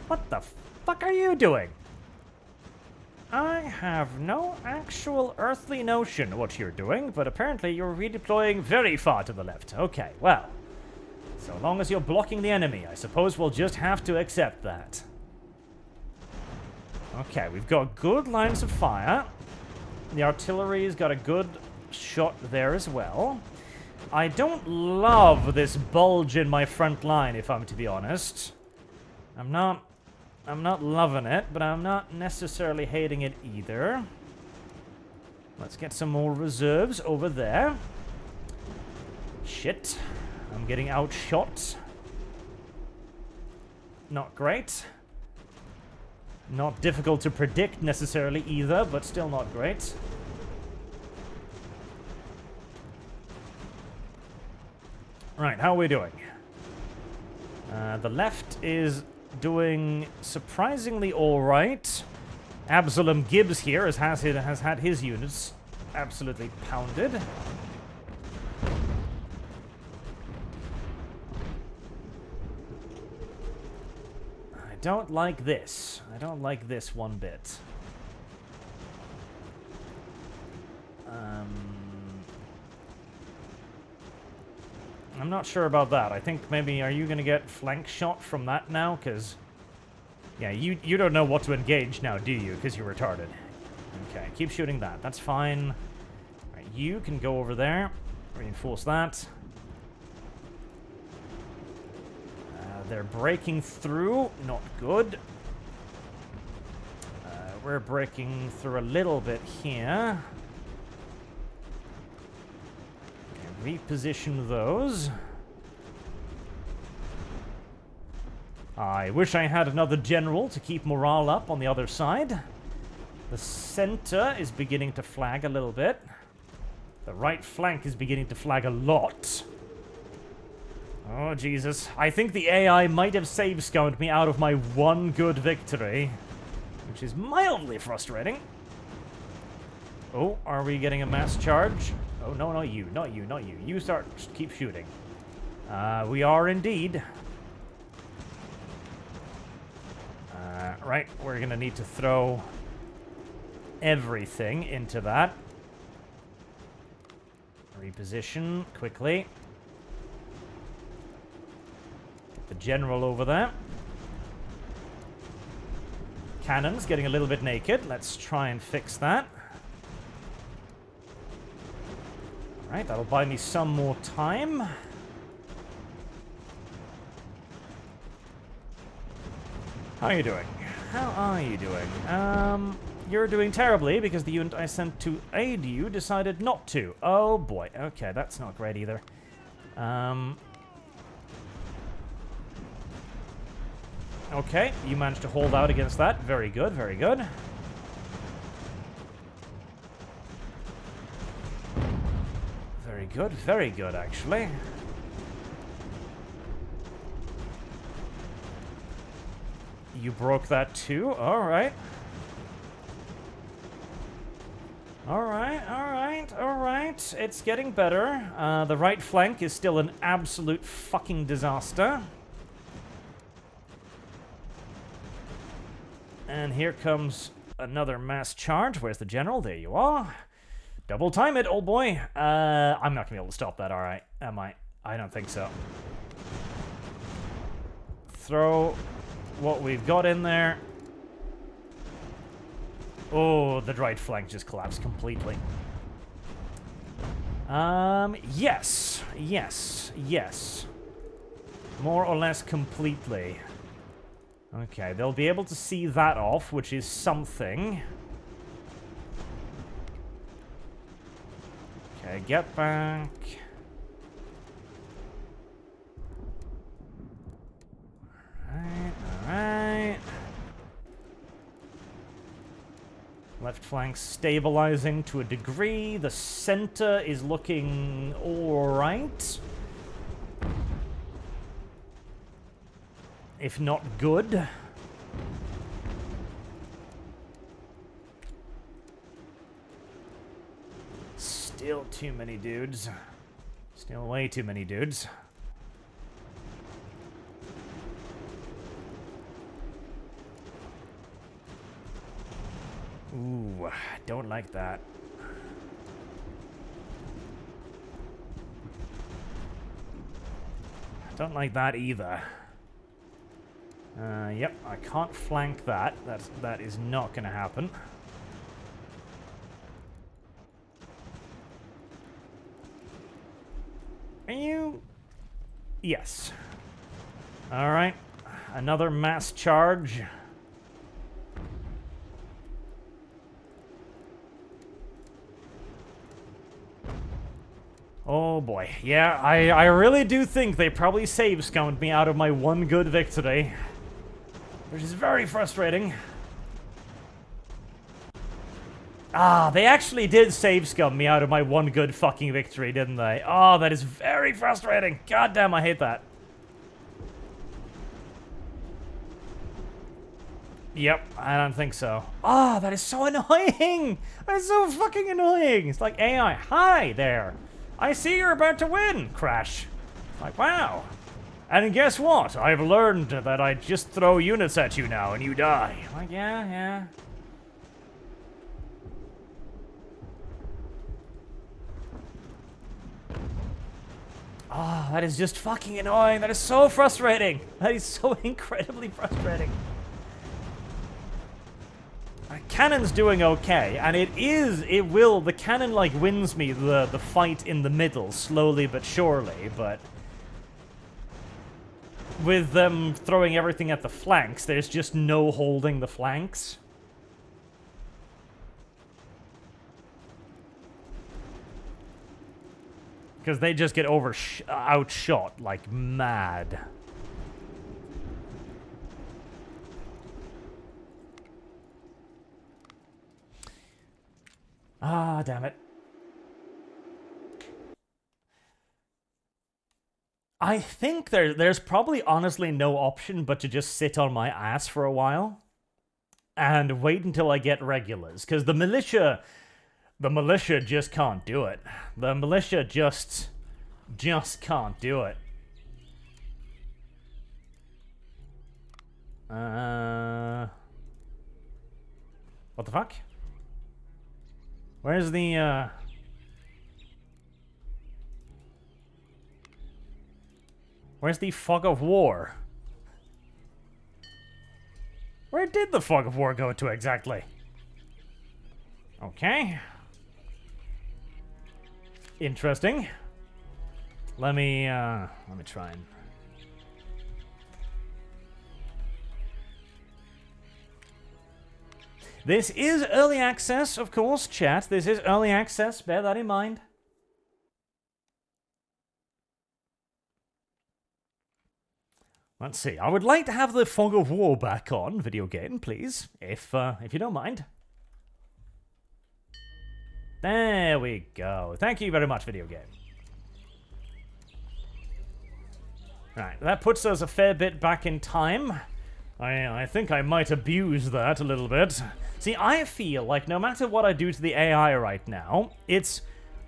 What the fuck are you doing? I have no actual earthly notion what you're doing, but apparently you're redeploying very far to the left. Okay, well, so long as you're blocking the enemy, I suppose we'll just have to accept that. Okay, we've got good lines of fire. The artillery's got a good shot there as well. I don't love this bulge in my front line, if I'm to be honest. I'm not loving it, but I'm not necessarily hating it either. Let's get some more reserves over there. Shit. I'm getting outshot. Not great. Not difficult to predict necessarily either, but still not great. Right, how are we doing? The left is doing surprisingly all right. Absalom Gibbs here has had his units absolutely pounded. I don't like this. I don't like this one bit. I'm not sure about that. I think maybe, are you going to get flank shot from that now? Because, yeah, you don't know what to engage now, do you? Because you're retarded. Okay, keep shooting that. That's fine. Right, you can go over there. Reinforce that. They're breaking through. Not good. We're breaking through a little bit here. Reposition those. I wish I had another general to keep morale up on the other side. The center is beginning to flag a little bit. The right flank is beginning to flag a lot. Oh, Jesus. I think the AI might have save-scout me out of my one good victory, which is mildly frustrating. Oh, are we getting a mass charge? Oh, no, not you, not you, not you. You keep shooting. We are indeed. Alright, we're gonna need to throw everything into that. Reposition quickly. Get the general over there. Cannon's getting a little bit naked. Let's try and fix that. Alright, that'll buy me some more time. How are you doing? How are you doing? You're doing terribly because the unit I sent to aid you decided not to. Oh boy. Okay, that's not great either. Okay, you managed to hold out against that. Very good, very good. Very good, actually. You broke that too? Alright. Alright. It's getting better. The right flank is still an absolute fucking disaster. And here comes another mass charge. Where's the general? There you are. Double time it, old boy. I'm not gonna be able to stop that, alright. Am I? I don't think so. Throw what we've got in there. Oh, the right flank just collapsed completely. Yes. More or less completely. Okay, they'll be able to see that off, which is something. Okay, get back. Alright. Left flank stabilizing to a degree. The center is looking alright. If not good. Still too many dudes. Still way too many dudes. Ooh, don't like that. Don't like that either. Yep, I can't flank that. That is not gonna happen. Are you? Yes. Alright. Another mass charge. Oh boy. Yeah, I really do think they probably save-scummed me out of my one good victory. Which is very frustrating. Ah, they actually did save-scum me out of my one good fucking victory, didn't they? Oh, that is very frustrating. God damn, I hate that. Yep, I don't think so. Ah, that is so annoying! That is so fucking annoying! It's like AI, hi there! I see you're about to win! Crash. Like, wow. And guess what? I've learned that I just throw units at you now and you die. Like, yeah. Ah, that is just fucking annoying. That is so frustrating. That is so incredibly frustrating. Cannon's doing okay, and the cannon, like, wins me the fight in the middle, slowly but surely, but with them throwing everything at the flanks, there's just no holding the flanks. Because they just get outshot like mad. Ah, damn it. I think there's probably honestly no option but to just sit on my ass for a while and wait until I get regulars, because the militia just can't do it. The militia just can't do it. What the fuck? Where's the, Where's the fog of war? Where did the fog of war go to exactly? Okay. Interesting. Let me try and... This is early access, of course, chat. This is early access. Bear that in mind. Let's see. I would like to have the fog of war back on video game, please, if you don't mind. There we go. Thank you very much, video game. Right, that puts us a fair bit back in time. I think I might abuse that a little bit. See, I feel like no matter what I do to the AI right now, it's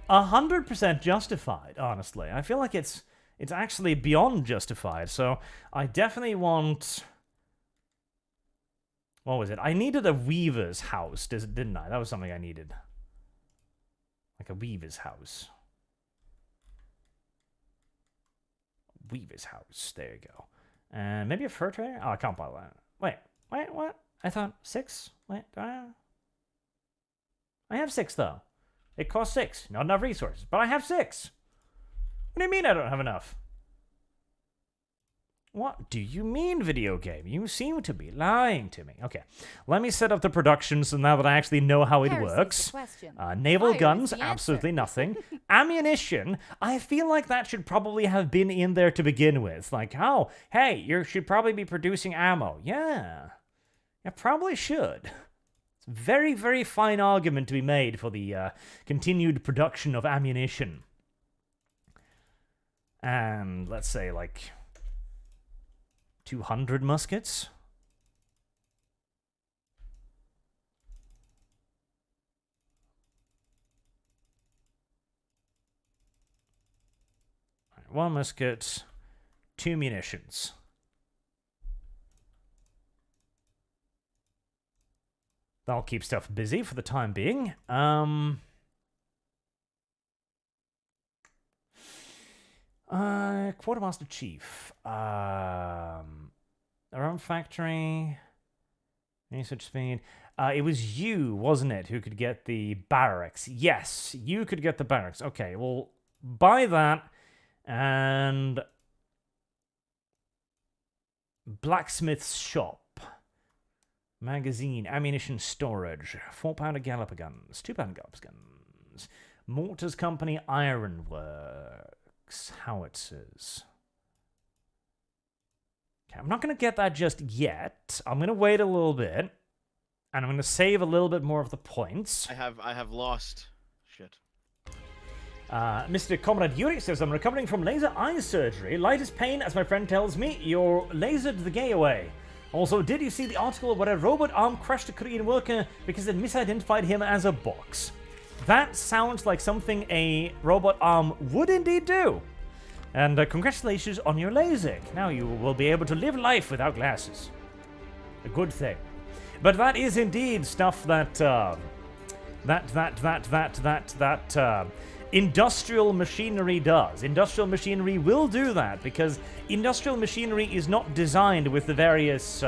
100% justified, honestly. I feel like it's actually beyond justified, so I definitely want... What was it? I needed a weaver's house, didn't I? That was something I needed. Like a weaver's house. Weaver's house. There you go. And maybe a fur trader? Oh, I can't buy that. Wait, what? I thought 6? Wait, do I have 6, though. It costs 6. Not enough resources, but I have 6. What do you mean I don't have enough? What do you mean, video game? You seem to be lying to me. Okay, let me set up the production so now that I actually know how it works. Naval guns, absolutely nothing. Ammunition, I feel like that should probably have been in there to begin with. Like, oh, hey, you should probably be producing ammo. Yeah, you probably should. It's a very, very fine argument to be made for the continued production of ammunition. And let's say, like... 200 muskets? Right, 1 musket, 2 munitions. That'll keep stuff busy for the time being. Quartermaster Chief. Around factory. Research speed. It was you, wasn't it, who could get the barracks? Yes, you could get the barracks. Okay, well, buy that. And... blacksmith's shop. Magazine. Ammunition storage. 4-pounder Galloper guns. 2-pounder Galloper guns. Mortars Company Ironworks. Howitzers. Okay, I'm not going to get that just yet. I'm going to wait a little bit. And I'm going to save a little bit more of the points. I have lost. Shit. Mr. Comrade Yuri says, I'm recovering from laser eye surgery. Lightest pain, as my friend tells me. You're lasered the gay away. Also, did you see the article where a robot arm crushed a Korean worker because it misidentified him as a box? That sounds like something a robot arm would indeed do. And congratulations on your LASIK. Now you will be able to live life without glasses. A good thing. But that is indeed stuff that industrial machinery does. Industrial machinery will do that because industrial machinery is not designed with the various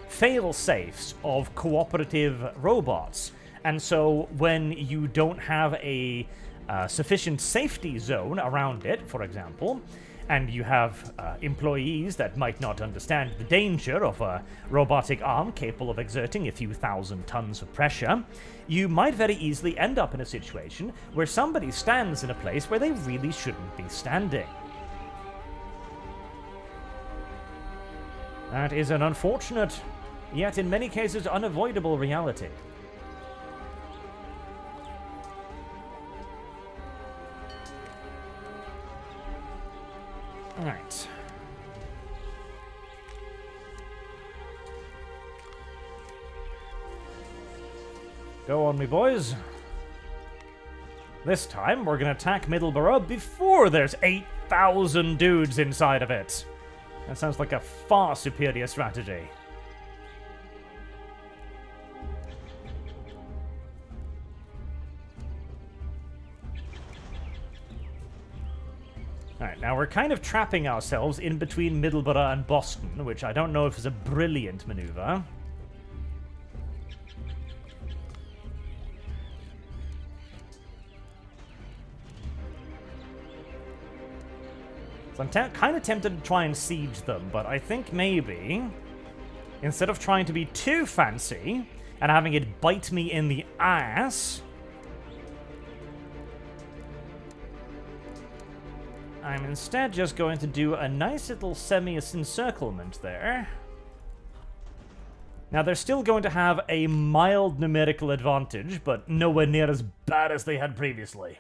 fail-safes of cooperative robots. And so when you don't have a sufficient safety zone around it, for example, and you have employees that might not understand the danger of a robotic arm capable of exerting a few thousand tons of pressure, you might very easily end up in a situation where somebody stands in a place where they really shouldn't be standing. That is an unfortunate, yet in many cases unavoidable reality. Alright. Go on, me boys. This time, we're gonna attack Middleborough before there's 8,000 dudes inside of it. That sounds like a far superior strategy. Alright, now we're kind of trapping ourselves in between Middleborough and Boston, which I don't know if is a brilliant maneuver. So I'm kind of tempted to try and siege them, but I think maybe, instead of trying to be too fancy and having it bite me in the ass, I'm instead just going to do a nice little semi-encirclement there. Now, they're still going to have a mild numerical advantage, but nowhere near as bad as they had previously.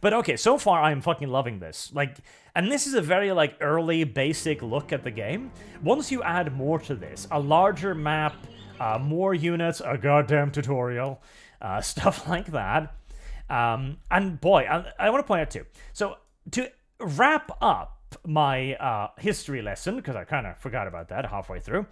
But okay, so far I'm fucking loving this. Like, and this is a very, like, early, basic look at the game. Once you add more to this, a larger map, more units, a goddamn tutorial, stuff like that. And boy, I want to point out too. So to wrap up my history lesson, because I kind of forgot about that halfway through,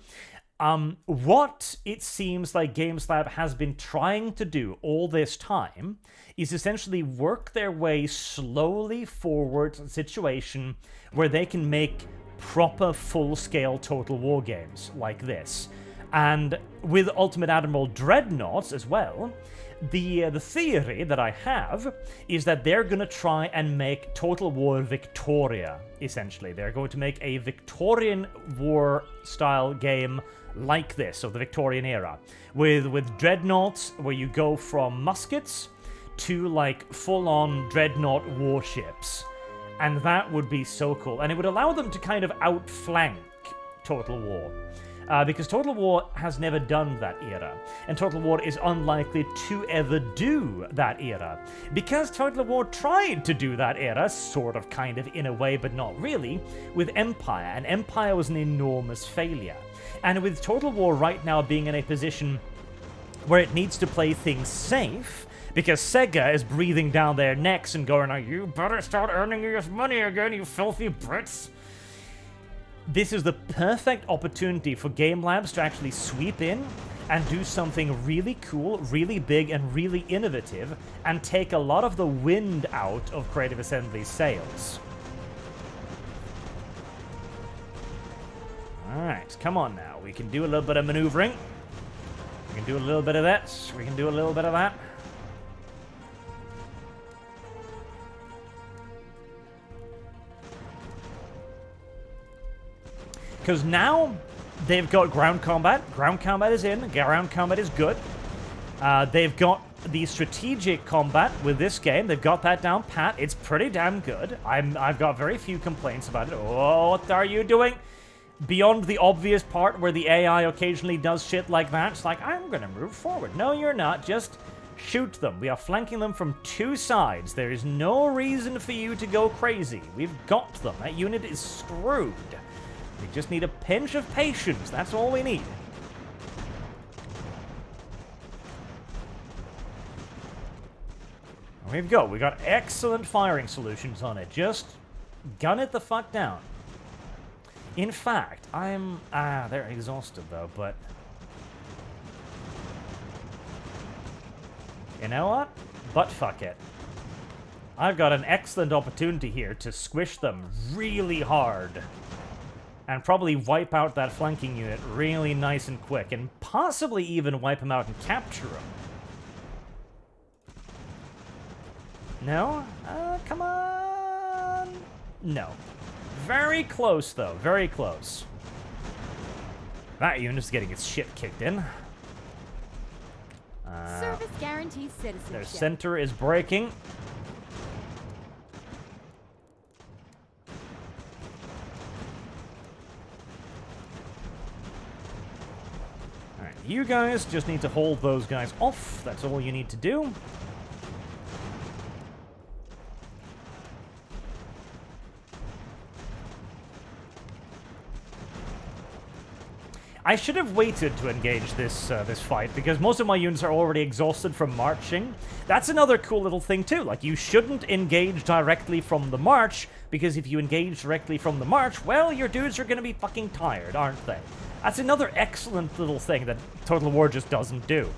what it seems like GameSlab has been trying to do all this time is essentially work their way slowly forward to a situation where they can make proper full-scale Total War games like this. And with Ultimate Admiral Dreadnoughts as well, the theory that I have is that they're going to try and make Total War Victoria, essentially. They're going to make a Victorian War-style game like this, of the Victorian era, with Dreadnoughts, where you go from muskets to, like, full-on Dreadnought warships. And that would be so cool. And it would allow them to kind of outflank Total War. Because Total War has never done that era, and Total War is unlikely to ever do that era. Because Total War tried to do that era, sort of, kind of, in a way, but not really, with Empire, and Empire was an enormous failure. And with Total War right now being in a position where it needs to play things safe, because Sega is breathing down their necks and going, "Oh, you better start earning your money again, you filthy Brits." This is the perfect opportunity for Game Labs to actually sweep in and do something really cool, really big, and really innovative, and take a lot of the wind out of Creative Assembly's sails. Alright, come on now. We can do a little bit of maneuvering. We can do a little bit of that. We can do a little bit of that. Because now they've got ground combat. Ground combat is in. Ground combat is good. They've got the strategic combat with this game. They've got that down pat. It's pretty damn good. I've got very few complaints about it. Oh, what are you doing? Beyond the obvious part where the AI occasionally does shit like that. It's like, I'm going to move forward. No, you're not. Just shoot them. We are flanking them from two sides. There is no reason for you to go crazy. We've got them. That unit is screwed. We just need a pinch of patience. That's all we need. We've got excellent firing solutions on it. Just gun it the fuck down. In fact, they're exhausted though, but you know what? Butt fuck it. I've got an excellent opportunity here to squish them really hard. And probably wipe out that flanking unit really nice and quick, and possibly even wipe them out and capture them. No? Come on! No. Very close, though. Very close. That unit's getting its shit kicked in. Service guarantees citizenship. Their center is breaking. You guys just need to hold those guys off. That's all you need to do. I should have waited to engage this fight, because most of my units are already exhausted from marching. That's another cool little thing too. Like, you shouldn't engage directly from the march, because if you engage directly from the march, well, your dudes are going to be fucking tired, aren't they? That's another excellent little thing that Total War just doesn't do.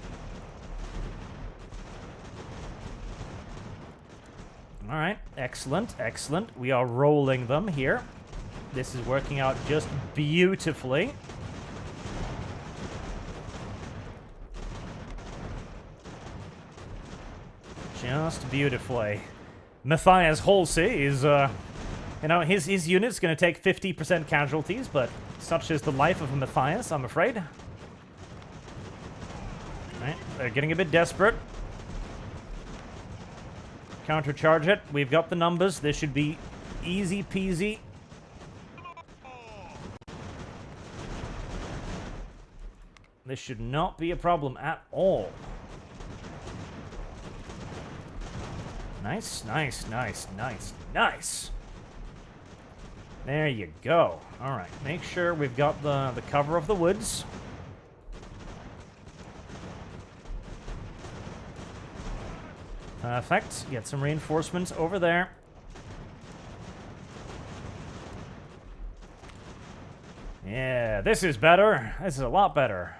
Alright, excellent, excellent. We are rolling them here. This is working out just beautifully. Just beautifully. Matthias Halsey is, you know, his unit's going to take 50% casualties, but such is the life of a Matthias, I'm afraid. Alright, they're getting a bit desperate. Countercharge it. We've got the numbers. This should be easy peasy. This should not be a problem at all. Nice, nice, nice, nice, nice. There you go. All right, make sure we've got the cover of the woods. Perfect. Get some reinforcements over there. Yeah, this is better. This is a lot better.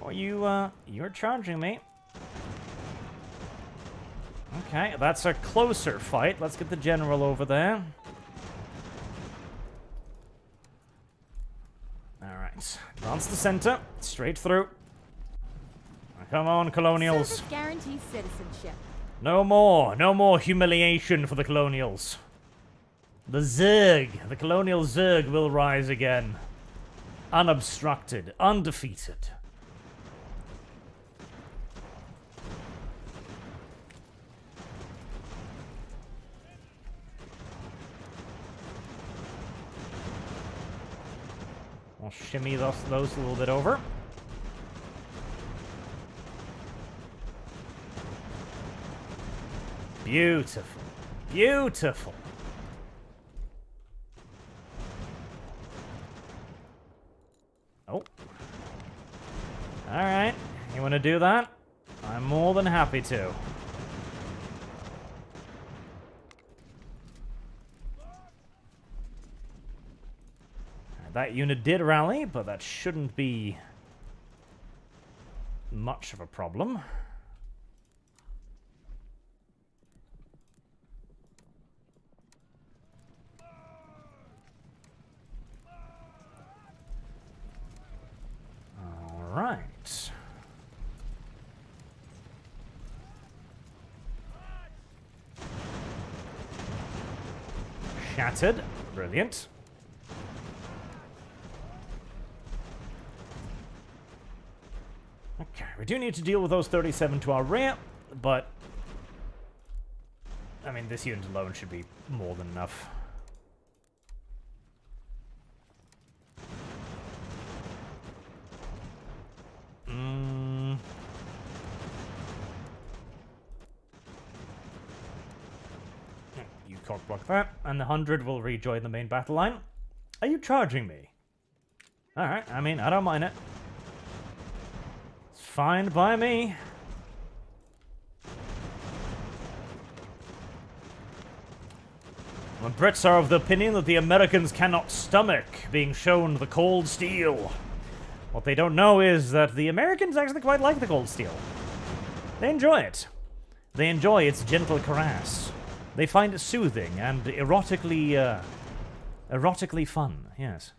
Oh, you're charging me. Okay, that's a closer fight. Let's get the general over there. Alright. Advance the center. Straight through. Come on, colonials. Service guarantees citizenship. No more humiliation for the colonials. The Zerg, the colonial Zerg will rise again. Unobstructed, undefeated. I'll shimmy those a little bit over. Beautiful. Beautiful. Oh. Alright. You want to do that? I'm more than happy to. That unit did rally, but that shouldn't be much of a problem. Right. Shattered. Brilliant. Okay, we do need to deal with those 37 to our rear, but I mean, this unit alone should be more than enough. You cockblock that, and the 100 will rejoin the main battle line. Are you charging me? Alright, I mean, I don't mind it. It's fine by me. The Brits are of the opinion that the Americans cannot stomach being shown the cold steel. What they don't know is that the Americans actually quite like the cold steel. They enjoy it. They enjoy its gentle caress. They find it soothing and erotically fun, yes.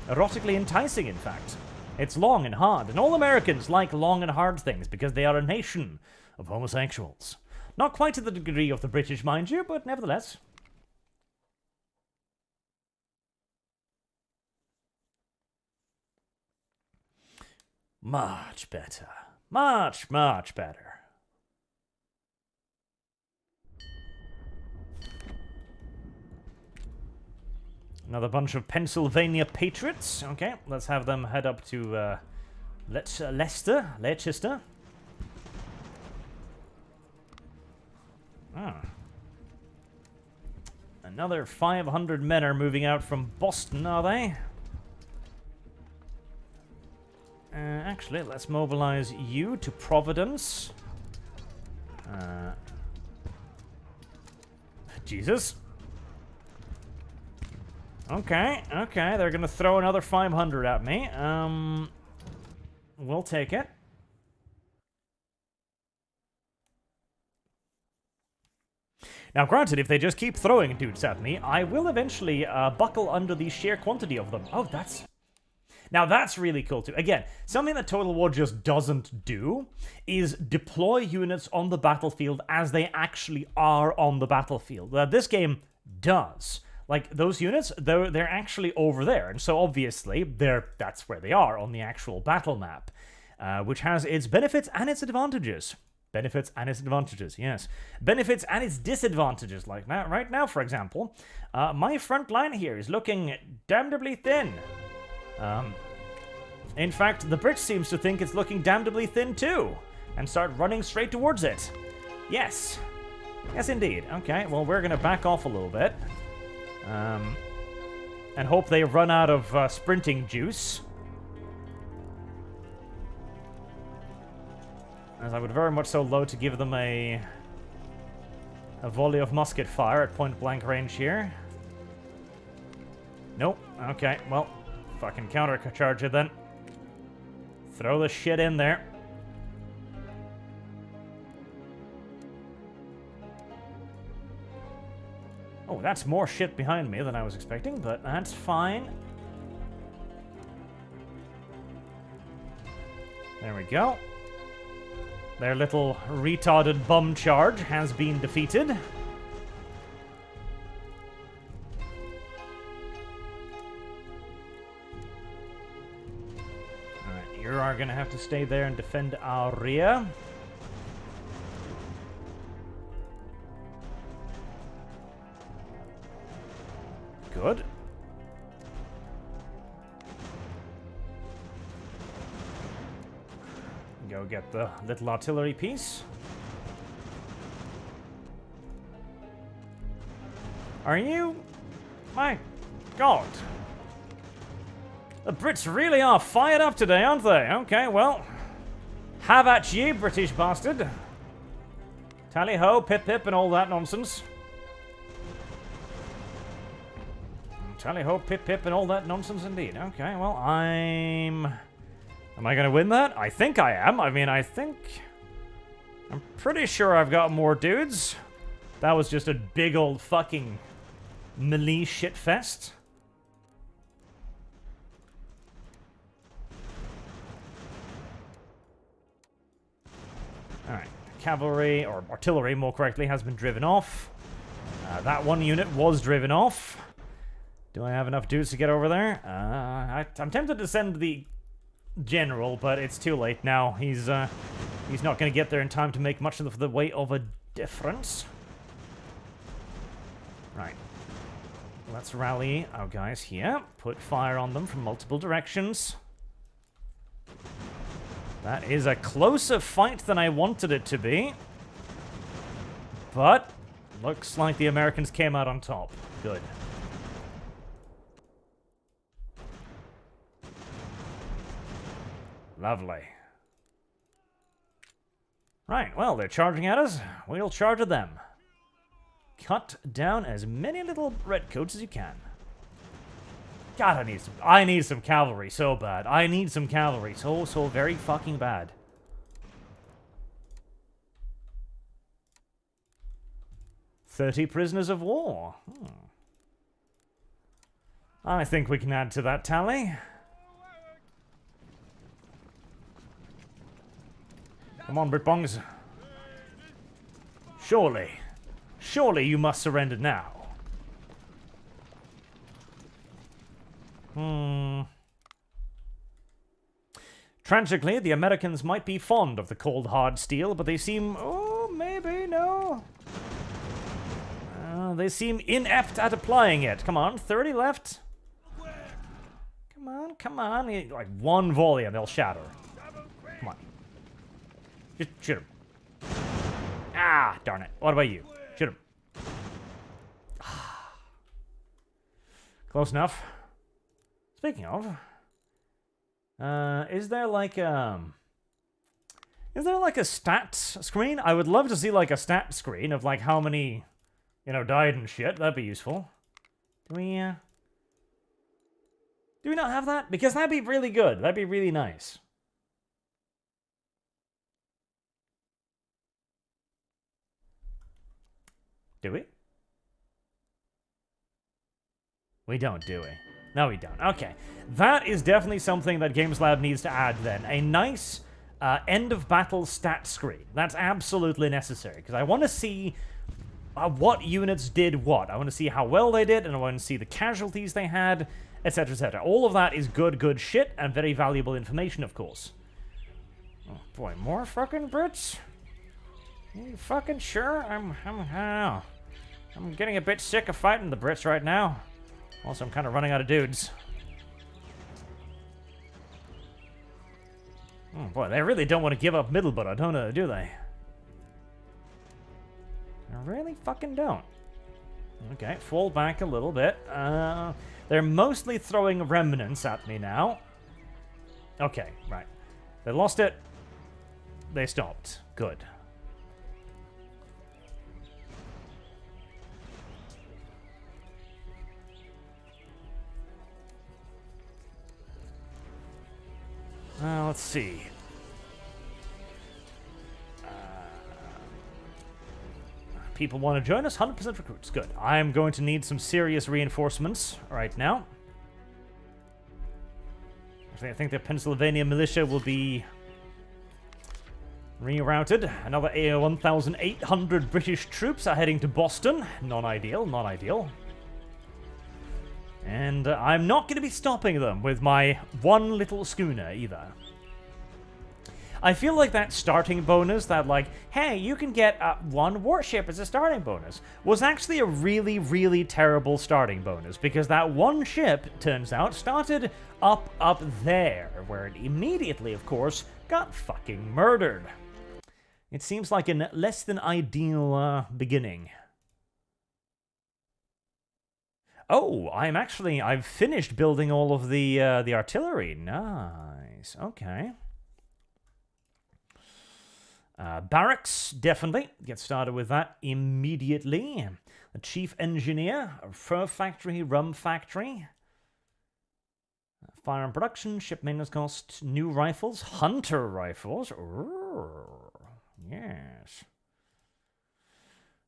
Erotically enticing, in fact. It's long and hard, and all Americans like long and hard things because they are a nation of homosexuals. Not quite to the degree of the British, mind you, but nevertheless. Much better. Much, much better. Another bunch of Pennsylvania Patriots. Okay, let's have them head up to Leicester. Ah. Another 500 men are moving out from Boston, are they? Actually, let's mobilize you to Providence. Jesus. Okay, they're gonna throw another 500 at me. We'll take it. Now, granted, if they just keep throwing dudes at me, I will eventually buckle under the sheer quantity of them. Oh, that's... Now, that's really cool, too. Again, something that Total War just doesn't do is deploy units on the battlefield as they actually are on the battlefield. This game does. Like, those units, they're actually over there, and so obviously, that's where they are on the actual battle map, which has its benefits and its advantages. Benefits and its advantages, yes. Benefits and its disadvantages, like now, right now, for example, my front line here is looking damnably thin. In fact, the Brits seems to think it's looking damnably thin too, and start running straight towards it. Yes. Yes, indeed. Okay, well, we're gonna back off a little bit. And hope they run out of sprinting juice. As I would very much so load to give them a volley of musket fire at point-blank range here. Nope. Okay, well, fucking countercharge it then. Throw the shit in there. Oh, that's more shit behind me than I was expecting, but that's fine. There we go. Their little retarded bum charge has been defeated. Alright, you are gonna have to stay there and defend our rear. Good. Go get the little artillery piece. Are you? My God. The Brits really are fired up today, aren't they? Okay, well. Have at ye, British bastard. Tally-ho, pip-pip, and all that nonsense. Tally-ho, pip-pip, and all that nonsense indeed. Okay, well, Am I going to win that? I think I am. I mean, I'm pretty sure I've got more dudes. That was just a big old fucking melee shitfest. Alright. Cavalry, or artillery more correctly, has been driven off. That one unit was driven off. Do I have enough dudes to get over there? I'm tempted to send the general, but it's too late now. He's not going to get there in time to make much of the way of a difference. Right. Let's rally our guys here. Put fire on them from multiple directions. That is a closer fight than I wanted it to be. But looks like the Americans came out on top. Good. Lovely. Right, well, they're charging at us. We'll charge at them. Cut down as many little redcoats as you can. God, I need some cavalry so bad. I need some cavalry so very fucking bad. "30 prisoners of war. I think we can add to that tally. Come on, Britbongs. Surely you must surrender now. Tragically, the Americans might be fond of the cold hard steel, but they seem... Oh, maybe, no. They seem inept at applying it. Come on, 30 left. Come on. Like one volley and they'll shatter. Come on. Just shoot him. Ah, darn it. What about you? Shoot him. Close enough. Speaking of, is there like a stat screen? I would love to see like a stat screen of like how many, died and shit. That'd be useful. Do we not have that? Because that'd be really good. That'd be really nice. Do we? We don't, do we? No, we don't. Okay. That is definitely something that Games Lab needs to add then. A nice end of battle stat screen. That's absolutely necessary, because I want to see what units did what. I want to see how well they did, and I want to see the casualties they had, etc., etc. All of that is good shit, and very valuable information, of course. Oh boy, more fucking Brits? You fucking sure? I don't know. I'm getting a bit sick of fighting the Brits right now. Also, I'm kind of running out of dudes. Oh boy, they really don't want to give up Middleborough, don't they? Do they? They really fucking don't. Okay, fall back a little bit. They're mostly throwing remnants at me now. Okay, right. They lost it. They stopped. Good. Let's see. People want to join us? 100% recruits. Good. I'm going to need some serious reinforcements right now. I think the Pennsylvania militia will be rerouted. Another 1,800 British troops are heading to Boston. Non-ideal, not ideal. And I'm not going to be stopping them with my one little schooner either. I feel like that starting bonus, that like, hey, you can get one warship as a starting bonus, was actually a really terrible starting bonus, because that one ship, turns out, started up there, where it immediately, of course, got fucking murdered. It seems like a less than ideal beginning. Oh, I've finished building all of the artillery. Nice. Okay. Barracks, definitely. Get started with that immediately. The chief engineer, fur factory, rum factory. Firearm production, ship maintenance cost, new rifles, hunter rifles. Ooh, yes.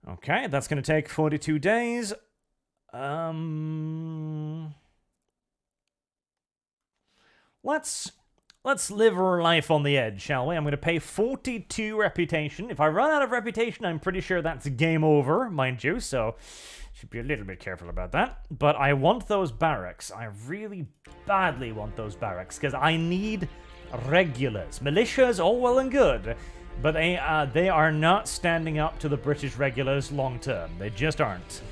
Okay, that's going to take 42 days. Let's live our life on the edge, shall we? I'm going to pay 42 reputation. If I run out of reputation, I'm pretty sure that's game over, mind you, so should be a little bit careful about that. But I want those barracks. I really badly want those barracks, because I need regulars. Militias, all well and good, but they are not standing up to the British regulars long term. They just aren't.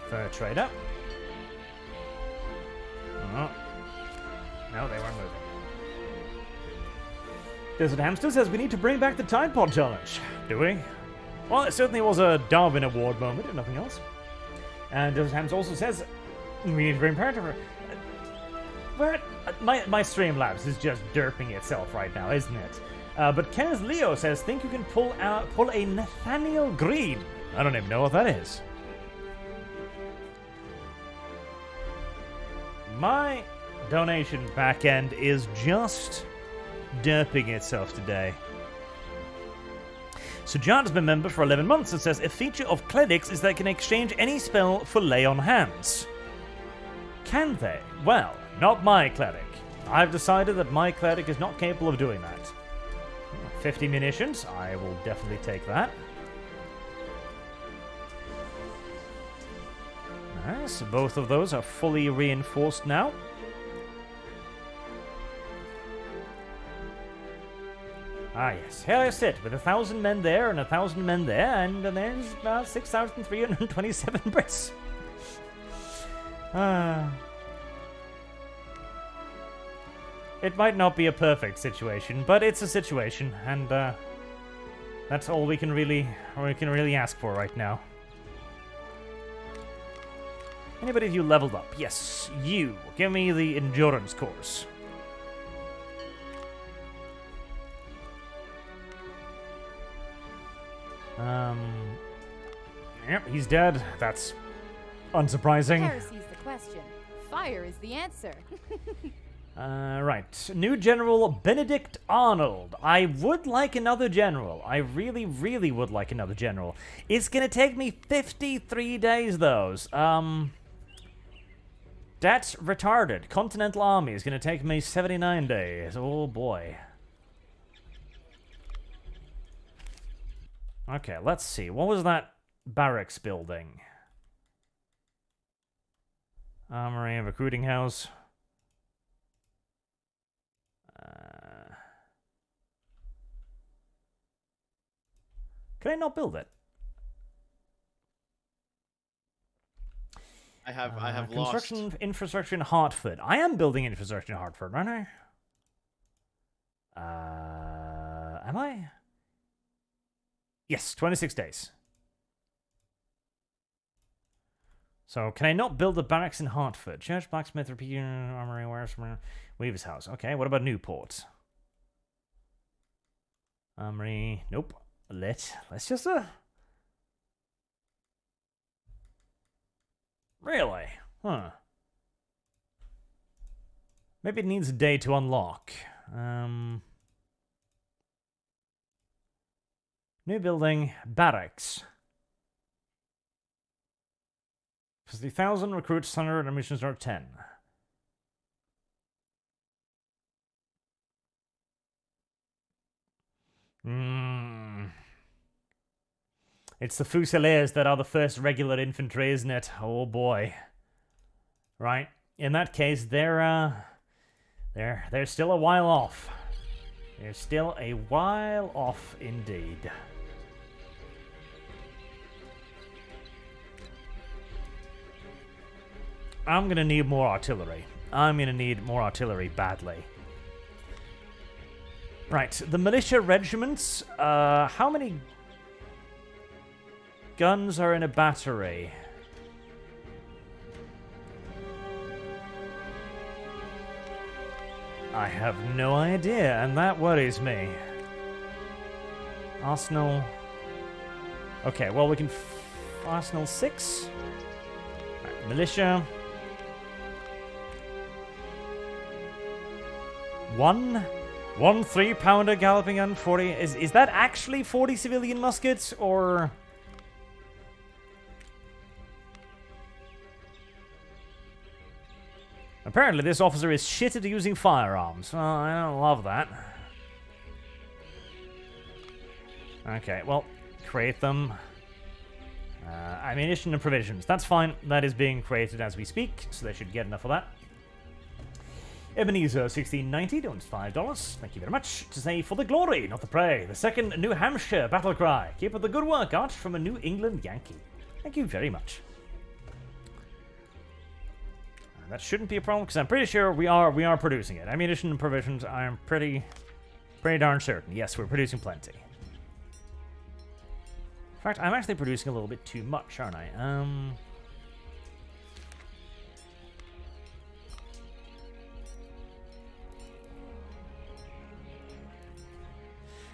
Fur trader. Oh. No, they weren't moving. Desert Hamster says we need to bring back the Tide Pod Challenge. Do we? Well, it certainly was a Darwin Award moment, if nothing else. And Desert Hamster also says we need to bring part of her. But my Streamlabs is just derping itself right now, isn't it? But Kenneth Leo says, think you can pull a Nathaniel Green. I don't even know what that is. My donation backend is just derping itself today. So John has been a member for 11 months and says, a feature of clerics is they can exchange any spell for lay on hands. Can they? Well, not my cleric. I've decided that my cleric is not capable of doing that. 50 munitions, I will definitely take that. Nice, both of those are fully reinforced now. Ah yes, here I sit with 1,000 men there and 1,000 men there, and there's about 6,327 Brits. It might not be a perfect situation, but it's a situation, and that's all we can really ask for right now. Anybody of you leveled up? Yes, you. Give me the endurance course. Yep, he's dead. That's unsurprising. Heresy's the question. Fire is the answer. Right. New General Benedict Arnold. I would like another general. I really, really would like another general. It's gonna take me 53 days, though. That's retarded. Continental Army is gonna take me 79 days. Oh, boy. Okay, let's see. What was that barracks building? Armory and recruiting house. Can I not build it? I have construction lost. infrastructure in Hartford. I am building infrastructure in Hartford, aren't I? Am I? Yes, 26 days. So, can I not build the barracks in Hartford? Church, blacksmith, repeater, armory, warehouse, Weaver's house. Okay, what about Newport? Armory, nope. Let's just, Really? Huh. Maybe it needs a day to unlock. New building, barracks. 50,000 recruits, 100 admissions are 10. It's the Fusiliers that are the first regular infantry, isn't it? Oh boy. Right. In that case, they're still a while off. They're still a while off indeed. I'm gonna need more artillery. I'm gonna need more artillery badly. Right, the militia regiments. How many guns are in a battery? I have no idea, and that worries me. Arsenal. Okay, well, we can. Arsenal 6. Right, militia. 1 3-pounder galloping gun, 40. Is that actually 40 civilian muskets, or? Apparently this officer is shit at using firearms. Well, I don't love that. Okay, well, create them. Ammunition and provisions. That's fine. That is being created as we speak, so they should get enough of that. Ebenezer 1690 donates $5. Thank you very much. To say, for the glory, not the prey. The second New Hampshire battle cry. Keep up the good work, Arch, from a New England Yankee. Thank you very much. That shouldn't be a problem, because I'm pretty sure we are producing it. Ammunition and provisions, I am pretty darn certain. Yes, we're producing plenty. In fact, I'm actually producing a little bit too much, aren't I?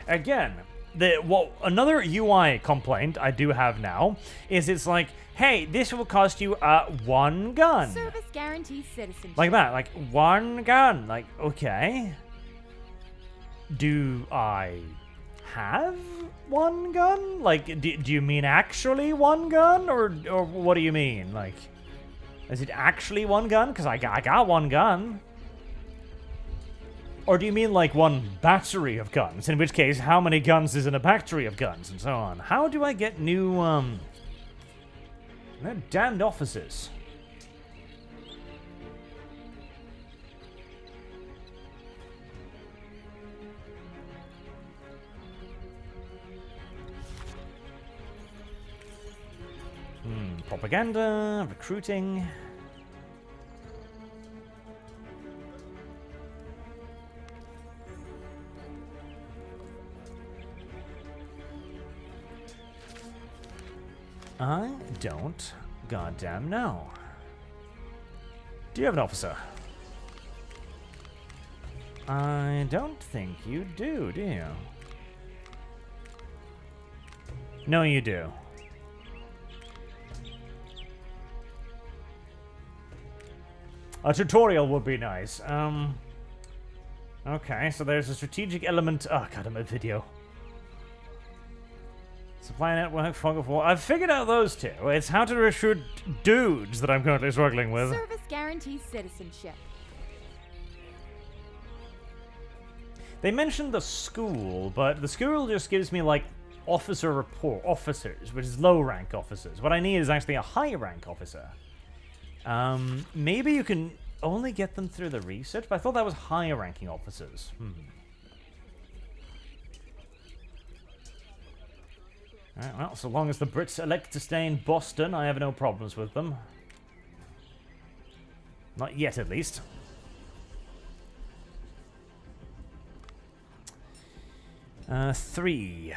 Again, another UI complaint I do have now is it's like, hey, this will cost you 1 gun. Service guarantees citizenship. Like that, like 1 gun. Like, okay. Do I have 1 gun? Like, do you mean actually 1 gun? Or what do you mean? Like, is it actually 1 gun? Because I got 1 gun. Or do you mean like 1 battery of guns? In which case, how many guns is in a battery of guns, and so on? How do I get new, they're damned officers. Propaganda, recruiting. I don't goddamn know. Do you have an officer? I don't think you do you? No, you do. A tutorial would be nice. Okay, so there's a strategic element. Oh, God, I'm a video. Supply network, fog of war. I've figured out those two. It's how to recruit dudes that I'm currently struggling with. Service guarantees citizenship. They mentioned the school, but the school just gives me, like, officer report officers, which is low-rank officers. What I need is actually a high-rank officer. Maybe you can only get them through the research, but I thought that was higher-ranking officers. Alright, well, so long as the Brits elect to stay in Boston, I have no problems with them. Not yet, at least. Three.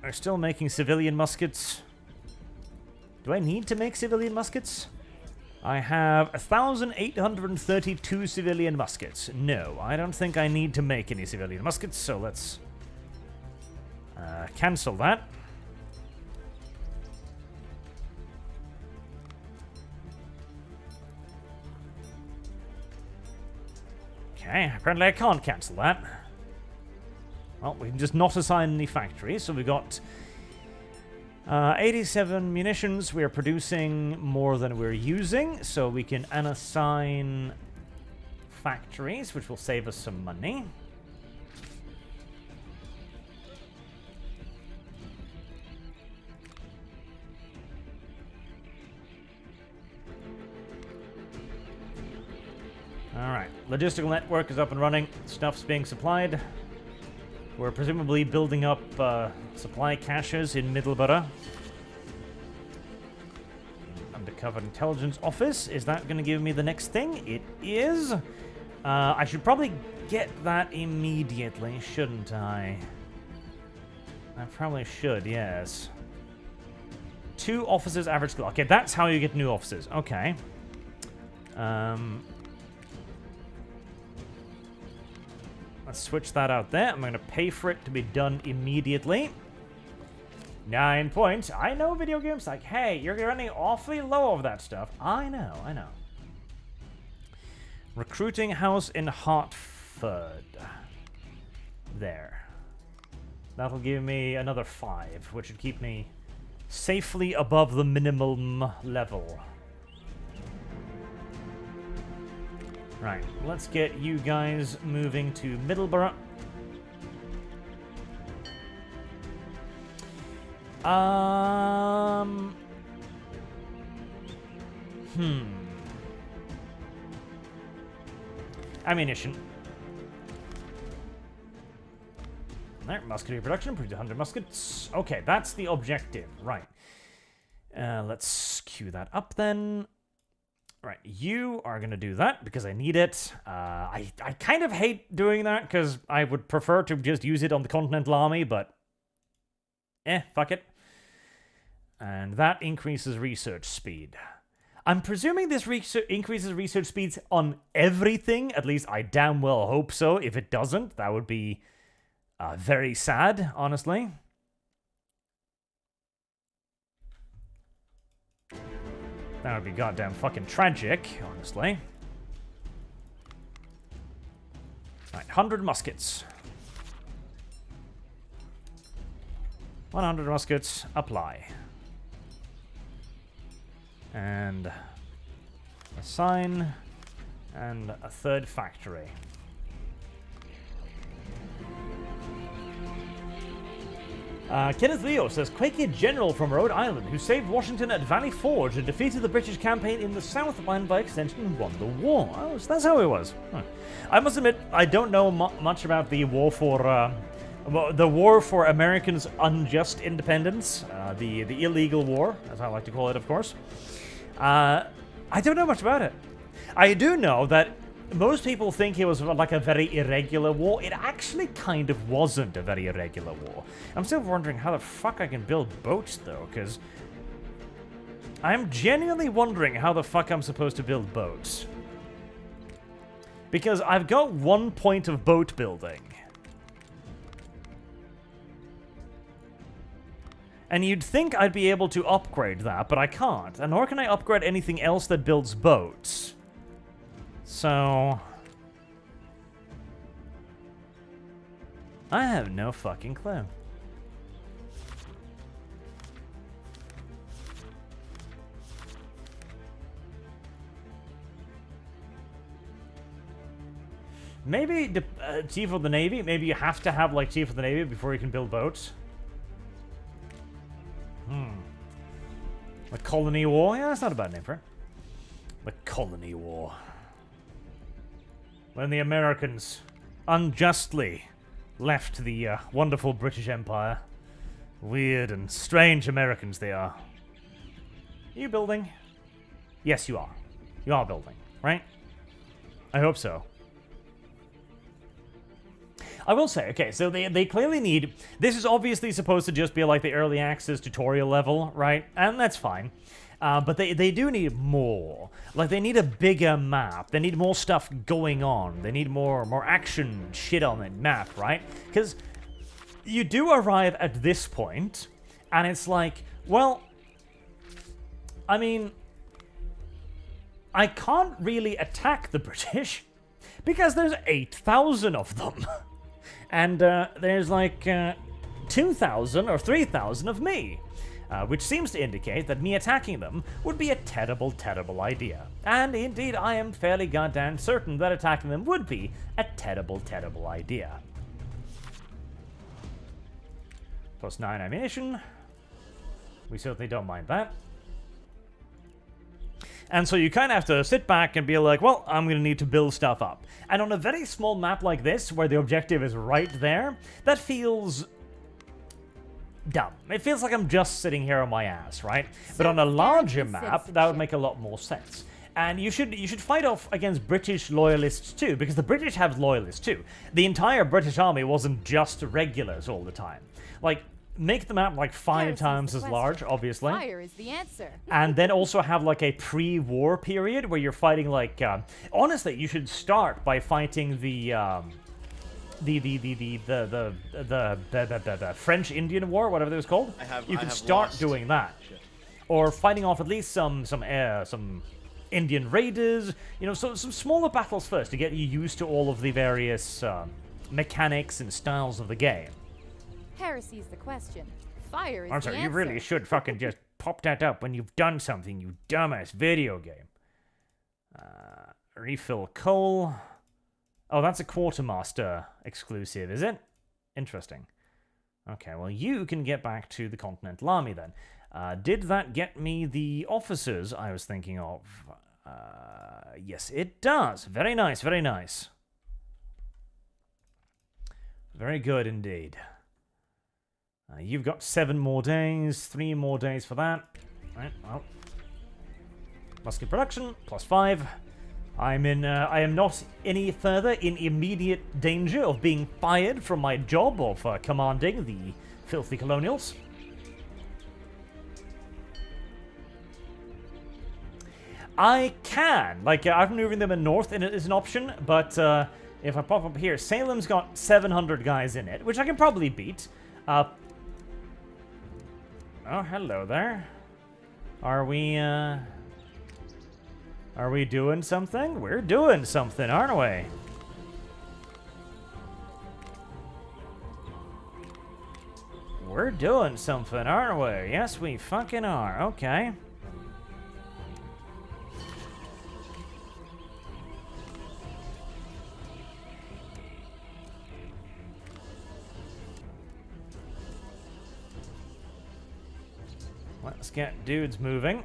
Are still making civilian muskets. Do I need to make civilian muskets? I have 1,832 civilian muskets. No, I don't think I need to make any civilian muskets, so let's cancel that. Okay, apparently I can't cancel that. Well, we can just not assign any factories, so we got 87 munitions. We are producing more than we're using, so we can unassign factories, which will save us some money. Alright, logistical network is up and running. Stuff's being supplied. We're presumably building up supply caches in Middleborough. Undercover intelligence office. Is that going to give me the next thing? It is. I should probably get that immediately, shouldn't I? I probably should, yes. 2 officers average skill. Okay, that's how you get new officers. Okay. Let's switch that out there. I'm going to pay for it to be done immediately. 9 points. I know video games like, hey, you're running awfully low of that stuff. I know, I know. Recruiting house in Hartford. There. That'll give me another 5, which would keep me safely above the minimum level. Right, let's get you guys moving to Middleborough. Ammunition. There, musketry production, improved 100 muskets. Okay, that's the objective, right. Let's queue that up then. Right, you are going to do that because I need it. I kind of hate doing that because I would prefer to just use it on the Continental Army, but fuck it. And that increases research speed. I'm presuming this increases research speeds on everything. At least I damn well hope so. If it doesn't, that would be very sad, honestly. That would be goddamn fucking tragic, honestly. Right, 100 muskets. 100 muskets, apply. And assign, and a 3rd factory. Kenneth Leo says, Quaker general from Rhode Island who saved Washington at Valley Forge and defeated the British campaign in the South and by extension won the war. Oh, so that's how it was. Huh. I must admit, I don't know much about the war for Americans' unjust independence, the illegal war, as I like to call it, of course. I don't know much about it. I do know that most people think it was like a very irregular war. It actually kind of wasn't a very irregular war. I'm still wondering how the fuck I can build boats, though, because I'm genuinely wondering how the fuck I'm supposed to build boats. Because I've got 1 point of boat building. And you'd think I'd be able to upgrade that, but I can't. And nor can I upgrade anything else that builds boats. So... I have no fucking clue. Maybe the Chief of the Navy. Maybe you have to have like Chief of the Navy before you can build boats. The Colony War. Yeah, that's not a bad name for it. The Colony War. When the Americans unjustly left the wonderful British Empire. Weird and strange Americans they are. Are you building? Yes, you are. You are building, right? I hope so. I will say, okay, so they clearly need... This is obviously supposed to just be like the early access tutorial level, right? And that's fine. But they do need more. Like, they need a bigger map. They need more stuff going on. They need more action shit on the map, right? Because you do arrive at this point, and it's like, well... I mean... I can't really attack the British, because there's 8,000 of them. And there's like 2,000 or 3,000 of me, which seems to indicate that me attacking them would be a terrible, terrible idea. And indeed, I am fairly goddamn certain that attacking them would be a terrible, terrible idea. +9 ammunition. We certainly don't mind that. And so you kind of have to sit back and be like, well, I'm going to need to build stuff up. And on a very small map like this, where the objective is right there, that feels dumb. It feels like I'm just sitting here on my ass, right? But on a larger map, that would make a lot more sense. And you should fight off against British loyalists too, because the British have loyalists too. The entire British army wasn't just regulars all the time. Like, make the map like 5 times as large, obviously. Fire is the answer. And then also have like a pre-war period where you're fighting like... honestly, you should start by fighting the French-Indian War, whatever it was called. You can start doing that. Shit. Or fighting off at least some Indian raiders. You know, so some smaller battles first to get you used to all of the various mechanics and styles of the game. Heresy's the question. Fire is I'm the sorry, answer. you really should fucking just pop that up when you've done something, you dumbass video game. Refill coal. Oh, that's a Quartermaster exclusive, is it? Interesting. Okay, well, you can get back to the Continental Army then. Did that get me the officers I was thinking of? Yes, it does. Very nice, very nice. Very good indeed. You've got 7 more days, 3 more days for that. Right, well. Musket production, +5. I am not any further in immediate danger of being fired from my job of commanding the filthy colonials. I can. Like, I've been moving them in north is an option, but if I pop up here, Salem's got 700 guys in it, which I can probably beat. Oh, hello there. Are we doing something? We're doing something, aren't we? We're doing something, aren't we? Yes, we fucking are. Okay. Let's get dudes moving.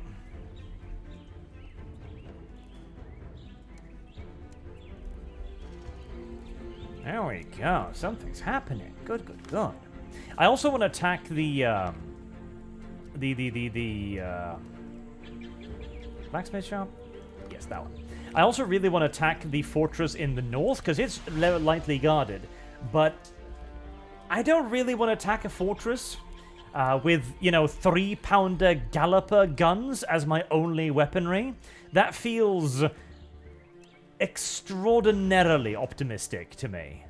There we go. Something's happening. Good, good, good. I also want to attack the blacksmith shop. Yes, that one. I also really want to attack the fortress in the north because it's lightly guarded. But I don't really want to attack a fortress with, you know, 3-pounder galloper guns as my only weaponry. That feels extraordinarily optimistic to me.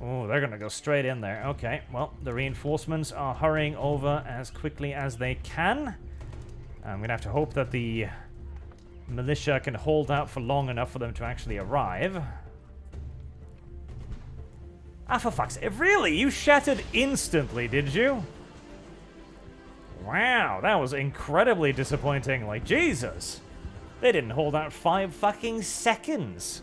Oh, they're gonna go straight in there. Okay, well, the reinforcements are hurrying over as quickly as they can. I'm gonna have to hope that the militia can hold out for long enough for them to actually arrive. Ah, for fuck's sake. Really? You shattered instantly, did you? Wow, that was incredibly disappointing. Like, Jesus. They didn't hold out 5 fucking seconds.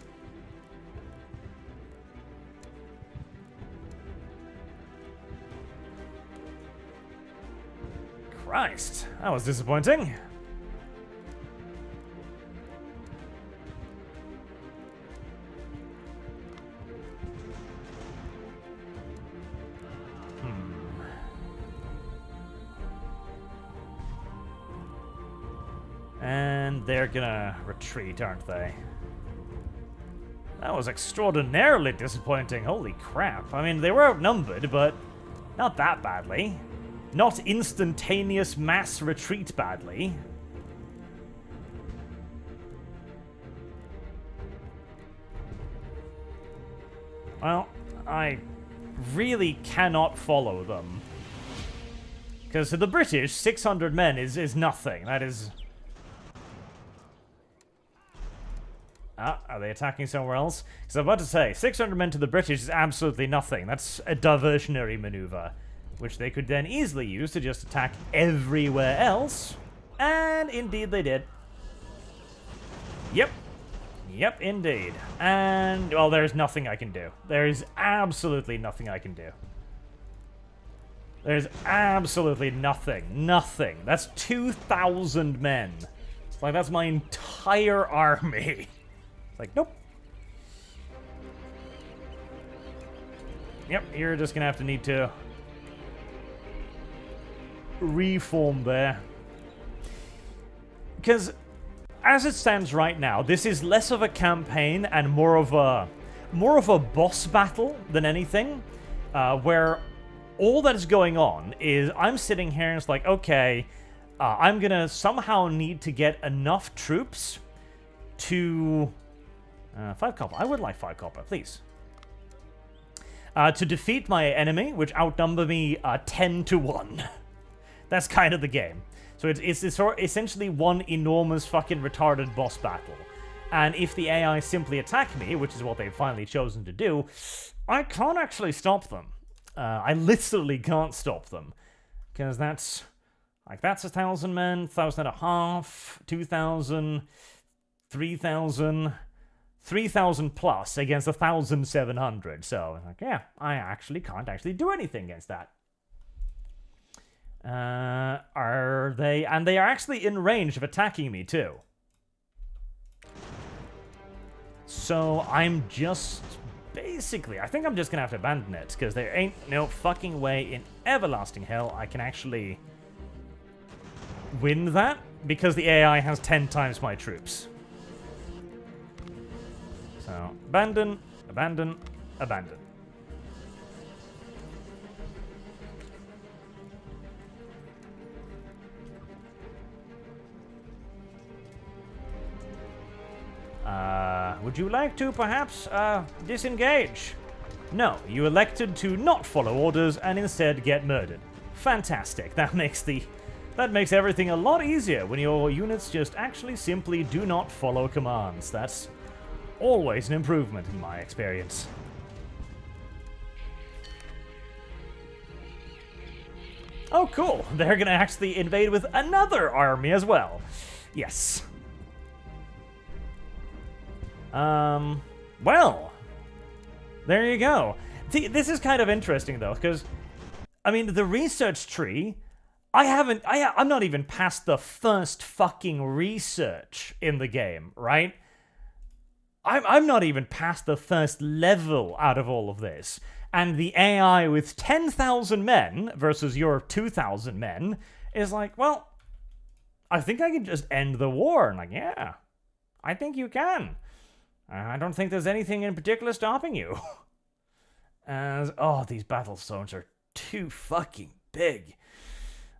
Christ, that was disappointing. And they're gonna retreat, aren't they? That was extraordinarily disappointing. Holy crap. I mean, they were outnumbered, but not that badly. Not instantaneous mass retreat badly. Well, I really cannot follow them. Because to the British, 600 men is nothing. That is... Ah, are they attacking somewhere else? Because I'm about to say, 600 men to the British is absolutely nothing. That's a diversionary maneuver, which they could then easily use to just attack everywhere else. And indeed they did. Yep. Yep, indeed. And, well, there's nothing I can do. There is absolutely nothing I can do. There's absolutely nothing. Nothing. That's 2,000 men. It's like, that's my entire army. It's like, nope. Yep, you're just gonna have to need to reform there. Because as it stands right now, this is less of a campaign and more of a boss battle than anything, where all that is going on is I'm sitting here and it's like, okay, I'm gonna somehow need to get enough troops to 5 copper. I would like 5 copper, please. To defeat my enemy, which outnumber me 10 to 1. That's kind of the game. So it's essentially one enormous fucking retarded boss battle. And if the AI simply attack me, which is what they've finally chosen to do, I can't actually stop them. I literally can't stop them. Because that's 1,000 men, 1,500, 2,000, 3,000, 3,000 plus against 1,700. So, like, yeah, I actually can't actually do anything against that. Are they? And they are actually in range of attacking me, too. So, I'm just... Basically, I think I'm just gonna have to abandon it, because there ain't no fucking way in everlasting hell I can actually win that, because the AI has 10 times my troops. So, abandon, abandon, abandon. Would you like to, perhaps, disengage? No, you elected to not follow orders and instead get murdered. Fantastic. That makes everything a lot easier when your units just actually simply do not follow commands. That's always an improvement in my experience. Oh, cool. They're gonna actually invade with another army as well. Yes. Well, there you go. This is kind of interesting, though, because, I mean, the research tree, I'm not even past the first fucking research in the game, right? I'm not even past the first level out of all of this. And the AI with 10,000 men versus your 2,000 men is like, well, I think I can just end the war. And like, yeah, I think you can. I don't think there's anything in particular stopping you. As, oh, these battle zones are too fucking big.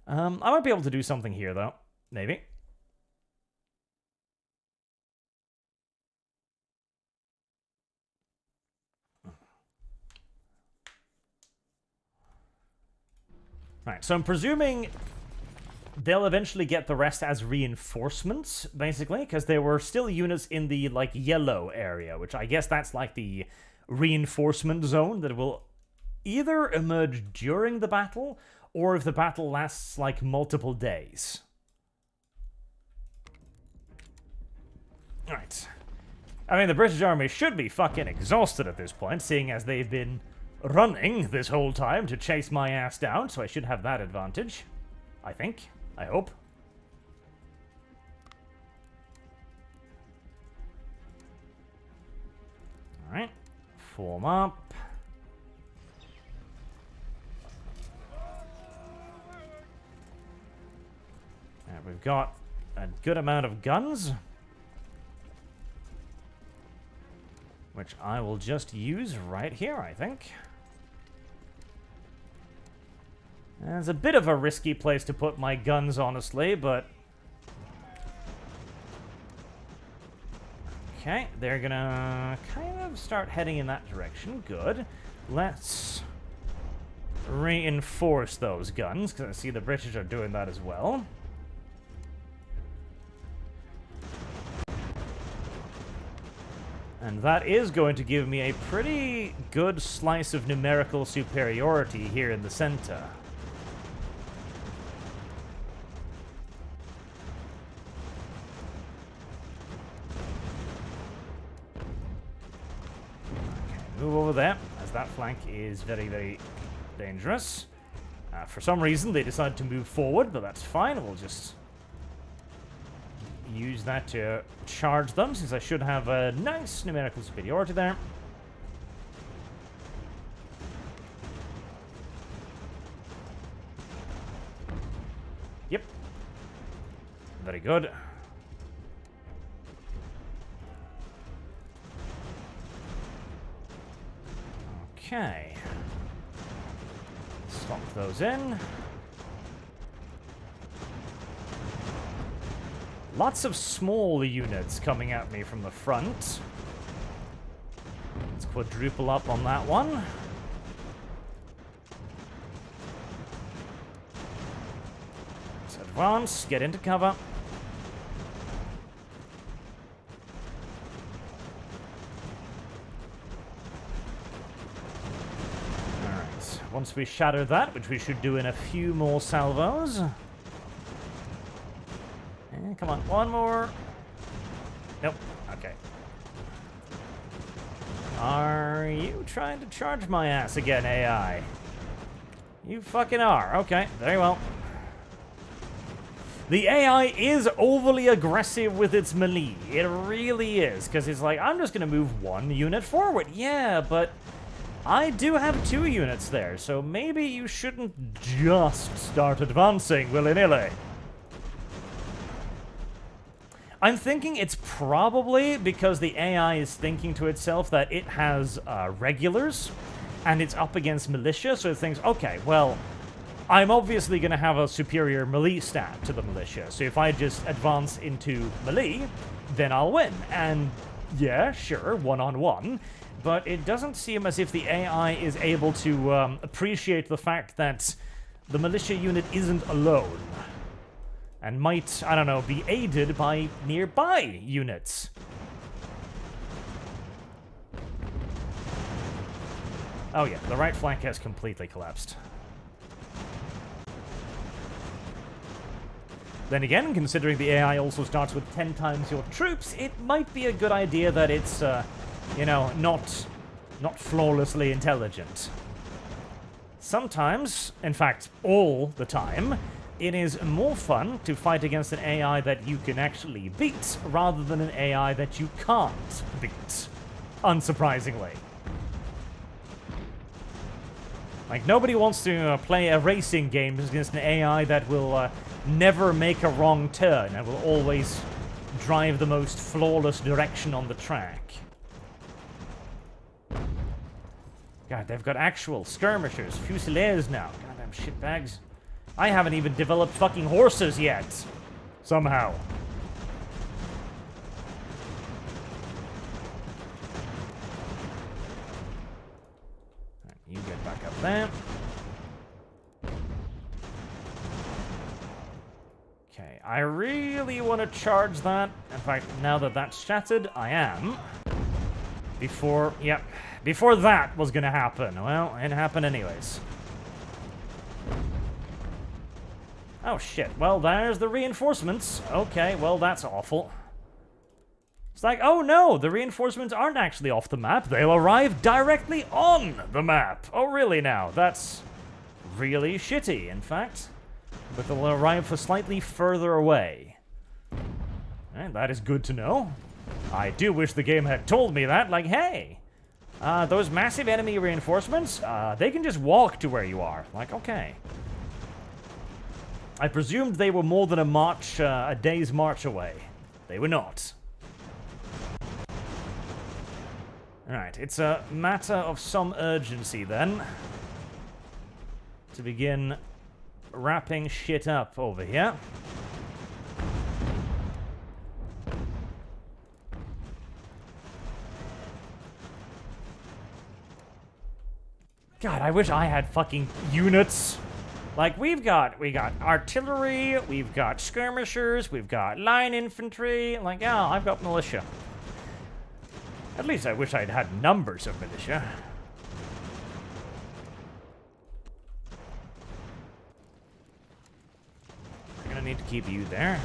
I might be able to do something here, though. Maybe. Right, so I'm presuming they'll eventually get the rest as reinforcements, basically, because there were still units in the, like, yellow area, which I guess that's, like, the reinforcement zone that will either emerge during the battle, or if the battle lasts, like, multiple days. Alright. I mean, the British Army should be fucking exhausted at this point, seeing as they've been running this whole time to chase my ass down, so I should have that advantage. I think. I hope. Alright. Form up. And we've got a good amount of guns, which I will just use right here, I think. And it's a bit of a risky place to put my guns, honestly, but... Okay, they're gonna kind of start heading in that direction. Good. Let's reinforce those guns, because I see the British are doing that as well. And that is going to give me a pretty good slice of numerical superiority here in the center. Okay, move over there, as that flank is very, very dangerous. For some reason, they decided to move forward, but that's fine. We'll just use that to charge them, since I should have a nice numerical superiority there. Yep. Very good. Okay. Slot those in. Lots of small units coming at me from the front. Let's quadruple up on that one. Let's advance, get into cover. Alright, once we shatter that, which we should do in a few more salvos. Come on, one more. Nope. Okay. Are you trying to charge my ass again, AI? You fucking are. Okay, very well. The AI is overly aggressive with its melee. It really is, because it's like, I'm just going to move one unit forward. Yeah, but I do have 2 units there, so maybe you shouldn't just start advancing willy-nilly. I'm thinking it's probably because the AI is thinking to itself that it has regulars, and it's up against militia, so it thinks, okay, well, I'm obviously going to have a superior melee stat to the militia, so if I just advance into melee, then I'll win. And yeah, sure, one-on-one, but it doesn't seem as if the AI is able to appreciate the fact that the militia unit isn't alone, and might, I don't know, be aided by nearby units. Oh yeah, the right flank has completely collapsed. Then again, considering the AI also starts with 10 times your troops, it might be a good idea that it's, you know, not flawlessly intelligent. Sometimes, in fact, all the time, it is more fun to fight against an AI that you can actually beat, rather than an AI that you can't beat, unsurprisingly. Like, nobody wants to play a racing game against an AI that will never make a wrong turn and will always drive the most flawless direction on the track. God, they've got actual skirmishers, fusiliers now. Goddamn shitbags. I haven't even developed fucking horses yet. Somehow. Right, you get back up there. I really want to charge that. In fact, now that that's shattered, I am. Before that was gonna happen. Well, it happened anyways. Oh shit, well there's the reinforcements. Okay, well that's awful. It's like, oh no, the reinforcements aren't actually off the map. They'll arrive directly on the map. Oh really now? That's really shitty, in fact. But they'll arrive for slightly further away. And that is good to know. I do wish the game had told me that, like, hey, those massive enemy reinforcements, they can just walk to where you are. Like, okay. I presumed they were more than a day's march away. They were not. Alright, it's a matter of some urgency then to begin wrapping shit up over here. God, I wish I had fucking units. Like, we got artillery, we've got skirmishers, we've got line infantry. Like, yeah, I've got militia. At least I wish I'd had numbers of militia. I'm gonna need to keep you there.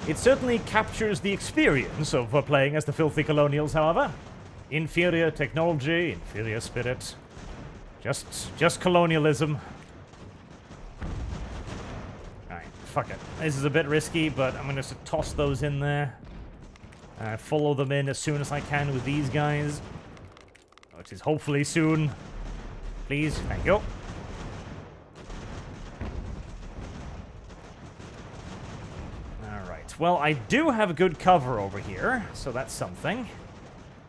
It certainly captures the experience of playing as the filthy colonials, however. Inferior technology, inferior spirit. Just colonialism. Alright, fuck it. This is a bit risky, but I'm gonna just toss those in there. Follow them in as soon as I can with these guys. Which is hopefully soon. Please, thank you. Well, I do have good cover over here, so that's something.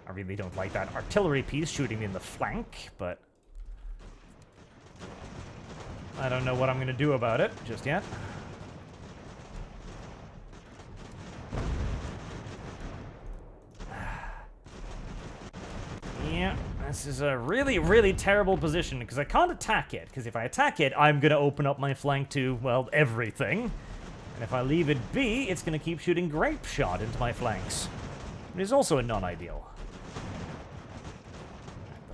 I really don't like that artillery piece shooting me in the flank, but I don't know what I'm going to do about it just yet. Yeah, this is a really, really terrible position, because I can't attack it, because if I attack it, I'm going to open up my flank to, well, everything. And if I leave it be, it's going to keep shooting grape shot into my flanks. It is also a non-ideal.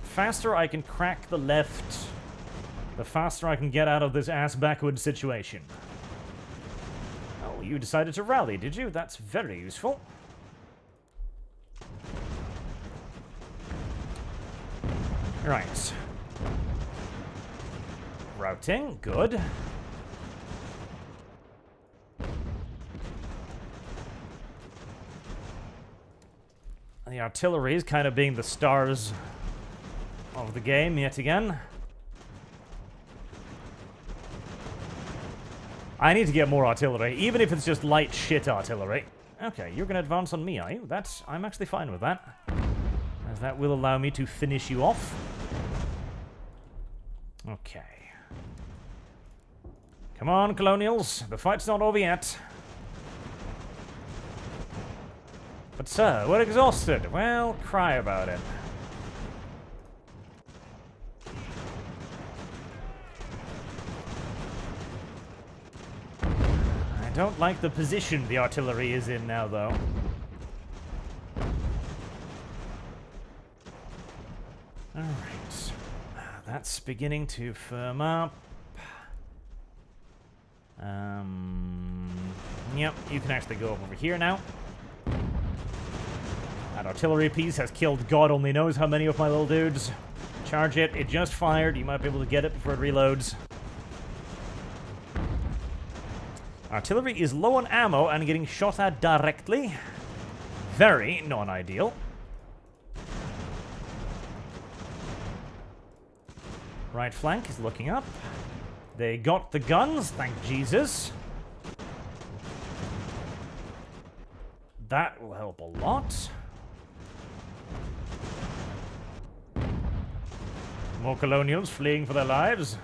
The faster I can crack the left, the faster I can get out of this ass-backward situation. Oh, you decided to rally, did you? That's very useful. Right. Routing, good. The artillery is kind of being the stars of the game yet again. I need to get more artillery, even if it's just light shit artillery. Okay, you're going to advance on me, are you? I'm actually fine with that, as that will allow me to finish you off. Okay. Come on, colonials. The fight's not over yet. But sir, we're exhausted. Well, cry about it. I don't like the position the artillery is in now, though. Alright. That's beginning to firm up. Yep, you can actually go over here now. That artillery piece has killed God only knows how many of my little dudes. Charge it. It just fired. You might be able to get it before it reloads. Artillery is low on ammo and getting shot at directly. Very non-ideal. Right flank is looking up. They got the guns, thank Jesus. That will help a lot. More colonials fleeing for their lives.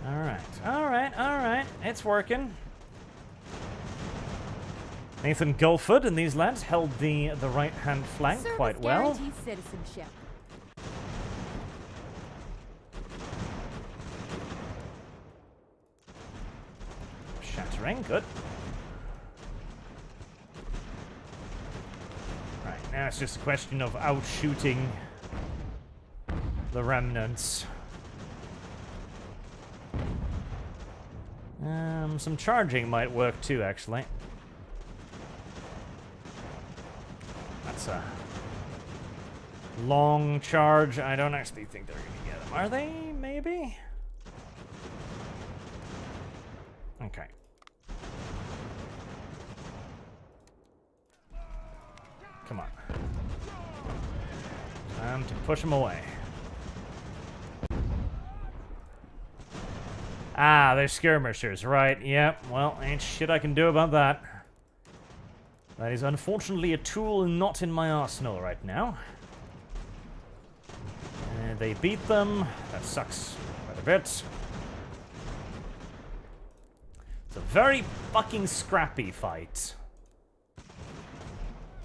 Alright, alright, alright. It's working. Nathan Gulford and these lads held the right-hand flank Service quite well. guarantees citizenship. Shattering, good. Right, now it's just a question of outshooting the remnants. Some charging might work too, actually. That's a long charge. I don't actually think they're gonna get them. Are they? Maybe? Okay. Come on. Time to push them away. Ah, they're skirmishers, right? Yep, well, ain't shit I can do about that. That is unfortunately a tool not in my arsenal right now. They beat them. That sucks quite a bit. It's a very fucking scrappy fight. It's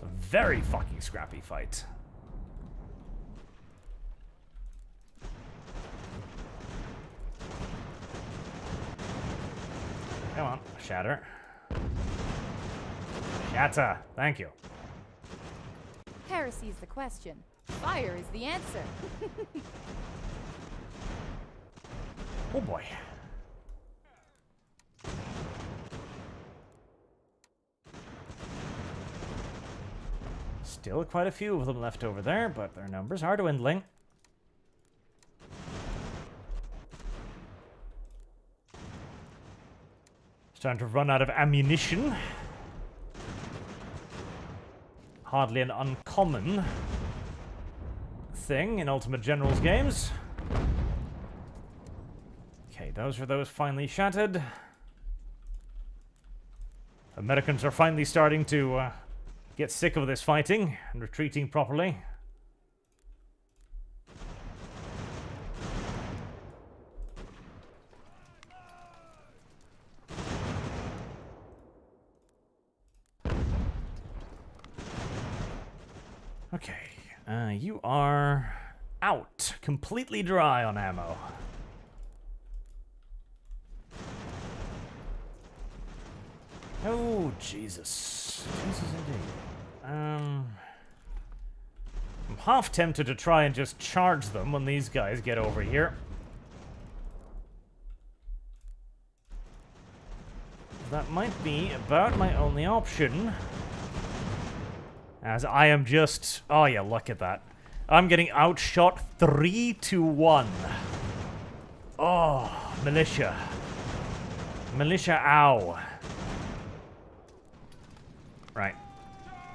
a very fucking scrappy fight. Come on, shatter. Shatter, thank you. Heresy's the question. Fire is the answer. Oh boy. Still quite a few of them left over there, but their numbers are dwindling. Starting to run out of ammunition. Hardly an uncommon thing in Ultimate Generals games. Okay, those are those finally shattered. Americans are finally starting to get sick of this fighting and retreating properly. Okay, you are out. Completely dry on ammo. Oh, Jesus. Jesus indeed. I'm half tempted to try and just charge them when these guys get over here. That might be about my only option. As I am just... Oh yeah, look at that. I'm getting outshot 3-1. Oh, militia. Militia, ow. Right.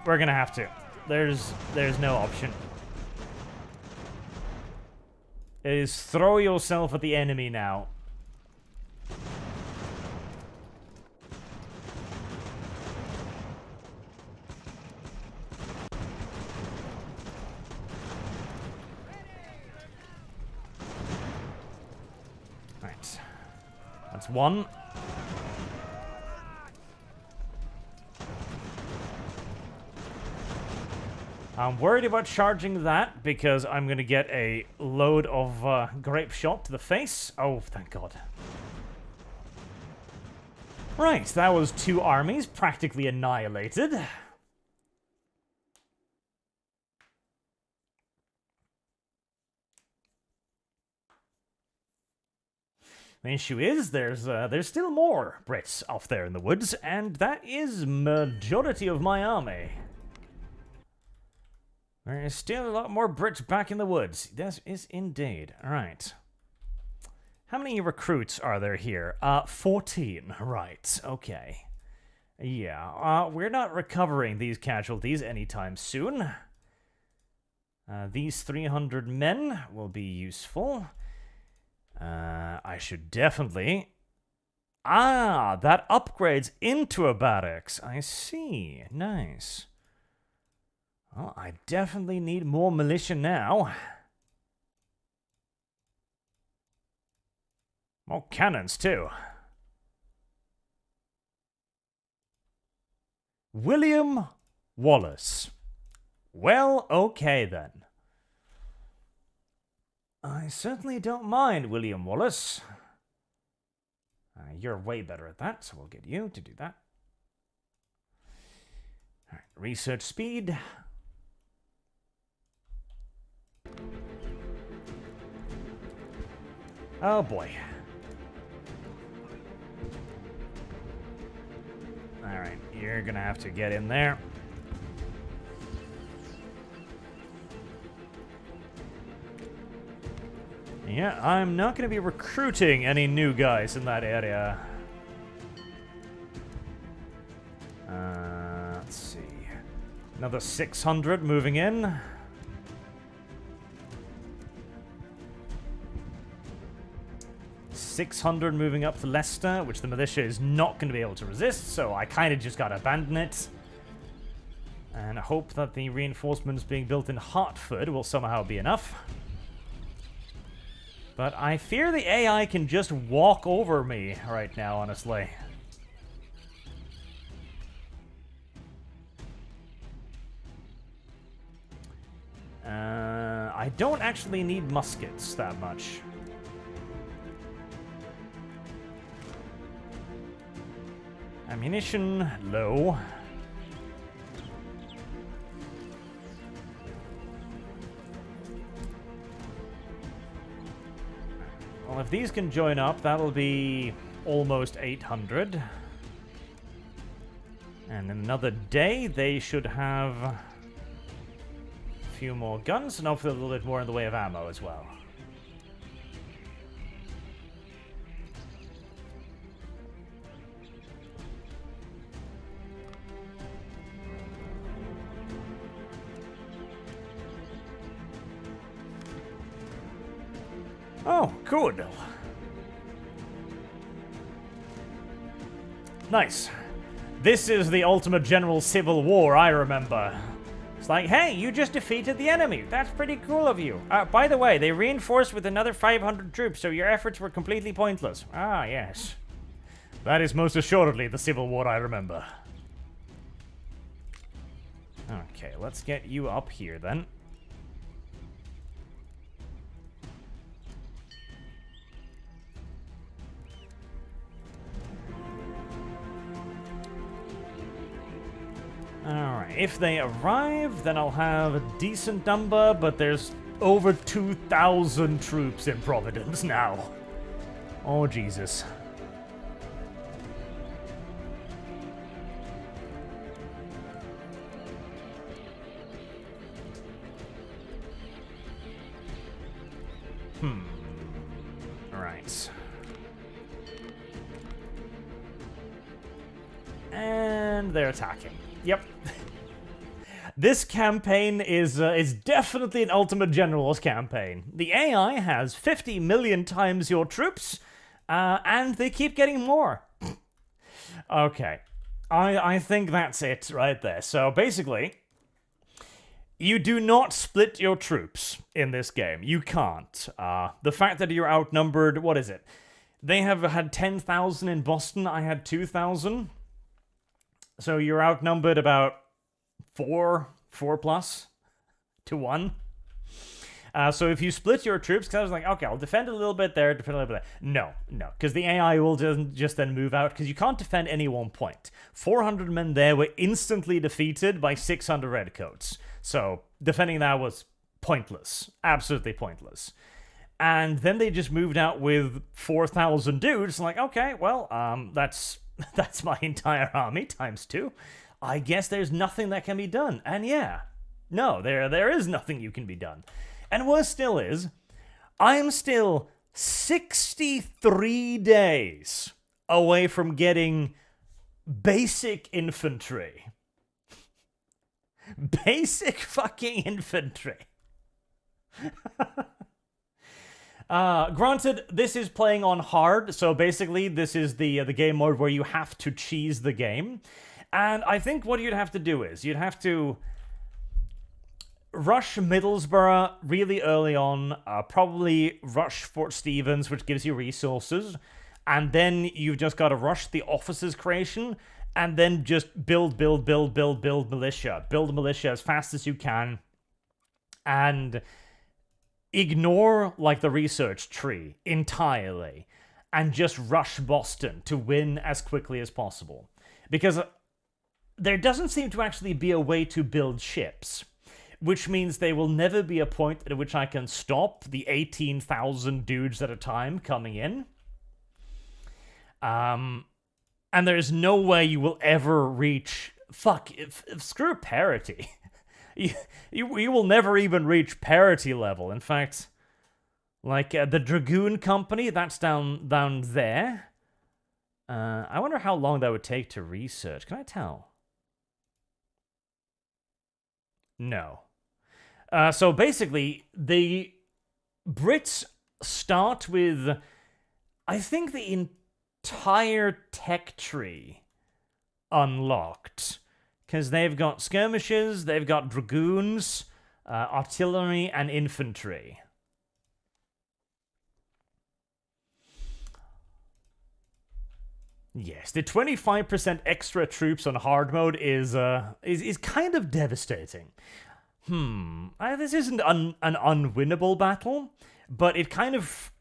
We're gonna have to. There's no option. It is throw yourself at the enemy now. Right. That's one. I'm worried about charging that because I'm going to get a load of grape shot to the face. Oh, thank God. Right, that was 2 armies practically annihilated. The issue is there's still more Brits off there in the woods, and that is majority of my army. There is still a lot more Brits back in the woods. This is indeed. Alright. How many recruits are there here? 14. Right. Okay. Yeah. We're not recovering these casualties anytime soon. These 300 men will be useful. I should definitely... Ah! That upgrades into a barracks. I see. Nice. Well, I definitely need more militia now. More cannons, too. William Wallace. Well, okay then. I certainly don't mind, William Wallace. You're way better at that, so we'll get you to do that. All right, research speed. Oh boy. All right, you're gonna have to get in there. Yeah, I'm not going to be recruiting any new guys in that area. Let's see. Another 600 moving in. .600 moving up to Leicester, which the militia is not going to be able to resist, so I kind of just got to abandon it. And hope that the reinforcements being built in Hertford will somehow be enough. But I fear the AI can just walk over me right now, honestly. I don't actually need muskets that much. Ammunition, low. Well, if these can join up, that'll be almost 800. And in another day, they should have a few more guns, and hopefully a little bit more in the way of ammo as well. Oh, good. Nice. This is the ultimate general civil war, I remember. It's like, hey, you just defeated the enemy. That's pretty cool of you. By the way, they reinforced with another 500 troops, so your efforts were completely pointless. Ah, yes. That is most assuredly the civil war I remember. Okay, let's get you up here then. Alright, if they arrive, then I'll have a decent number, but there's over 2,000 troops in Providence now. Oh, Jesus. Alright. And they're attacking. Yep. This campaign is definitely an Ultimate Generals campaign. The AI has 50 million times your troops, and they keep getting more. Okay. I think that's it right there. So basically, you do not split your troops in this game. You can't. The fact that you're outnumbered, what is it? They have had 10,000 in Boston. I had 2,000. So you're outnumbered about 4 plus to 1. So if you split your troops, because I was like, okay, I'll defend a little bit there, defend a little bit there. No, because the AI will just then move out, because you can't defend any one point. 400 men there were instantly defeated by 600 redcoats. So defending that was pointless. Absolutely pointless. And then they just moved out with 4,000 dudes. Like, okay, well, that's my entire army times 2. I guess there's nothing that can be done. And yeah, no, there is nothing you can be done. And worse still is, I'm still 63 days away from getting basic infantry. Basic fucking infantry. Granted, this is playing on hard, so basically this is the game mode where you have to cheese the game. And I think what you'd have to do is, you'd have to rush Middlesbrough really early on, probably rush Fort Stevens, which gives you resources, and then you've just got to rush the officers' creation, and then just build militia. Build militia as fast as you can, and ignore, like, the research tree entirely, and just rush Boston to win as quickly as possible. Because there doesn't seem to actually be a way to build ships, which means there will never be a point at which I can stop the 18,000 dudes at a time coming in. And there's no way you will ever reach... screw parity. you will never even reach parity level. In fact, like, the Dragoon Company, that's down there. I wonder how long that would take to research. Can I tell? No. So basically, the Brits start with, I think, the entire tech tree unlocked. Because they've got skirmishes, they've got dragoons, artillery, and infantry. Yes, the 25% extra troops on hard mode is kind of devastating. This isn't an unwinnable battle, but it kind of...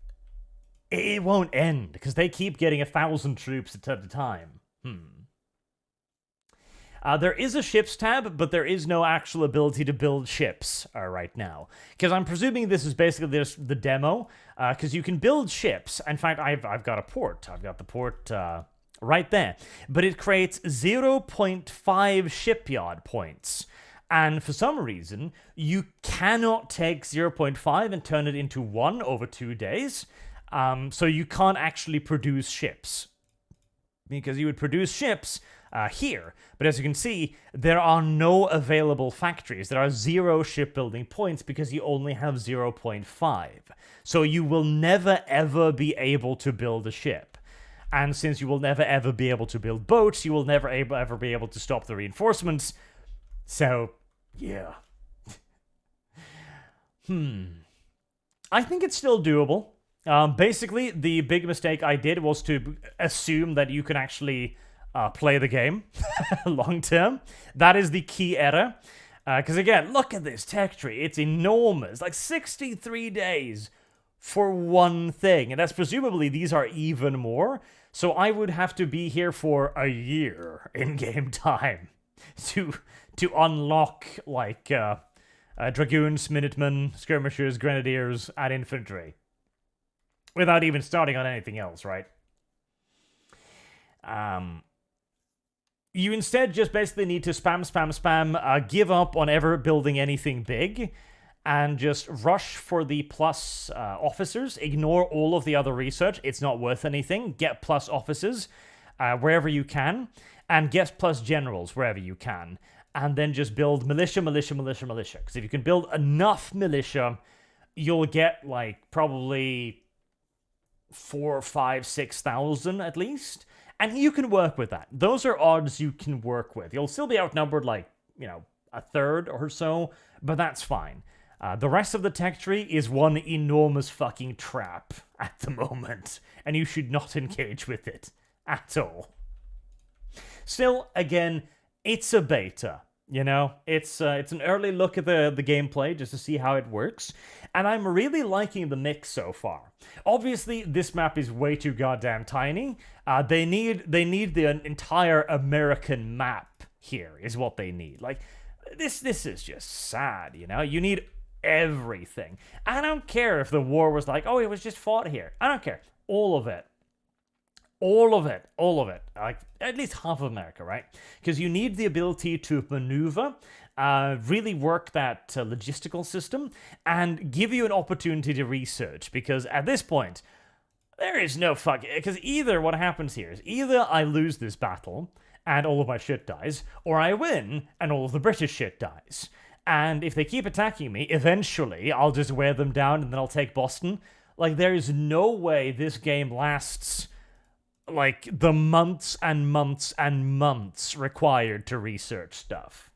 It won't end, because they keep getting 1,000 troops at a time. There is a ships tab, but there is no actual ability to build ships right now. Because I'm presuming this is basically just the demo, because you can build ships. In fact, I've got a port. I've got the port right there. But it creates 0.5 shipyard points. And for some reason, you cannot take 0.5 and turn it into 1 over 2 days. So you can't actually produce ships. Because you would produce ships here. But as you can see, there are no available factories. There are 0 shipbuilding points because you only have 0.5. So you will never ever be able to build a ship. And since you will never ever be able to build boats, you will never ever be able to stop the reinforcements. So, yeah. I think it's still doable. Basically, the big mistake I did was to assume that you can actually play the game long term. That is the key error. Because again, look at this tech tree. It's enormous. Like 63 days for one thing. And that's presumably these are even more. So I would have to be here for a year in game time to unlock, like, dragoons, minutemen, skirmishers, grenadiers, and infantry. Without even starting on anything else, right? You instead just basically need to spam, give up on ever building anything big, and just rush for the plus officers. Ignore all of the other research. It's not worth anything. Get plus officers wherever you can, and get plus generals wherever you can. And then just build militia. Because if you can build enough militia, you'll get, like, probably 4, 5, 6,000 at least. And you can work with that. Those are odds you can work with. You'll still be outnumbered, like, a third or so, but that's fine. The rest of the tech tree is one enormous fucking trap at the moment, and you should not engage with it at all. Still, again, it's a beta. It's an early look at the gameplay just to see how it works, and I'm really liking the mix so far. Obviously, this map is way too goddamn tiny. They need the entire American map here is what they need. Like, this is just sad, You need everything. I don't care if the war was like, oh, it was just fought here. I don't care. All of it. All of it. Like, at least half of America, right? Because you need the ability to maneuver, really work that logistical system, and give you an opportunity to research. Because at this point, there is no fucking... Because either what happens here is either I lose this battle, and all of my shit dies, or I win, and all of the British shit dies. And if they keep attacking me, eventually I'll just wear them down, and then I'll take Boston. Like, there is no way this game lasts... like, the months and months and months required to research stuff.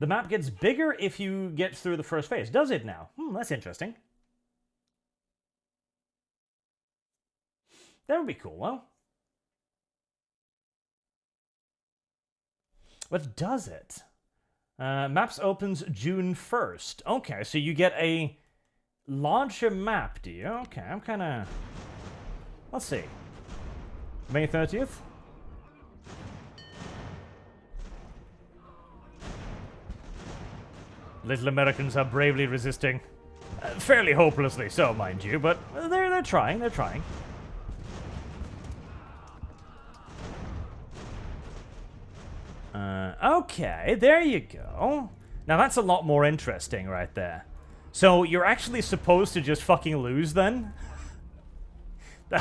The map gets bigger if you get through the first phase. Does it now? That's interesting. That would be cool, though. But does it? Maps opens June 1st. Okay, so you get a larger map, do you? Okay, I'm kind of... Let's see. May 30th? Little Americans are bravely resisting. Fairly hopelessly so, mind you, but they're trying, they're trying. Okay, there you go. Now that's a lot more interesting right there. So you're actually supposed to just fucking lose then?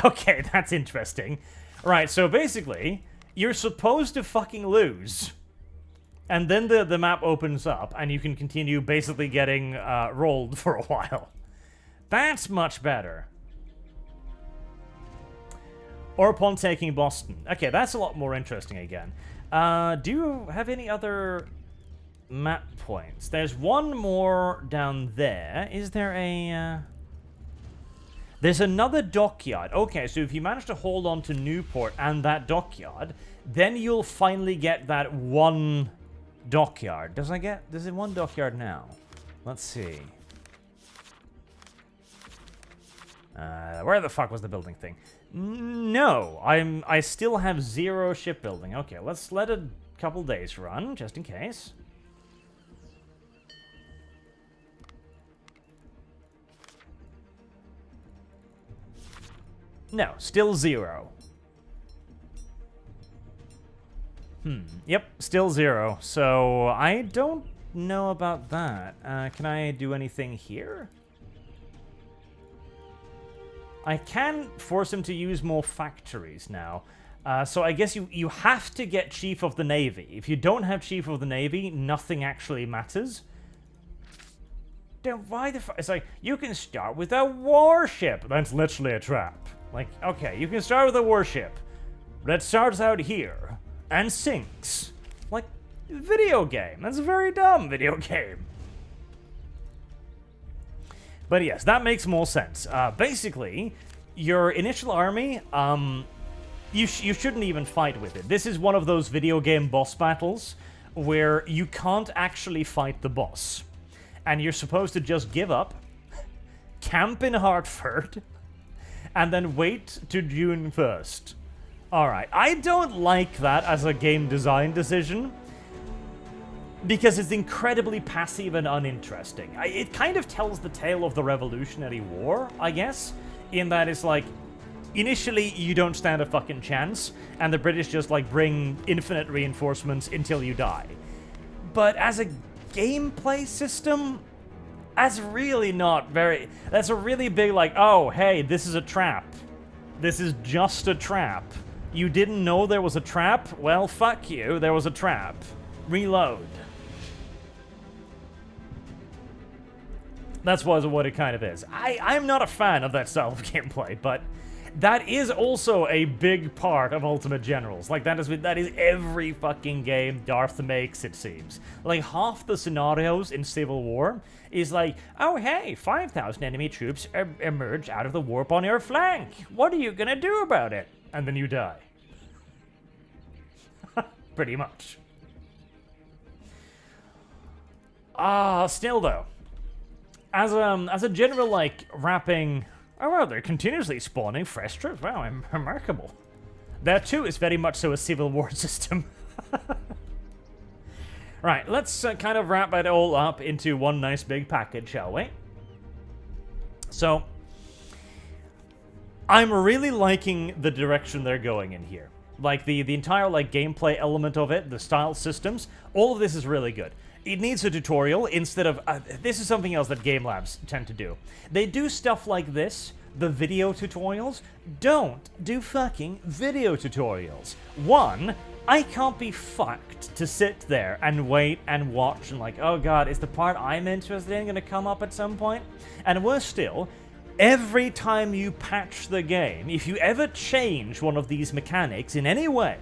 Okay, that's interesting. Right, so basically, you're supposed to fucking lose. And then the map opens up, and you can continue basically getting rolled for a while. That's much better. Or upon taking Boston. Okay, that's a lot more interesting again. Do you have any other map points? There's one more down there. Is there a... There's another dockyard. Okay, so if you manage to hold on to Newport and that dockyard, then you'll finally get that one dockyard. Does it one dockyard now? Let's see. Where the fuck was the building thing? No, I still have 0 shipbuilding. Okay, let's let a couple days run, just in case. No, still 0. Yep, still 0. So, I don't know about that. Can I do anything here? I can force him to use more factories now. So I guess you have to get Chief of the Navy. If you don't have Chief of the Navy, nothing actually matters. Then why the fuck? It's like, you can start with a warship. That's literally a trap. Like, okay, you can start with a warship that starts out here and sinks. Like, video game. That's a very dumb video game. But yes, that makes more sense. Basically, your initial army, you shouldn't even fight with it. This is one of those video game boss battles where you can't actually fight the boss. And you're supposed to just give up, camp in Hartford, and then wait to June 1st. Alright, I don't like that as a game design decision, because it's incredibly passive and uninteresting. It kind of tells the tale of the Revolutionary War, I guess, in that it's like, initially you don't stand a fucking chance, and the British just like bring infinite reinforcements until you die. But as a gameplay system, that's really not very... That's a really big like, oh, hey, this is a trap. This is just a trap. You didn't know there was a trap? Well, fuck you, there was a trap. Reload. That's what it kind of is. I'm not a fan of that style of gameplay, but that is also a big part of Ultimate Generals. Like, that is every fucking game Darth makes, it seems. Like, half the scenarios in Civil War is like, oh hey, 5,000 enemy troops emerge out of the warp on your flank. What are you gonna do about it? And then you die. Pretty much. Still though. As a general, like, wrapping... Oh, wow, they're continuously spawning fresh troops. Wow, remarkable. That, too, is very much so a Civil War system. Right, let's kind of wrap it all up into one nice big package, shall we? So, I'm really liking the direction they're going in here. Like, the entire, like, gameplay element of it, the style systems, all of this is really good. It needs a tutorial instead of... this is something else that Streamlabs tend to do. They do stuff like this, the video tutorials. Don't do fucking video tutorials. One, I can't be fucked to sit there and wait and watch and like, oh god, is the part I'm interested in going to come up at some point? And worse still, every time you patch the game, if you ever change one of these mechanics in any way,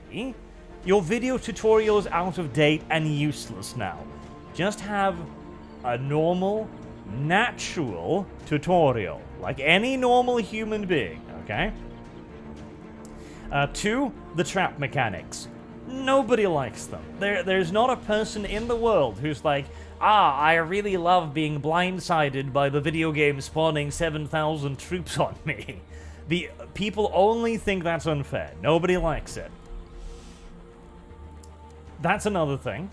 your video tutorial is out of date and useless now. Just have a normal, natural tutorial, like any normal human being, okay? 2, the trap mechanics. Nobody likes them. There's not a person in the world who's like, I really love being blindsided by the video game spawning 7,000 troops on me. The people only think that's unfair. Nobody likes it. That's another thing.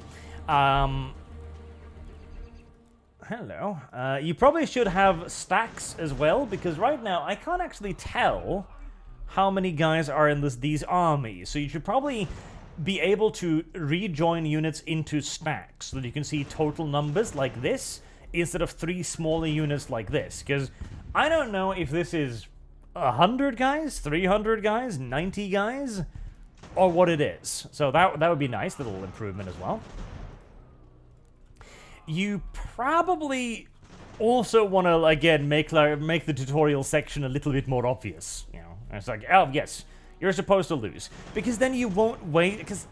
Hello. You probably should have stacks as well, because right now I can't actually tell how many guys are in these armies. So you should probably be able to rejoin units into stacks so that you can see total numbers like this instead of 3 smaller units like this. Because I don't know if this is 100 guys, 300 guys, 90 guys, or what it is. So that would be nice, little improvement as well. You probably also want to, again, make the tutorial section a little bit more obvious. You know, and it's like, oh, yes, you're supposed to lose. Because then you won't wait, because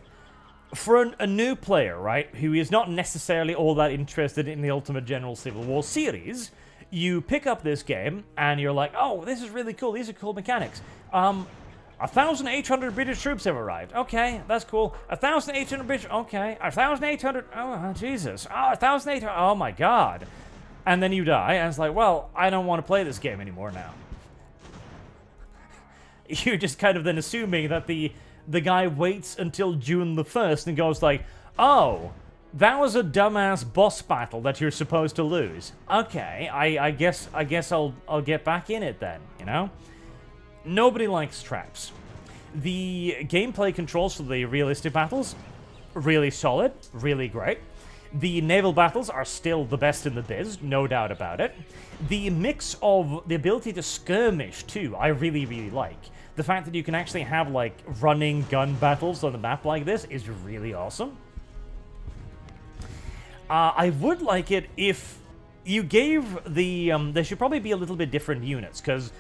for a new player, right, who is not necessarily all that interested in the Ultimate General Civil War series, you pick up this game, and you're like, oh, this is really cool, these are cool mechanics. 1,800 British troops have arrived. Okay, that's cool. 1,800 British... Okay. 1,800... Oh, Jesus. Oh, 1,800... Oh, my God. And then you die, and it's like, well, I don't want to play this game anymore now. You're just kind of then assuming that the guy waits until June the 1st and goes like, oh, that was a dumbass boss battle that you're supposed to lose. Okay, I guess I'll get back in it then, you know? Nobody likes traps. The gameplay controls for the realistic battles, really solid, really great. The naval battles are still the best in the biz, no doubt about it. The mix of the ability to skirmish, too, I really, really like. The fact that you can actually have, like, running gun battles on the map like this is really awesome. I would like it if you gave the... there should probably be a little bit different units, because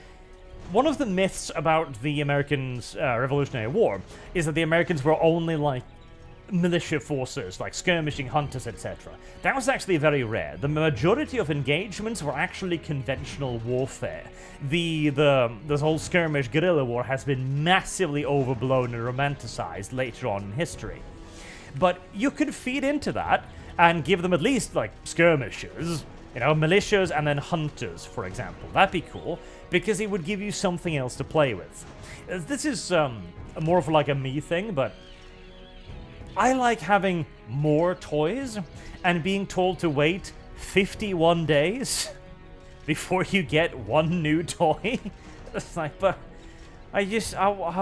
one of the myths about the Americans' Revolutionary War is that the Americans were only, like, militia forces, like skirmishing hunters, etc. That was actually very rare. The majority of engagements were actually conventional warfare. This whole skirmish guerrilla war has been massively overblown and romanticized later on in history. But you could feed into that and give them at least, like, skirmishers, you know, militias and then hunters, for example. That'd be cool, because it would give you something else to play with. This is more of like a me thing, but I like having more toys and being told to wait 51 days before you get one new toy. It's like, but I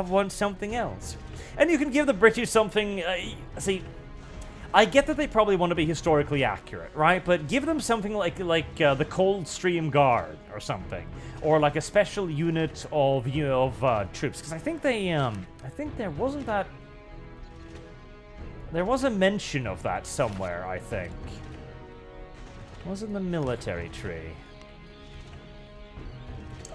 want something else. And you can give the British something, see, I get that they probably want to be historically accurate, right? But give them something like the Coldstream Guard or something, or like a special unit of troops. Because I think there wasn't that. There was a mention of that somewhere. I think it was in the military tree.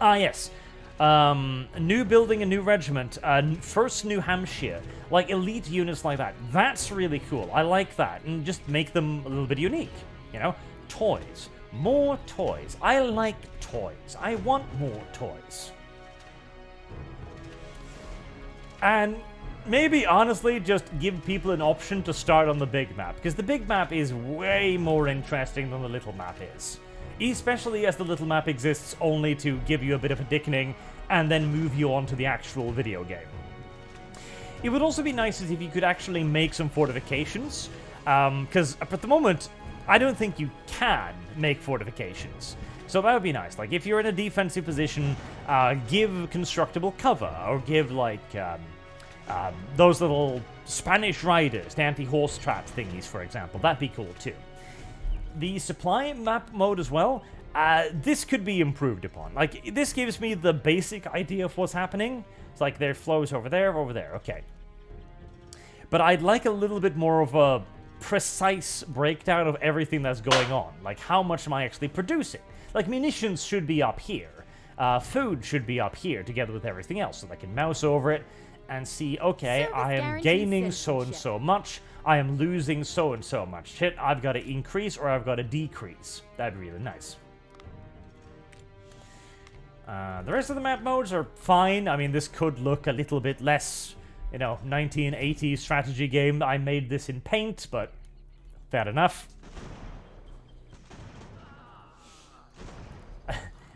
Ah, yes. New building a new regiment, 1st New Hampshire, like elite units like that. That's really cool. I like that, and just make them a little bit unique. You know, toys, more toys. I like toys. I want more toys. And maybe honestly, just give people an option to start on the big map, because the big map is way more interesting than the little map is. Especially as the little map exists only to give you a bit of a dickening and then move you on to the actual video game. It would also be nice if you could actually make some fortifications, because at the moment, I don't think you can make fortifications. So that would be nice. Like, if you're in a defensive position, give constructible cover, or give, like, those little Spanish riders, the anti-horse trap thingies, for example. That'd be cool, too. The supply map mode as well, this could be improved upon. Like, this gives me the basic idea of what's happening. It's like there flows over there, okay. But I'd like a little bit more of a precise breakdown of everything that's going on. Like, how much am I actually producing? Like, munitions should be up here. Food should be up here together with everything else, so I can mouse over it and see, okay, Service I am guaranteed gaining so and citizenship. so much, I am losing so and so much. Shit, I've got to increase or I've got to decrease. That'd be really nice. The rest of the map modes are fine. I mean, this could look a little bit less, 1980s strategy game. I made this in Paint, but fair enough.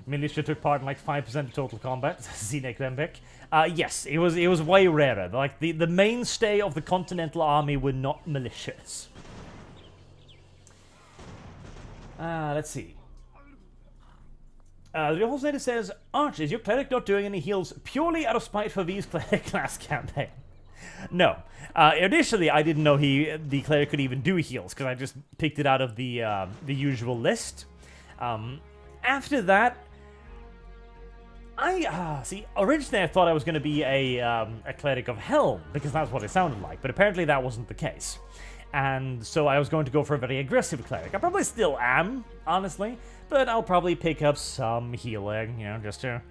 Militia took part in like 5% of total combat. Zinek Lembek. Yes, it was way rarer. Like the mainstay of the Continental Army were not militias. Let's see. The whole status says, Arch, is your cleric not doing any heals purely out of spite for V's cleric class campaign? No. Initially, I didn't know the cleric could even do heals, because I just picked it out of the usual list. After that, originally I thought I was going to be a cleric of Helm, because that's what it sounded like, but apparently that wasn't the case. And so I was going to go for a very aggressive cleric. I probably still am, honestly, but I'll probably pick up some healing, just to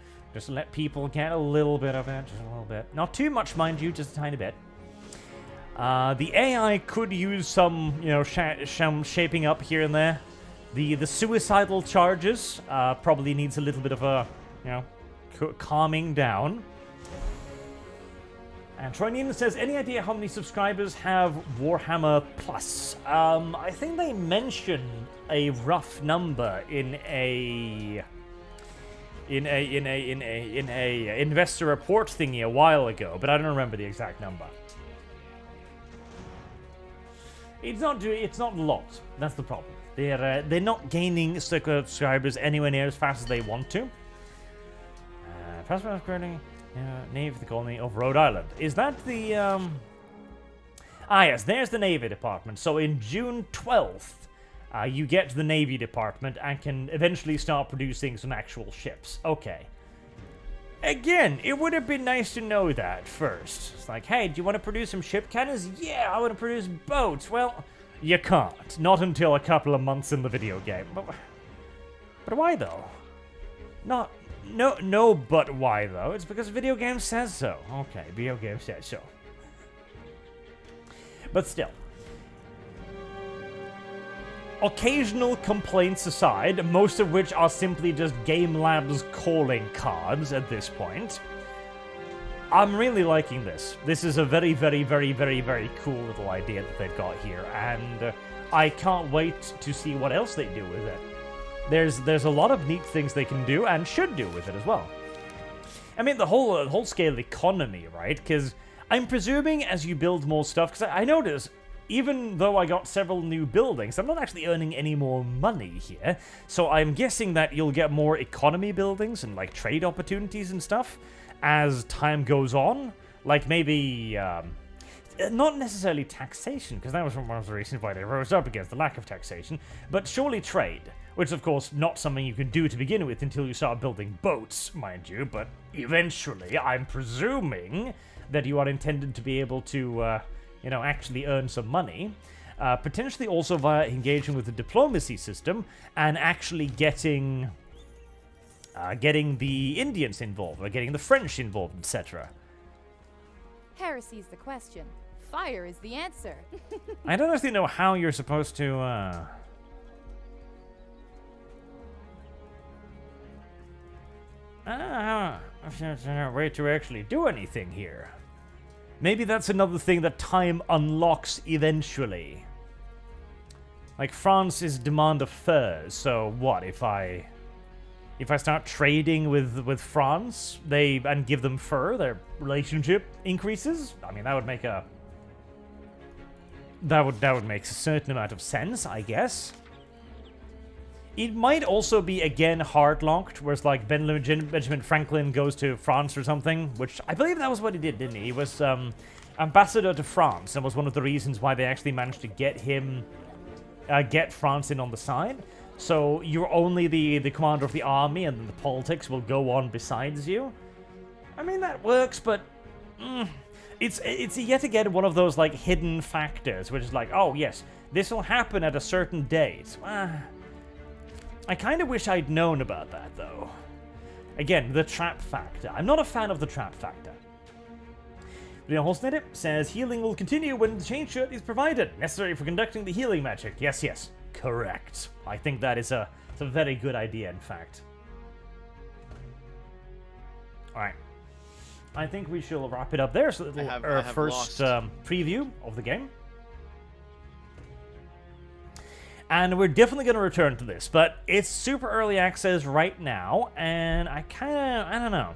let people get a little bit of it, just a little bit. Not too much, mind you, just a tiny bit. The AI could use some, some shaping up here and there. The suicidal charges probably needs a little bit of a, calming down. And Troy Neiman says, any idea how many subscribers have Warhammer Plus? I think they mentioned a rough number in a investor report thingy a while ago, but I don't remember the exact number. It's not a lot. That's the problem. They're not gaining subscribers anywhere near as fast as they want to. Fast upgrading. Navy, the colony of Rhode Island. Is that the, yes, there's the Navy Department. So in June 12th, you get to the Navy Department and can eventually start producing some actual ships. Okay. Again, it would have been nice to know that first. It's like, hey, do you want to produce some ship cannons? Yeah, I want to produce boats. Well, you can't. Not until a couple of months in the video game. But why, though? No, but why, though? It's because video game says so. Okay, video game says so. But still. Occasional complaints aside, most of which are simply just Game Labs calling cards at this point, I'm really liking this. This is a very, very, very, very, very cool little idea that they've got here, and I can't wait to see what else they do with it. There's a lot of neat things they can do and should do with it as well. I mean, the whole scale economy, right? Because I'm presuming as you build more stuff, because I notice, even though I got several new buildings, I'm not actually earning any more money here. So I'm guessing that you'll get more economy buildings and like trade opportunities and stuff as time goes on. Like maybe, not necessarily taxation, because that was one of the reasons why they rose up against the lack of taxation, but surely trade. Which, of course, not something you can do to begin with until you start building boats, mind you, but eventually, I'm presuming that you are intended to be able to, actually earn some money. Potentially also via engaging with the diplomacy system and actually getting the Indians involved, or getting the French involved, etc. Heresy's the question. Fire is the answer. I don't actually know how you're supposed to, there's no way to actually do anything here. Maybe that's another thing that time unlocks eventually. Like France's demand of furs. So what if I start trading with France, and give them fur, their relationship increases? I mean, that would make a certain amount of sense, I guess. It might also be, again, hard-locked, where it's like Benjamin Franklin goes to France or something, which I believe that was what he did, didn't he? He was ambassador to France, and was one of the reasons why they actually managed to get France in on the side. So you're only the commander of the army, and then the politics will go on besides you. I mean, that works, but it's yet again one of those like hidden factors, which is like, oh yes, this will happen at a certain date. I kind of wish I'd known about that, though. Again, the trap factor. I'm not a fan of the trap factor. Holsnedit says healing will continue when the chain shirt is provided, necessary for conducting the healing magic. Yes, yes, correct. I think that is a very good idea, in fact. Alright. I think we shall wrap it up there. So our first preview of the game. And we're definitely going to return to this, but it's super early access right now, and I don't know.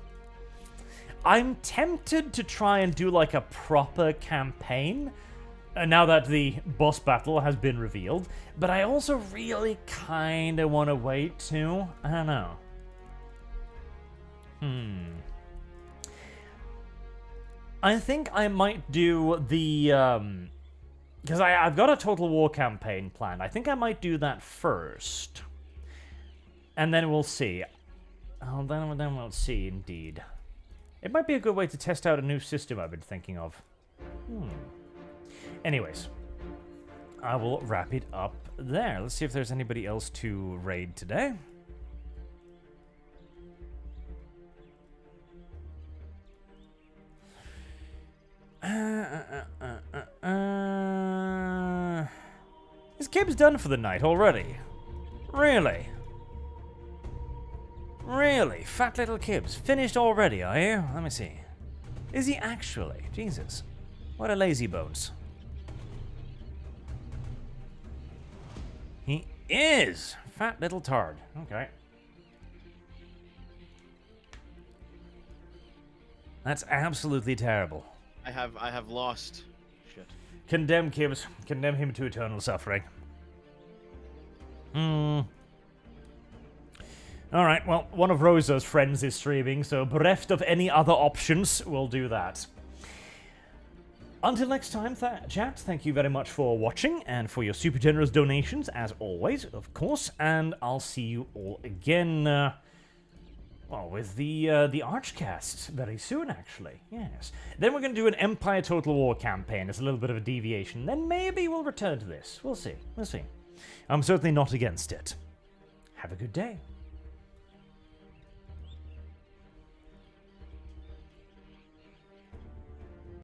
I'm tempted to try and do like a proper campaign now that the boss battle has been revealed, but I also really kind of want to wait too. I don't know. I think I might do the, because I've got a Total War campaign planned. I think I might do that first. And then we'll see. Oh, then we'll see, indeed. It might be a good way to test out a new system I've been thinking of. Anyways, I will wrap it up there. Let's see if there's anybody else to raid today. Is Gibbs done for the night already? Really? Really? Fat little Gibbs. Finished already, are you? Let me see. Is he actually? Jesus. What a lazy bones. He is! Fat little tard. Okay. That's absolutely terrible. I have lost. Shit. Condemn Gibbs. Condemn him to eternal suffering. Alright, well, one of Rosa's friends is streaming, so bereft of any other options, we'll do that. Until next time, chat, thank you very much for watching and for your super generous donations, as always, of course, and I'll see you all again, well, with the ArchCast very soon, actually, yes. Then we're going to do an Empire Total War campaign as a little bit of a deviation, then maybe we'll return to this. We'll see, we'll see. I'm certainly not against it. Have a good day.